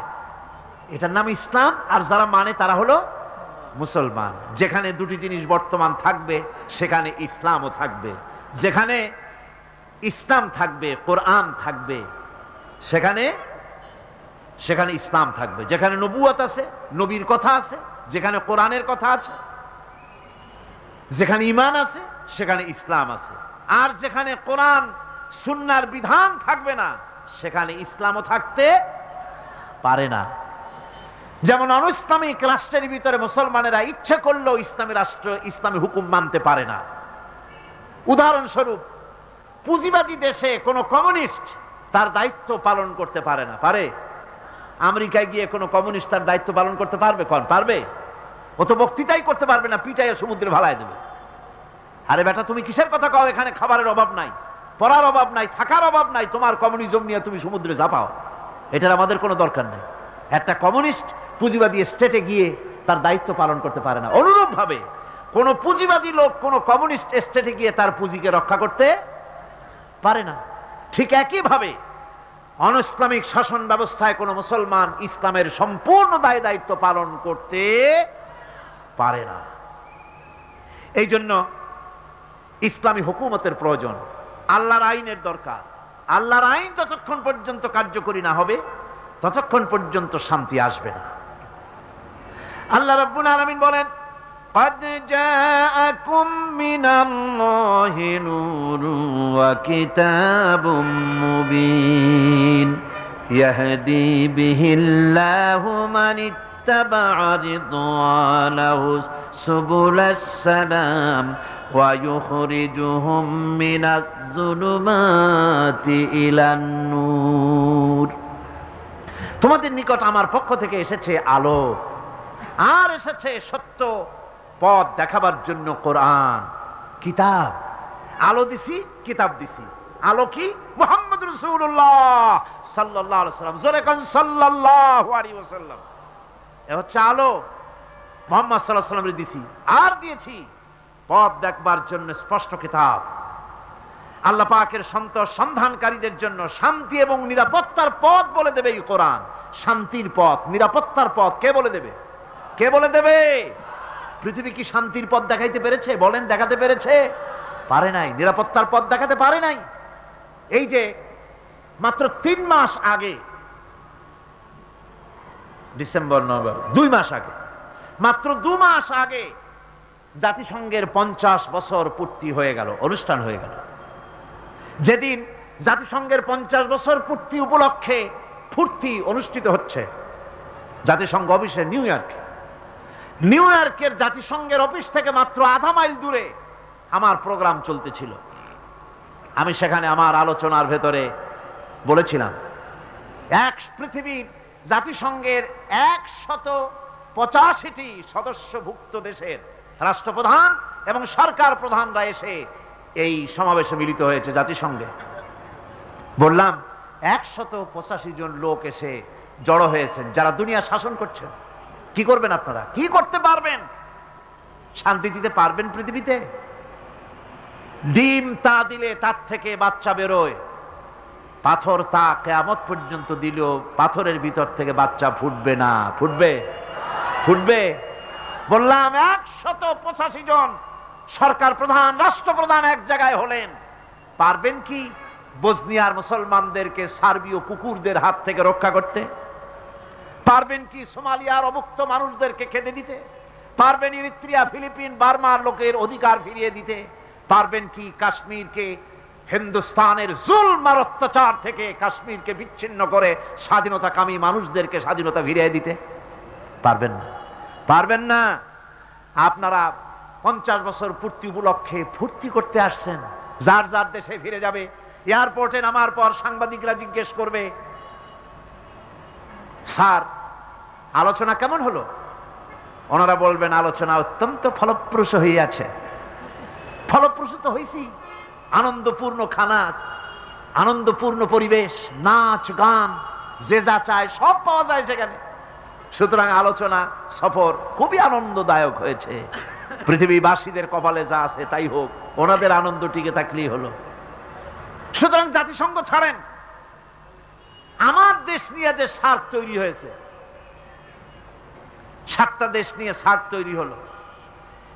এটার নাম ইসলাম। আর যারা মানে তারা হলো মুসলমান। যেখানে দুটি জিনিস বর্তমান থাকবে সেখানে ইসলামও থাকবে। যেখানে ইসলাম থাকবে, কোরআন থাকবে, সেখানে সেখানে ইসলাম থাকবে। যেখানে নবুয়ত আছে, নবীর কথা আছে, যেখানে কোরআনের কথা আছে, যেখানে ঈমান আছে সেখানে ইসলাম আছে। আর যেখানে কোরআন সুন্নাহর বিধান থাকবে না সেখানে ইসলামও থাকতে পারে না। যেমন অনইসলামিক রাষ্ট্রের ভিতরে মুসলমানেরা ইচ্ছা করলেও ইসলামী রাষ্ট্র, ইসলামী হুকুম মানতে পারে না। উদাহরণস্বরূপ, পুঁজিবাদী দেশে কোনো কমিউনিস্ট তার দায়িত্ব পালন করতে পারে না। পারে? আমেরিকায় গিয়ে কোনো কমিউনিস্ট তার দায়িত্ব পালন করতে পারবে? কোন পারবে? ও তো বক্তৃতাই করতে পারবে না, পিটাইয়া সমুদ্রে ভালায় দেবে। আরে বেটা, তুমি কিসের কথা কও? এখানে খাবারের অভাব নাই, পড়ার অভাব নাই, থাকার অভাব নাই, তোমার কমিউনিজম নিয়ে তুমি সমুদ্রে ঝাঁপাও। এটার আমাদের কোনো দরকার নেই। একটা কমিউনিস্ট পুঁজিবাদী স্টেটে গিয়ে তার দায়িত্ব পালন করতে পারে না। অনুরূপ ভাবে কোন পুঁজিবাদী লোক কোন কমিউনিস্ট স্টেটে গিয়ে তার পুঁজিকে রক্ষা করতে পারে না। ঠিক একই ভাবে অনইসলামিক শাসন ব্যবস্থায় কোন মুসলমান ইসলামের সম্পূর্ণ দায় দায়িত্ব পালন করতে পারে না। এই জন্য ইসলামী হুকুমতের প্রয়োজন, আল্লাহর আইনের দরকার। আল্লাহর আইন যতক্ষণ পর্যন্ত কার্যকরী না হবে ততক্ষণ পর্যন্ত শান্তি আসবে না। আল্লাহ রাব্বুল আলামিন বলেন, قد جاءكم من الله نور وكتاب مبين يهدي به الله من اتبع رضوانه سبل السلام ويخرجهم من الظلمات إلى النور। তোমাদের নিকট আমার পক্ষ থেকে এসেছে আলো, আর এসেছে সত্য পথ দেখাবার জন্য কোরআন, কিতাব। আলো দিছি, কিতাব দিছি। আলো কি? মুহাম্মদ রাসূলুল্লাহ সাল্লাল্লাহু আলাইহি ওয়াসাল্লাম। জোরে কোন সাল্লাল্লাহু আলাইহি ওয়াসাল্লাম। এ হচ্ছে আলো। মুহাম্মদ সাল্লাল্লাহু আলাইহি ওয়াসাল্লামকে দিছি, আর দিয়েছি পথ দেখবার জন্য স্পষ্ট কিতাব। আল্লাহ পাকের সন্ধানকারীদের জন্য শান্তি এবং নিরাপত্তার পথ বলে দেবে এই কোরআন। শান্তির পথ, নিরাপত্তার পথ কে বলে দেবে? কে বলে দেবে? পৃথিবী কি শান্তির পথ দেখাইতে পেরেছে? বলেন, দেখাতে পেরেছে? পারে নাই। নিরাপত্তার পথ দেখাতে পারে নাই। এই যে মাত্র 3 মাস আগে, ডিসেম্বর, নভেম্বর, 2 মাস আগে, মাত্র 2 মাস আগে জাতিসংঘের 50 বছর পূর্তি হয়ে গেল, অনুষ্ঠান হয়ে গেল। যেদিন জাতিসংঘের 50 বছর পূর্তি উপলক্ষে ফুর্তি অনুষ্ঠিত হচ্ছে জাতিসংঘ অফিসে নিউ ইয়র্কের জাতিসংঘের অফিস থেকে মাত্র আধা মাইল দূরে আমার প্রোগ্রাম চলতেছিল। আমি সেখানে আমার আলোচনার ভেতরে বলেছিলাম, পৃথিবীর জাতিসংঘের 185টি সদস্যভুক্ত দেশের রাষ্ট্রপ্রধান এবং সরকার প্রধানরা এসে এই সমাবেশে মিলিত হয়েছে জাতিসংঘে। বললাম 185 জন লোক এসে জড়ো হয়েছেন যারা দুনিয়া শাসন করছেন। কি করবেন আপনারা? কি করতে পারবেন? শান্তি দিতে পারবেন পৃথিবীতে? ডিম তা দিলে তার থেকে বাচ্চা বেরোয়, পাথর তা কিয়ামত পর্যন্ত দিলেও পাথরের ভিতর থেকে বাচ্চা ফুটবে না। ফুটবে? ফুটবে। বললাম 185 জন সরকার প্রধান, রাষ্ট্রপ্রধান এক জায়গায় হলেন, পারবেন কি বসনিয়ার মুসলমানদেরকে সার্বীয় কুকুরদের হাত থেকে রক্ষা করতে? পারবেন কি সোমালিয়ার অমুক্ত মানুষদেরকে খেতে দিতে? পারবেন ইরিত্রিয়া, ফিলিপিন, বার্মার লোকের অধিকার ফিরিয়ে দিতে? পারবেন কি কাশ্মীরকে হিন্দুস্তানের জুলম আর অত্যাচার থেকে কাশ্মীরকে বিচ্ছিন্ন করে স্বাধীনতাকামী মানুষদেরকে স্বাধীনতা ফিরিয়ে দিতে? পারবেন না, পারবেন না। আপনারা 50 বছর পূর্তি উপলক্ষে ফুর্তি করতে আসছেন, যার যার দেশে ফিরে যাবে। এয়ারপোর্টে নামার পর সাংবাদিকরা জিজ্ঞেস করবে, স্যার আলোচনা কেমন হলো? ওনারা বলবেন আলোচনা অত্যন্ত ফলপ্রসূ হইয়াছে। ফলপ্রসূ তো হয়েছি, আনন্দপূর্ণ খানা, আনন্দপূর্ণ পরিবেশ, নাচ গান, যে যা চায় সব পাওয়া যায় সেখানে। সুতরাং আলোচনা সফর খুবই আনন্দদায়ক হয়েছে। পৃথিবীবাসীদের কপালে যা আছে তাই হোক, ওনাদের আনন্দ টিকে থাকলেই হলো। সুতরাং জাতিসংঘ ছাড়েন, আমার দেশ নিয়ে যে সার্ক তৈরি হয়েছে, 7টা দেশ নিয়ে সার্ক তৈরি হলো,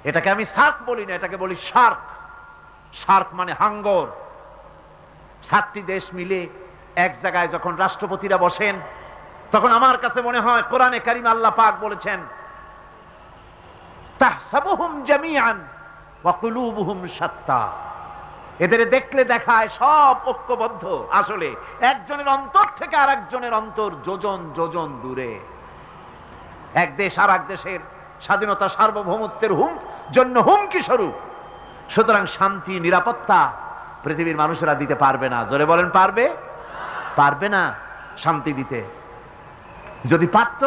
এটাকে আমি সার্ক বলি না, এটাকে বলি শার্ক। শার্ক মানে হাঙ্গর। 7টি দেশ মিলে এক জায়গায় যখন রাষ্ট্রপতিরা বসেন, তখন আমার কাছে মনে হয় কোরআনে কারিমে আল্লাহ পাক বলেছেন, তাহসাবুহুম জামিআন ওয়া কুলুবুহুম শাত্তা। এদের দেখলে দেখায় সব ঐক্যবদ্ধ, আসলে একজনের অন্তর থেকে আরেকজনের অন্তর যোজন যোজন দূরে। এক দেশ আর এক দেশের স্বাধীনতা সার্বভৌমত্বের জন্য হুমকি স্বরূপ। সুতরাং শান্তি নিরাপত্তা পৃথিবীর মানুষেরা দিতে পারবে না। জোরে বলেন, পারবে? পারবে না শান্তি দিতে। যদি পারত,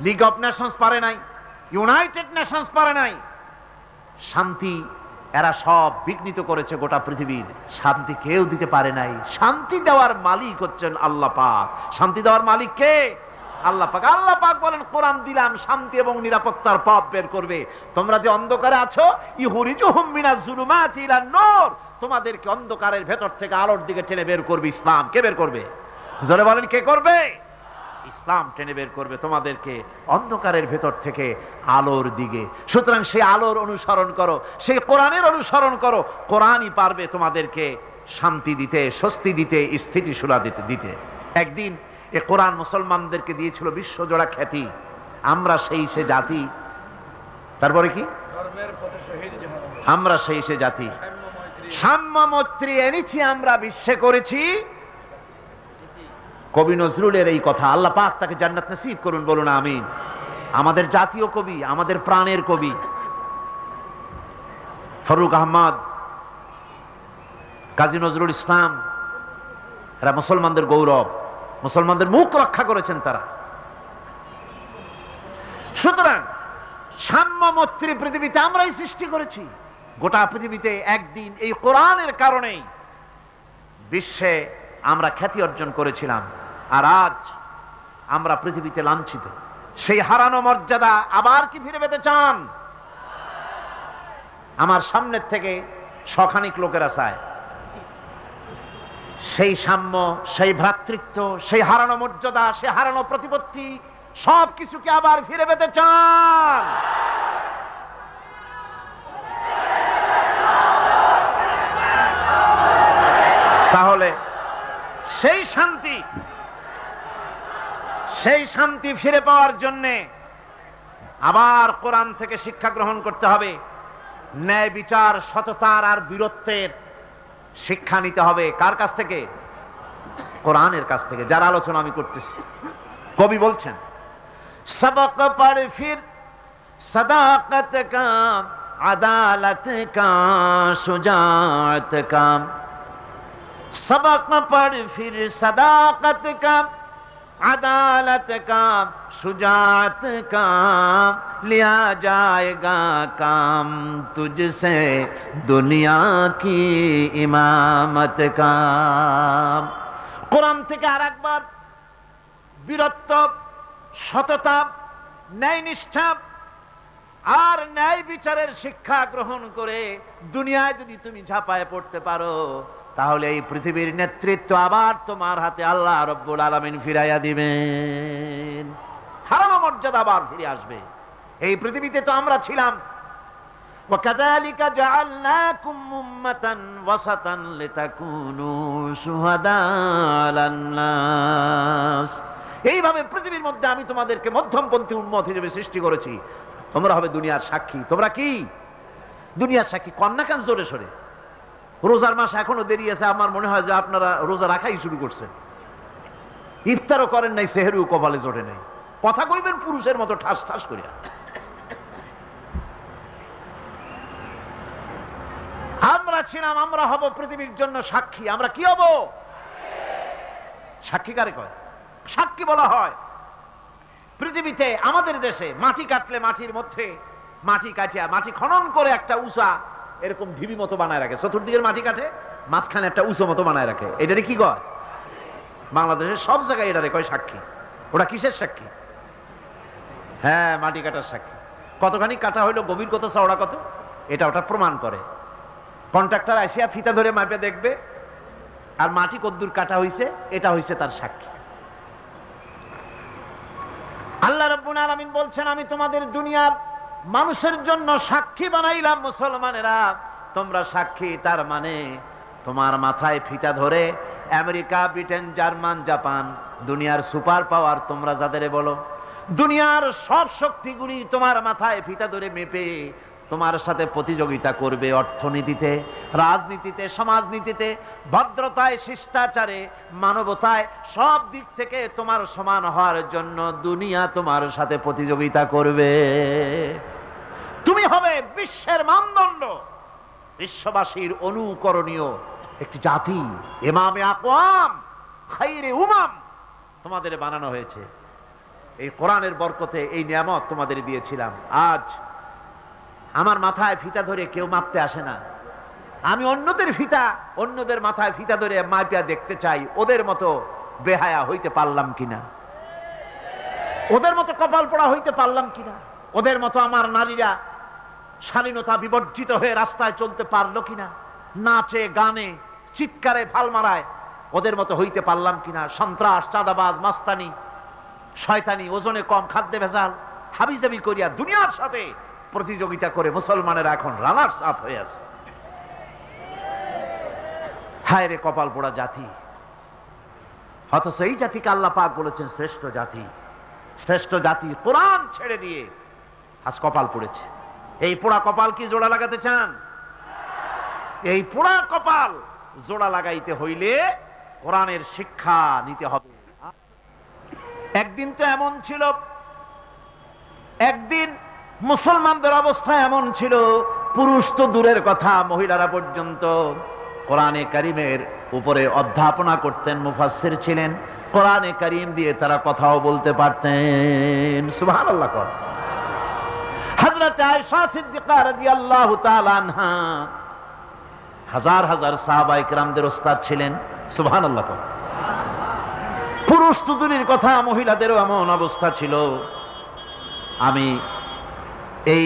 লিগ অফ নেশনস পারে নাই, ইউনাইটেড নেশনস পারে নাই। শান্তি এরা সব বিঘ্নিত করেছে গোটা পৃথিবীর, শান্তি কেউ দিতে পারে নাই। শান্তি দেওয়ার মালিক হচ্ছেন আল্লাহ পাক। শান্তি দেওয়ার মালিক কে? আল্লাহ পাক। আল্লাহ পাক বলেন, কোরআন দিলাম শান্তি এবং নিরাপত্তার পথ বের করবে। তোমরা যে অন্ধকারে আছো, ইখরিজুহুম মিনাজ যুলুমাতি ইলান নূর, তোমাদেরকে অন্ধকারের ভেতর থেকে আলোর দিকে টেনে বের করবে ইসলাম। কে বের করবে? জোরে বলেন, কে করবে? ইসলাম টেনে বের করবে তোমাদেরকে অন্ধকারের ভেতর থেকে আলোর দিকে। সুতরাং সেই আলোর অনুসরণ করো, সেই কোরআনের অনুসরণ করো। কোরআনই পারবে তোমাদেরকে শান্তি দিতে, স্বস্তি দিতে, স্থিতিশীলতা দিতে। একদিন এ কোরআন মুসলমানদেরকে দিয়েছিল বিশ্বজোড়া খ্যাতি। আমরা সেই সে জাতি, তারপরে কি? আমরা সেই সে জাতি, সাম্য মৈত্রী এনেছি আমরা বিশ্বে করেছি। কবি নজরুলের এই কথা, আল্লাহ পাক তাকে জান্নাত নসিব করুন, বলুন আমিন। আমাদের জাতীয় কবি, আমাদের প্রাণের কবি ফারুক আহমদ, কাজী নজরুল ইসলাম, এরা মুসলমানদের গৌরব, মুসলমানদের মুখ রক্ষা করেছেন তারা। সুতরাং সাম্য মৈত্রী পৃথিবীতে আমরাই সৃষ্টি করেছি। গোটা পৃথিবীতে একদিন এই কোরআনের কারণেই বিশ্বে আমরা খ্যাতি অর্জন করেছিলাম, আর আজ আমরা পৃথিবীতে লাঞ্ছিত। সেই হারানো মর্যাদা আবার কি ফিরে পেতে চান? আমার সামনের থেকে শখানিক লোকেরা চায় সেই সাম্য, সেই ভ্রাতৃত্ব, সেই হারানো মর্যাদা, সেই হারানো প্রতিপত্তি সব কিছুকে আবার ফিরে পেতে চান। তাহলে সেই শান্তি ফিরে পাওয়ার জন্য আবার কোরআন থেকে শিক্ষা গ্রহণ করতে হবে। ন্যায় বিচার, সততার আর বীরত্বের শিক্ষা নিতে হবে। কার কাছ থেকে? কোরআনের কাছ থেকে। যার আলোচনা আমি করতেছি, কবি বলছেন, সবক পড় ফির সদাকত কা, আদালত কা, শুজাত কা। सबक पढ़ फिर सदाकत का, अदालत का, शुजात का, लिया जाएगा काम तुझसे दुनिया की इमामत का। কোরআন থেকে আরেকবার বীরত্ব, সততা, ন্যায়নিষ্ঠা আর ন্যায় বিচারের শিক্ষা গ্রহণ করে দুনিয়ায় যদি তুমি ঝাঁপায় পড়তে পারো, তাহলে এই পৃথিবীর নেতৃত্ব আবার তোমার হাতে আল্লাহ রব্বুল আলামিন ফিরাইয়া দিবেন। হারানো মর্যাদা আবার ফিরে আসবে। এই পৃথিবীতে তো আমরা ছিলাম, ওয়াকাযালিকা জাআলনাকুম উম্মাতান ওয়াসাতান লিতাকুনু শুহাদা আলান নাস। এইভাবে পৃথিবীর মধ্যে আমি তোমাদেরকে মধ্যমপন্থী উম্মত হিসেবে সৃষ্টি করেছি। তোমরা হবে দুনিয়ার সাক্ষী। তোমরা কি দুনিয়ার সাক্ষী? কন্যা কাজ জোরে সরে। রোজার মাস এখনো দেরি আছে। আমার মনে হয় যে আপনারা রোজা রাখাই শুরু করছেন। ইফতারও করেন নাই, সেহরিও কপালে জোরে নাই। কথা কইবেন পুরুষের মতো ঠাস ঠাস করিয়া। আমরা ছিলাম, আমরা হব পৃথিবীর জন্য সাক্ষী। আমরা কি হব? সাক্ষী কারে কয়? সাক্ষী বলা হয় পৃথিবীতে, আমাদের দেশে মাটি কাটলে মাটির মধ্যে মাটি কাটিয়া মাটি খনন করে একটা উঁচা এরকম ঢিবি মতো বানায় রাখে। চতুর্দিকের মাটি কাটে, মাঝখানে একটা উঁচু মতো বানায় রাখে। এটারে কি কয়? বাংলাদেশের সব জায়গায় এটারে কয় সাক্ষী। ওটা কিসের সাক্ষী? হ্যাঁ, মাটি কাটার সাক্ষী। কতখানি কাটা হইলো, গভীর কত, চওড়া কত, এটা ওটা প্রমাণ করে। কন্ট্রাক্টর আসিয়া ফিতা ধরে মাপে দেখবে, আর মাটি কদ্দুর কাটা হইছে, এটা হইছে তার সাক্ষী। আল্লাহ রাব্বুল আলামিন বলছেন, আমি তোমাদের দুনিয়ার মানুষের জন্য সাক্ষী বানাইলাম। মুসলমানেরা তোমরা সাক্ষী। তার মানে তোমার মাথায় ফিতা ধরে আমেরিকা, ব্রিটেন, জার্মান, জাপান, দুনিয়ার সুপার পাওয়ার তোমরা যাদের বলো, দুনিয়ার সব শক্তিগুলি তোমার মাথায় ফিতা ধরে মেপে তোমার সাথে প্রতিযোগিতা করবে। অর্থনীতিতে, রাজনীতিতে, সমাজনীতিতে, ভদ্রতায়, শিষ্টাচারে, মানবতায়, সব দিক থেকে তোমার সমান হওয়ার জন্য দুনিয়া তোমার সাথে প্রতিযোগিতা করবে। তুমি হবে বিশ্বের মানদণ্ড, বিশ্ববাসীর অনুকরণীয় একটি জাতি। ইমামে আকওয়াম, খাইরে উমাম তোমাদের বানানো হয়েছে। এই কোরআনের বরকতে এই নিয়ামত তোমাদের দিয়েছিলাম। আজ আমার মাথায় ফিতা ধরে কেউ মাপতে আসে না। আমি অন্যদের ফিতা, অন্যদের মাথায় ফিতা ধরে মাপিয়া দেখতে চাই, ওদের মতো বেহায়া হইতে পারলাম কিনা, ওদের মতো কপাল পোড়া হইতে পারলাম কিনা, ওদের মতো আমার নারীরা শালীনতা বিবর্জিত হয়ে রাস্তায় চলতে পারলো কিনা, নাচে গানে চিৎকারে ফাল মারায় ওদের মতো হইতে পারলাম কিনা। সন্ত্রাস, চাঁদাবাজ, মাস্তানি, শয়তানি, ওজনে কম, খাদ্যে ভেজাল, হাবিজাবি করিয়া দুনিয়ার সাথে প্রতিযোগিতা করে মুসলমানেরা এখন রানার্স আপ হয়ে আছে। হায় রে কপাল পোড়া জাতি। অথচ এই জাতিকে আল্লাহ পাক বলেছেন শ্রেষ্ঠ জাতি। শ্রেষ্ঠ জাতি কোরআন ছেড়ে দিয়ে আজ কপাল পড়েছে। এই পোড়া কপাল কি জোড়া লাগাতে চান? এই পোড়া কপাল জোড়া লাগাইতে হইলে কোরআনের শিক্ষা নিতে হবে। একদিন তো এমন ছিল, একদিন মুসলমানদের অবস্থা এমন ছিল, পুরুষ তো দূরের কথা, মহিলারা পর্যন্ত কোরআনে কারিমের উপরে অধ্যাপনা করতেন, মুফাসসির ছিলেন। কোরআনে কারিম দিয়ে তারা কথাও বলতে পারতেন। সুবহানাল্লাহ। হযরত আয়েশা সিদ্দিকা রাদিয়াল্লাহু তাআলা আনহা হাজার হাজার সাহাবায়ে কেরামদের ওস্তাদ ছিলেন। সুবহানাল্লাহ। পুরুষ তো দূরের কথা, মহিলাদেরও এমন অবস্থা ছিল। আমি এই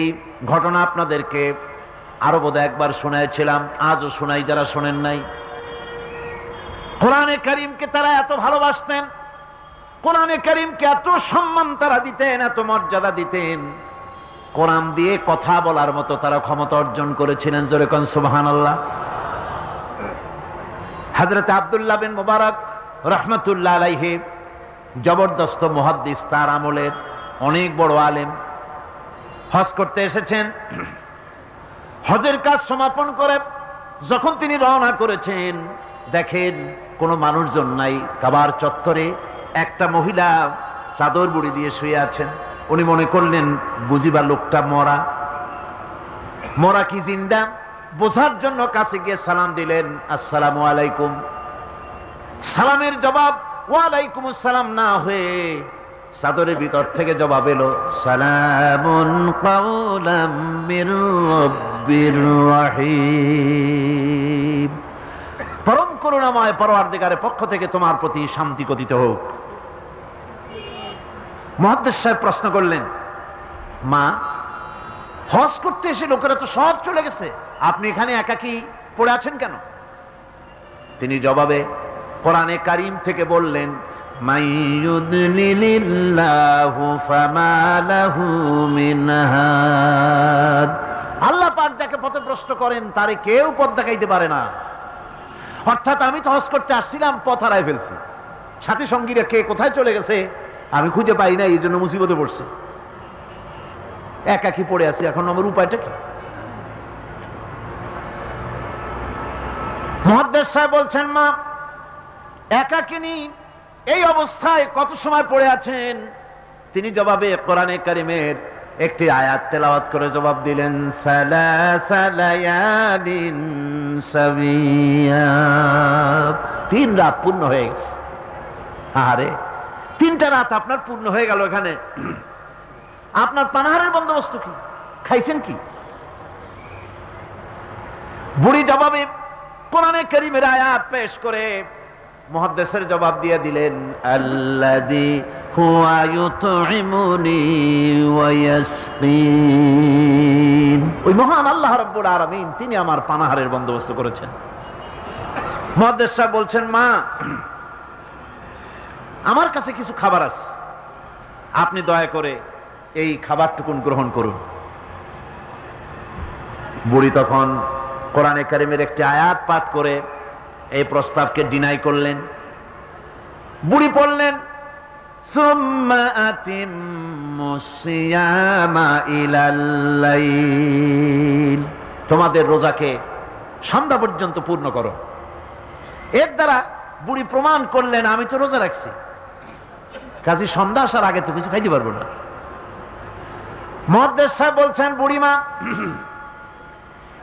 ঘটনা আপনাদেরকে আরো বোধহয় একবার শোনাইছিলাম, আজও শোনাই যারা শোনেন নাই। কোরআনে কারীমকে তারা এত ভালোবাসতেন, কোরআনে কারীমকে এত সম্মান তারা দিতেন, এত মর্যাদা দিতেন, কোরআন দিয়ে কথা বলার মতো তারা ক্ষমতা অর্জন করেছিলেন। জোরে কোন সুবহানাল্লাহ। হযরত আব্দুল্লাহ বিন মুবারক রাহমাতুল্লাহ আলাইহি জবরদস্ত মুহাদ্দিস, তার আমলের অনেক বড় আলেম, হজ করতে এসেছেন। হজের কাজ সমাপন করে যখন তিনি রওনা করেছেন, দেখেন কোনো মানুষজন নাই। কাবার চত্বরে একটা মহিলা চাদর বুড়ি দিয়ে শুয়ে আছেন। উনি মনে করলেন বুঝিবা লোকটা মরা, মরা কি জিন্দা, বোঝার জন্য কাছে গিয়ে সালাম দিলেন, আসসালামু আলাইকুম। সালামের জবাব ওয়ালাইকুম আসসালাম না হয়ে চাদরের ভিতর থেকে জবাব এলো, সালামুন কাওলাম মির রাব্বির রহিম। পরম করুণাময় পরওয়ারদিগারের পক্ষ থেকে তোমার প্রতি শান্তি কথিত হোক। মুহাদ্দিস সাহেব প্রশ্ন করলেন, মা, হজ করতে এসে লোকেরা তো সব চলে গেছে, আপনি এখানে একাকী পড়ে আছেন কেন? তিনি জবাবে কোরআনে কারীম থেকে বললেন, মাইয়ুদলিলিল্লাহু ফামা লাহু মিন হাদ। আল্লাহ পাক যাকে পথভ্রষ্ট করেন তারে কেউ পথ দেখাইতে পারে না। অর্থাৎ আমি তো হজ করতে আসছিলাম, পথ হারাই ফেলছি, সাথী সঙ্গীরা কে কোথায় চলে গেছে আমি খুঁজে পাই না, এই জন্য মুসিবতে পড়ছে, একাকী পড়ে আছি, এখন আমার উপায়টা কি? মুহাদ্দিস সাহেব বলছেন, মা, একাকিনী এই অবস্থায় কত সময় পড়ে আছেন? তিনি জবাবে কোরআনে কারীমের একটি আয়াত তেলাওয়াত করে জবাব দিলেন, সালাসা লায়ালিন সাবিয়া। 3 রাত পূর্ণ হয়ে গেছে। আরে 3টা রাত আপনার পূর্ণ হয়ে গেল, এখানে আপনার পানাহারের বন্দোবস্ত কি? খাইছেন কি? বুড়ি জবাবে কোরআনে কারীমের আয়াত পেশ করে মুহাদ্দিসের জবাব দিয়ে দিলেন, আল্লাযী হুয়া ইউতঈমুনি ওয়া ইয়াসকিন। ওই মহান আল্লাহ রাব্বুল আলামিন, তিনি আমার পানাহারের বন্দোবস্ত করেছেন। মুহাদ্দিস সাহেব বলছেন, মা, আমার কাছে কিছু খাবার আছে, আপনি দয়া করে এই খাবারটুকুন গ্রহণ করুন। বুড়ি তখন কোরআনে কারীমের একটি আয়াত পাঠ করে এই প্রস্তাবকে ডিনাই করলেন। বুড়ি পড়লেন, সুম্মা আতিম্মুস সিয়ামা ইলাল লাইল। তোমাদের রোজাকে সন্ধ্যা পর্যন্ত পূর্ণ করো। এর দ্বারা বুড়ি প্রমাণ করলেন, আমি তো রোজা রাখছি, কাজী সন্ধ্যা আসার আগে তো কিছু খাইতে পারবো না। মুহাদ্দিস সাহেব বলছেন, বুড়িমা,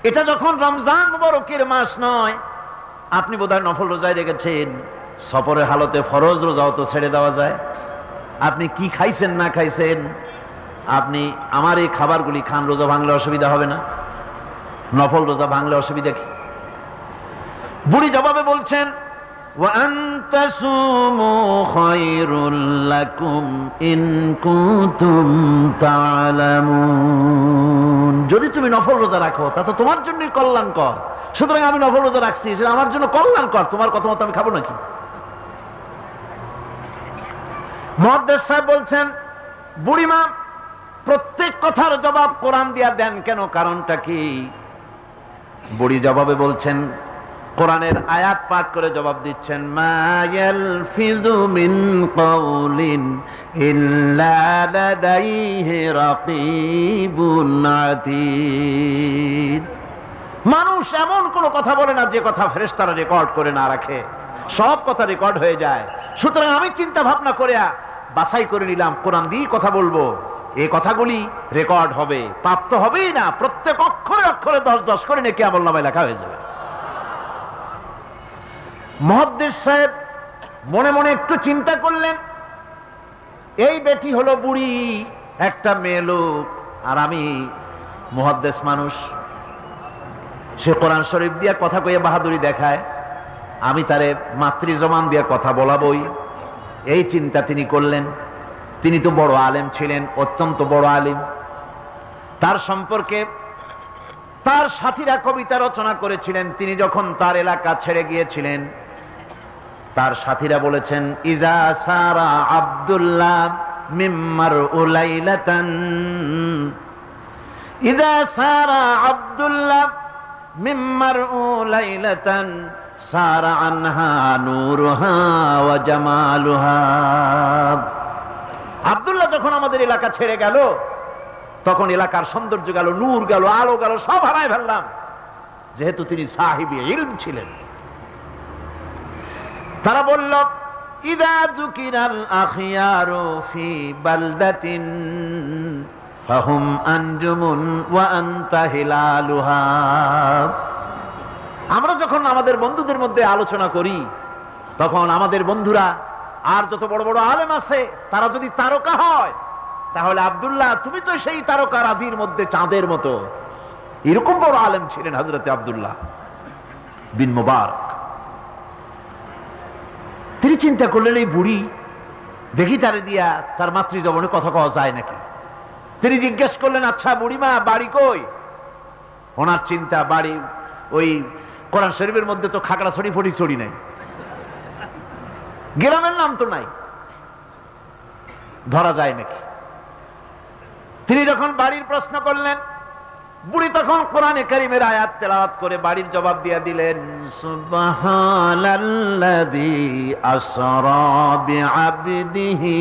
এটা যখন রমজান মুবারকের মাস নয়, আপনি বোধহয় নফল রোজায় রেখেছেন, সফরের হালতে ফরজ রোজাও তো ছেড়ে দেওয়া যায়। আপনি কি খাইছেন না খাইছেন, আপনি আমার এই খাবারগুলি খান, রোজা ভাঙলে অসুবিধা হবে না? নফল রোজা ভাঙলে অসুবিধা কি? বুড়ি জবাবে বলছেন, ওয়া আনতাসুমু খায়রুল লাকুম ইন কুনতুম তা'লামুন। যদি তুমি নফল রোজা রাখো তা তো তোমার জন্যই কল্যাণকর, সুতরাং আমি নফল রোজা রাখছি, সেটা আমার জন্য কল্যাণকর, তোমার কথা মতো আমি খাবো নাকি? মুহাদ্দিস সাহেব বলছেন, বুড়িমা, প্রত্যেক কথার জবাব কোরআন দিয়া দেন কেন, কারণটা কি? বুড়ি জবাবে বলছেন, কোরআনের আয়াত পাঠ করে জবাব দিচ্ছেন, মা ইয়ালফিযু মিন কাওলিন ইল্লা লাদাইহি রাকীবুন আতীদ। মানুষ এমন কোন কথা বলে না যে কথা ফেরেশতারা রেকর্ড করে না রাখে, সব কথা রেকর্ড হয়ে যায়। সুতরাং আমি চিন্তা ভাবনা করে বাছাই করে নিলাম, কোরআন দিয়ে কথা বলবো, এই কথাগুলি রেকর্ড হবে, প্রাপ্ত হবেই না, প্রত্যেক অক্ষরে অক্ষরে 10-10 করে নেকি আমলনামায় লেখা হয়ে যাবে। মুহাদ্দিস সাহেব মনে মনে একটু চিন্তা করলেন, এই বেটি হলো বুড়ি, একটা মেয়ে লোক, আর আমি মুহাদ্দিস মানুষ, সে কোরআন শরীফ দিয়া কথা কইয়া বাহাদুরি দেখায়, আমি তারে মাতৃ জবান দিয়া কথা বলাবই, এই চিন্তা তিনি করলেন। তিনি তো বড় আলেম ছিলেন, অত্যন্ত বড় আলেম। তার সম্পর্কে তার সাথীরা কবিতা রচনা করেছিলেন। তিনি যখন তার এলাকা ছেড়ে গিয়েছিলেন, তার সাথীরা বলেছেন, ইজা সারা আব্দুল্লাহ মিম্মার উলাইলাতান, ইজা সারা আব্দুল্লাহ মিম্মার উলাইলাতান সারা আনহা নূরুহা ওয়া জামালুহা। আব্দুল্লাহ যখন আমাদের এলাকা ছেড়ে গেল, তখন এলাকার সৌন্দর্য গেল, নূর গেল, আলো গেল, সব হারায় ফেললাম। যেহেতু তিনি সাহিবী ইলম ছিলেন। তারা বলল, ইদা যুকিরাল আখিয়ারু ফি বালদাতিন ফাহুম আনজুমুন ওয়া আনতা হিলালুহা। আমরা যখন আমাদের বন্ধুদের মধ্যে আলোচনা করি, তখন আমাদের বন্ধুরা আর যত বড় বড় আলেম আছে, তারা যদি তারকা হয়, তাহলে আব্দুল্লাহ তুমি তো সেই তারকা রাজির মধ্যে চাঁদের মতো। এরকম বড় আলেম ছিলেন হযরতে আব্দুল্লাহ বিন মুবারক। তিনি চিন্তা করলেন, এই বুড়ি দেখি তারে দিয়া তার মাতৃজবনে কথা কওয়া যায় নাকি। তিনি জিজ্ঞেস করলেন, আচ্ছা বুড়িমা, বাড়ি কই? ওনার চিন্তা, বাড়ি ওই কোরআন শরীফের মধ্যে তো খাগড়াছড়ি ফটিকছড়ি নাই, গ্রামের নাম তো নাই, ধরা যায় নাকি। তিনি যখন বাড়ির প্রশ্ন করলেন, বুড়ি তখন কোরআনে কারীমের আয়াত তেলাওয়াত করে বাড়ির জবাব দিয়ে দিলেন, সুবহানাল্লাযী আসরা বিআবদিহি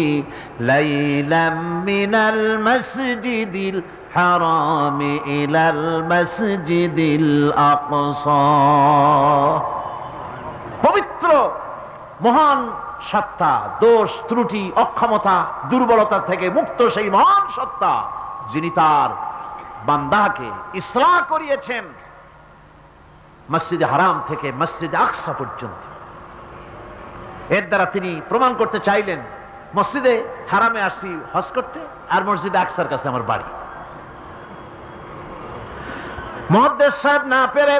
লাইলাম মিনাল মাসজিদিল হারামি ইলাল মাসজিদিল আকসা। পবিত্র মহান সত্তা, দোষ ত্রুটি অক্ষমতা দুর্বলতা থেকে মুক্ত সেই মহান সত্তা, যিনি তার বান্দাকে ইসরা করিয়েছেন মসজিদে হারাম থেকে মসজিদে আকসা পর্যন্ত। এর দ্বারা তিনি প্রমাণ করতে চাইলেন, মসজিদে হারামে আসছি হজ করতে, আর মসজিদে আকসার কাছে আমার বাড়ি। মুহাদ্দিস সাহেব না পেরে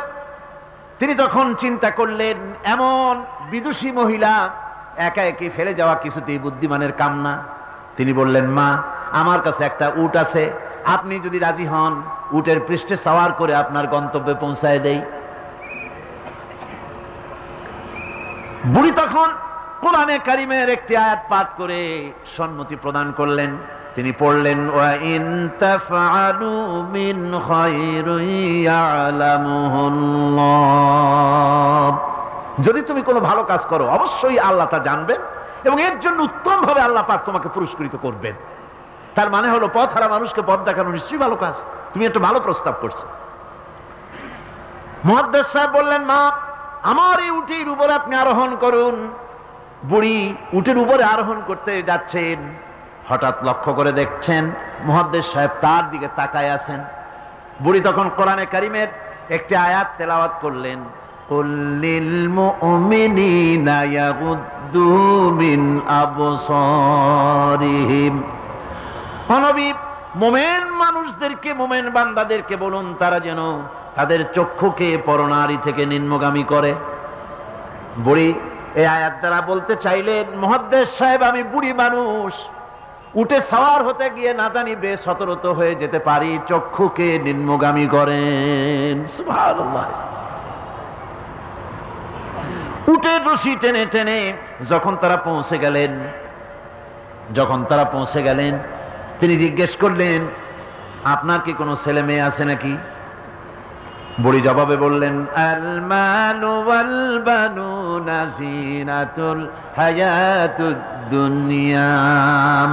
তিনি তখন চিন্তা করলেন, এমন বিদুষী মহিলা একা একি ফেলে যাওয়া কিছুতেই বুদ্ধিমানের কাম না। তিনি বললেন, মা, আমার কাছে একটা উট আছে, আপনি যদি রাজি হন উটের পৃষ্ঠে সওয়ার করে আপনার গন্তব্যে পৌঁছায় দেই। বুড়ি তখন কোরআনে কারীমের একটি আয়াত পাঠ করে সম্মতি প্রদান করলেন। তিনি পড়লেন, ওয়া ইন তাফআলু মিন খায়রিন ইয়ালামুহুল্লাহ। যদি তুমি কোনো ভালো কাজ করো, অবশ্যই আল্লাহ তা জানবেন এবং এর জন্য উত্তম ভাবে আল্লাহ পাক তোমাকে পুরস্কৃত করবেন। তার মানে হলো, পথ হারা মানুষকে পথ দেখানো নিশ্চয়ই ভালো কাজ। তুমি একটা ভালো প্রস্তাব করছো। মুহাদ্দিস সাহেব বললেন, মা, আমার এই উটের উপরে আপনি আরোহণ করুন। বুড়ি উটের উপরে আরোহণ করতে যাচ্ছেন, হঠাৎ লক্ষ্য করে দেখছেন মুহাদ্দিস সাহেব তার দিকে তাকায় আছেন। বুড়ি তখন কোরআনে কারীমের একটি আয়াত তেলাওয়াত করলেন, কুল লিল মুমিনিনা ইয়াগুদ্দু মিন আবসারিহিম। নবী, মুমিন মানুষদেরকে, মুমিন বান্দাদেরকে বলুন তারা যেন তাদের চক্ষুকে পরনারী থেকে নিম্নগামী করে। বুড়ি এই আয়াত দ্বারা বলতে চাইলেন, মুহাদ্দিস সাহেব, আমি বুড়ি মানুষ, উঠে সওয়ার হতে গিয়ে না জানি বেসতর্ক হয়ে যেতে পারি, চক্ষুকে নিম্নগামী করেন। সুবহানাল্লাহ। উটের রশি টেনে টেনে যখন তারা পৌঁছে গেলেন, তিনি জিজ্ঞেস করলেন, আপনার কি কোনো ছেলে মেয়ে আছে নাকি? বুড়ি জবাবে বললেন, আল মালু ওয়াল বানুনা জিনাতুল হায়াতুদ দুনিয়া।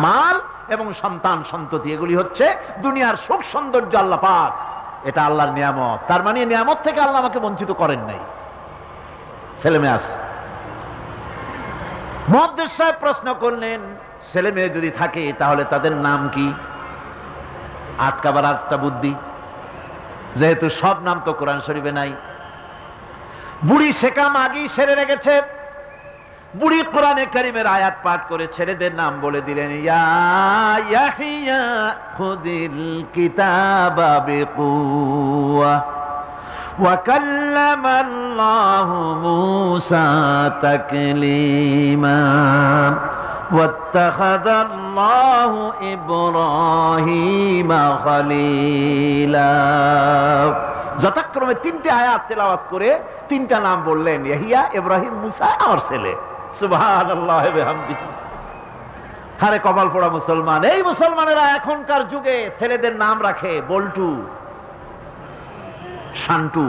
মাল এবং সন্তান সন্ততি এগুলি হচ্ছে দুনিয়ার সুখ সৌন্দর্য, আল্লাহ পাক, এটা আল্লাহর নিয়ামত। তার মানে নিয়ামত থেকে আল্লাহ আমাকে বঞ্চিত করেন নাই, ছেলে মেয়ে আছে। মুহাদ্দিস সাহেব প্রশ্ন করলেন, ছেলে মেয়ে যদি থাকে তাহলে তাদের নাম কি? আটকাবার আটটা বুদ্ধি, যেহেতু সব নাম তো কোরআন শরীফে নাই। বুড়ি সেকাম আগেই সেরে রেখেছে। বুড়ি কোরআনে কারীমের আয়াত পাঠ করে ছেলেদের নাম বলে দিলেন, ইয়া ইয়াহিয়া খুদিল কিতাবা বিকুওয়া ওয়া কাল্লামাল্লাহু মূসা তাকলীমা ওয়াত্তাখাযাল্লাহু ইব্রাহিমা খলীলা। যথাক্রমে তিনটে আয়াত তেলাওয়াত করে তিনটা নাম বললেন, ইয়াহিয়া, ইব্রাহিম, মুসা, আমার ছেলে। সুবহানাল্লাহি ওয়া বিহামদিহি। আরে কপাল পোড়া মুসলমান! এই মুসলমানেরা এখনকার যুগে ছেলেদের নাম রাখে বল্টু, শান্টু,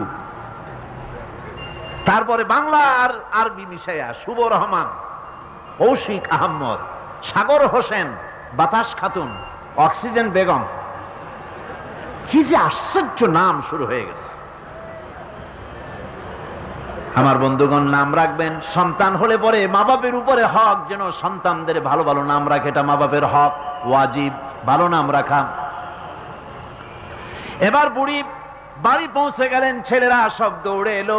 তারপরে বাংলা আর আরবি মিশাইয়া শুভ রহমান, কৌশিক আহমদ, সাগর হোসেন, বাতাস খাতুন, অক্সিজেন বেগম। কি যে আশ্চর্য নাম শুরু হয়ে গেছে। আমার বন্ধুগণ, নাম রাখবেন, সন্তান হলে পরে মা বাপের উপরে হক যেন সন্তানদের ভালো ভালো নাম রাখে। এটা মা বাপের হক, ওয়াজিব, ভালো নাম রাখা। এবার বুড়ি বাড়ি পৌঁছে গেলেন, ছেলেরা সব দৌড়ে এলো।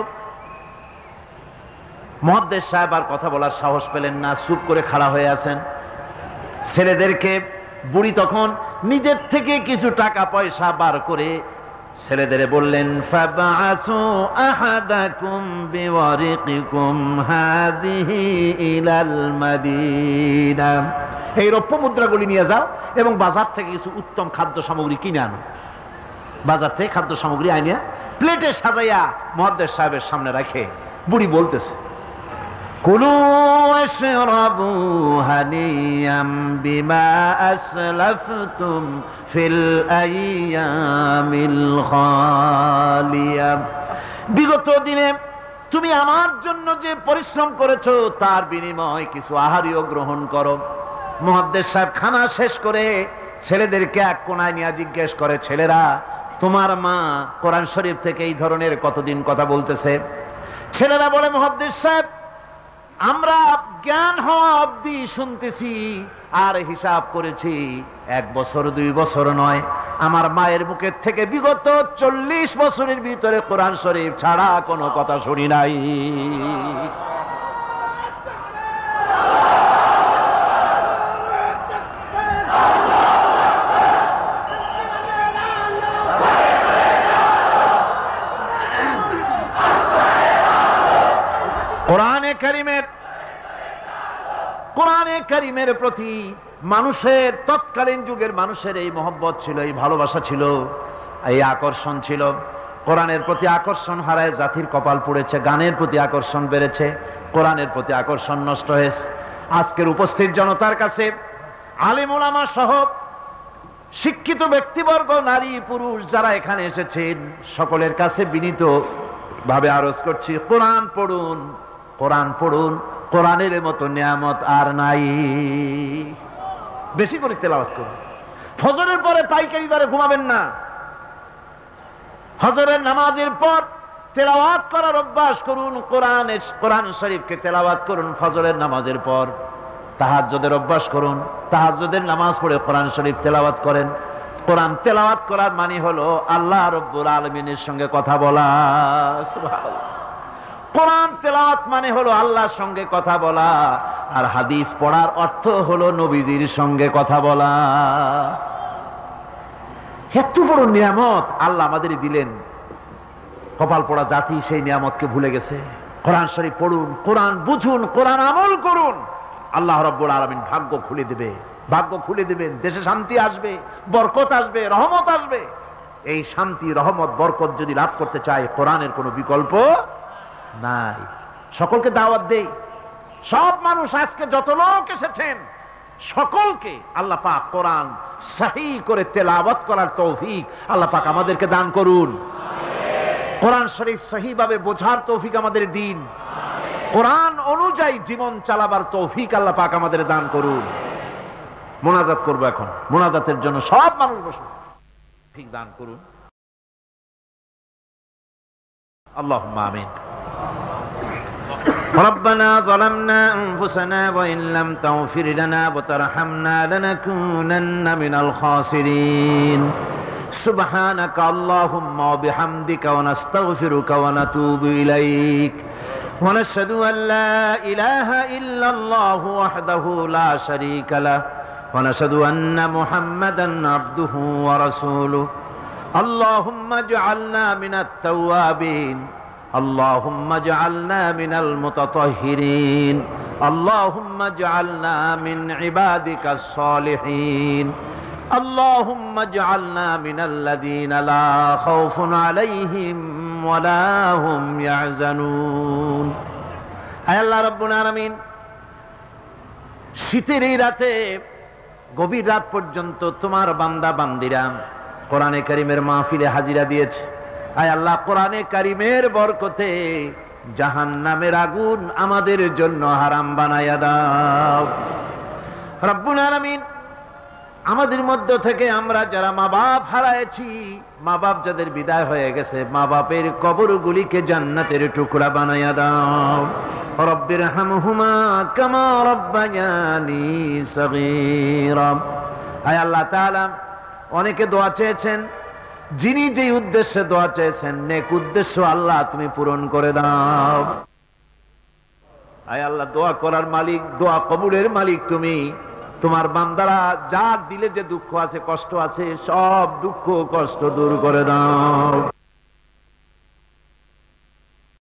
মুহাদ্দিস সাহেব আর কথা বলার সাহস পেলেন না, চুপ করে খাড়া হয়ে আছেন। ছেলেদেরকে বুড়ি তখন নিজের থেকে কিছু টাকা পয়সা বার করে ছেলেদের বললেন, ফাবআসু আহাদাকুম বিওয়ারিকিকুম হাযিহি ইলাল মাদিনা। এই রৌপ্য মুদ্রাগুলি নিয়ে যাও এবং বাজার থেকে কিছু উত্তম খাদ্য সামগ্রী কিনে আনো। বাজার থেকে খাদ্য সামগ্রী আনিয়া প্লেটে সাজাইয়া মুহাদ্দিস সাহেবের সামনে রাখে বুড়ি বলতেছে, কুলু ওয়াশরাবু হানিয়াম বিমা আসলাফতুম ফিল আইয়ামিল খালিয়া। বিগত দিনে তুমি আমার জন্য যে পরিশ্রম করেছো তার বিনিময়ে কিছু আহারীয় গ্রহণ করো। মুহাদ্দিস সাহেব খানা শেষ করে ছেলেদেরকে এক কোণায় নিয়ে জিজ্ঞেস করে, ছেলেরা, তোমার মা কোরআন শরীফ থেকে এই ধরনের কতদিন কথা বলতেছে? ছেলেরা বলে, মুহাদ্দিস সাহেব, আমরা জ্ঞান হওয়া অবধি শুনতেছি আর হিসাব করেছি 1 বছর 2 বছর নয়, আমার মায়ের মুখের থেকে বিগত 40 বছরের ভিতরে কোরআন শরীফ ছাড়া কোনো কথা শুনি নাই। কোরআনে কারীমের প্রতি মানুষের, তৎকালীন যুগের মানুষের এই মহব্বত ছিল, এই ভালোবাসা ছিল, এই আকর্ষণ ছিল। কোরআনের প্রতি আকর্ষণ হারায় জাতির কপাল পুড়েছে। গানের প্রতি আকর্ষণ বেড়েছে, কোরআনের প্রতি আকর্ষণ নষ্ট হয়েছে। আজকের উপস্থিত জনতার কাছে আলেম ওলামা সহ শিক্ষিত ব্যক্তিবর্গ, নারী পুরুষ যারা এখানে এসেছেন, সকলের কাছে বিনীত ভাবে আরজ করছি, কোরআন পড়ুন, কোরআন পড়ুন। কোরআনের মতো নিয়ামত আর নাই। বেশি করে তেলাওয়াত করুন। ফজরের পরে পাইকারি দরে ঘুমাবেন না। ফজরের নামাজের পর তেলাওয়াত করার অভ্যাস করুন। কোরআন শরীফকে তেলাওয়াত করুন ফজরের নামাজের পর। তাহাজ্জুদের অভ্যাস করুন, তাহাজ্জুদের নামাজ পড়ে কোরআন শরীফ তেলাওয়াত করেন। কোরআন তেলাওয়াত করার মানে হলো আল্লাহ রাব্বুল আলামিনের সঙ্গে কথা বলা। সুবহানাল্লাহ। কোরআন তেলাওয়াত মানে হলো আল্লাহর সঙ্গে কথা বলা, আর হাদিস পড়ার অর্থ হলো নবীজির সঙ্গে কথা বলা। এত বড় নিয়ামত আল্লাহ আমাদের দিলেন, কপাল পোড়া জাতি সেই নিয়ামতকে ভুলে গেছে। কোরআন শরীফ পড়ুন, কোরআন বুঝুন, কোরআন আমল করুন। আল্লাহ রাব্বুল আলামিন ভাগ্য খুলে দেবে, ভাগ্য খুলে দেবেন। দেশে শান্তি আসবে, বরকত আসবে, রহমত আসবে। এই শান্তি, রহমত, বরকত যদি লাভ করতে চায়, কোরআনের কোনো বিকল্প নাই। সকলকে দাওয়াত দেই, সব মানুষ আজকে যত লোক এসেছেন সকলকে আল্লাহ পাক কোরআন সহি করে তেলাওয়াত করার তৌফিক আল্লাহ পাক আমাদেরকে দান করুন। কোরআন শরীফ সহিভাবে বোঝার তৌফিক আমাদের দিন। কোরআন অনুযায়ী জীবন চালাবার তৌফিক আল্লাহ পাক আমাদের দান করুন। মোনাজাত করব এখন। মোনাজাতের জন্য সব মানুষ বসুন, ঠিক দান করুন। আল্লাহুম্মা আমিন। ربنا ظلمنا أنفسنا وإن لم تغفر لنا وترحمنا لنكونن من الخاسرين سبحانك اللهم وبحمدك ونستغفرك ونتوب إليك ونشهد أن لا إله إلا الله وحده لا شريك له ونشهد أن محمدا عبده ورسوله اللهم اجعلنا من التوابين اللهم اجعلنا من المتطهرين আল্লাহুম্মা জাআলনা মিন ইবাদিকাস সালিহিন আল্লাহুম্মা জাআলনা মিনাল্লাযীনা লা খাউফুন আলাইহিম ওয়া লা হুম ইয়াহজানুন। হে আল্লাহ রাব্বুল আলামিন, শীতের এই রাতে গভীর রাত পর্যন্ত তোমার বান্দা বান্দিরা কোরআনে কারীমের মাহফিলে হাজিরা দিয়েছে। আয় আল্লাহ, কোরআনে কারীমের বরকতে জাহান্নামের আগুন আমাদের জন্য হারাম বানায়া দাও রব্বুল আলামিন। আমাদের মধ্য থেকে আমরা যারা মা বাপ হারাইছি, মা বাপ যাদের বিদায় হয়ে গেছে, মা বাপের কবরগুলিকে জান্নাতের টুকরা বানায়া দাও। রব্বিরহামহুমা কামা রাব্বায়ানি সগীরা। আয় আল্লাহ তাআলা, অনেকে দোয়া চেয়েছেন, যিনি যেই উদ্দেশ্যে দোয়া চেয়েছেন নেক উদ্দেশ্য আল্লাহ তুমি পূরণ করে দাও। আয় আল্লাহ, দোয়া করার মালিক, দোয়া কবুলের মালিক তুমি। তোমার বান্দারা যার দিলে যে দুঃখ আছে, কষ্ট আছে, সব দুঃখ কষ্ট দূর করে দাও।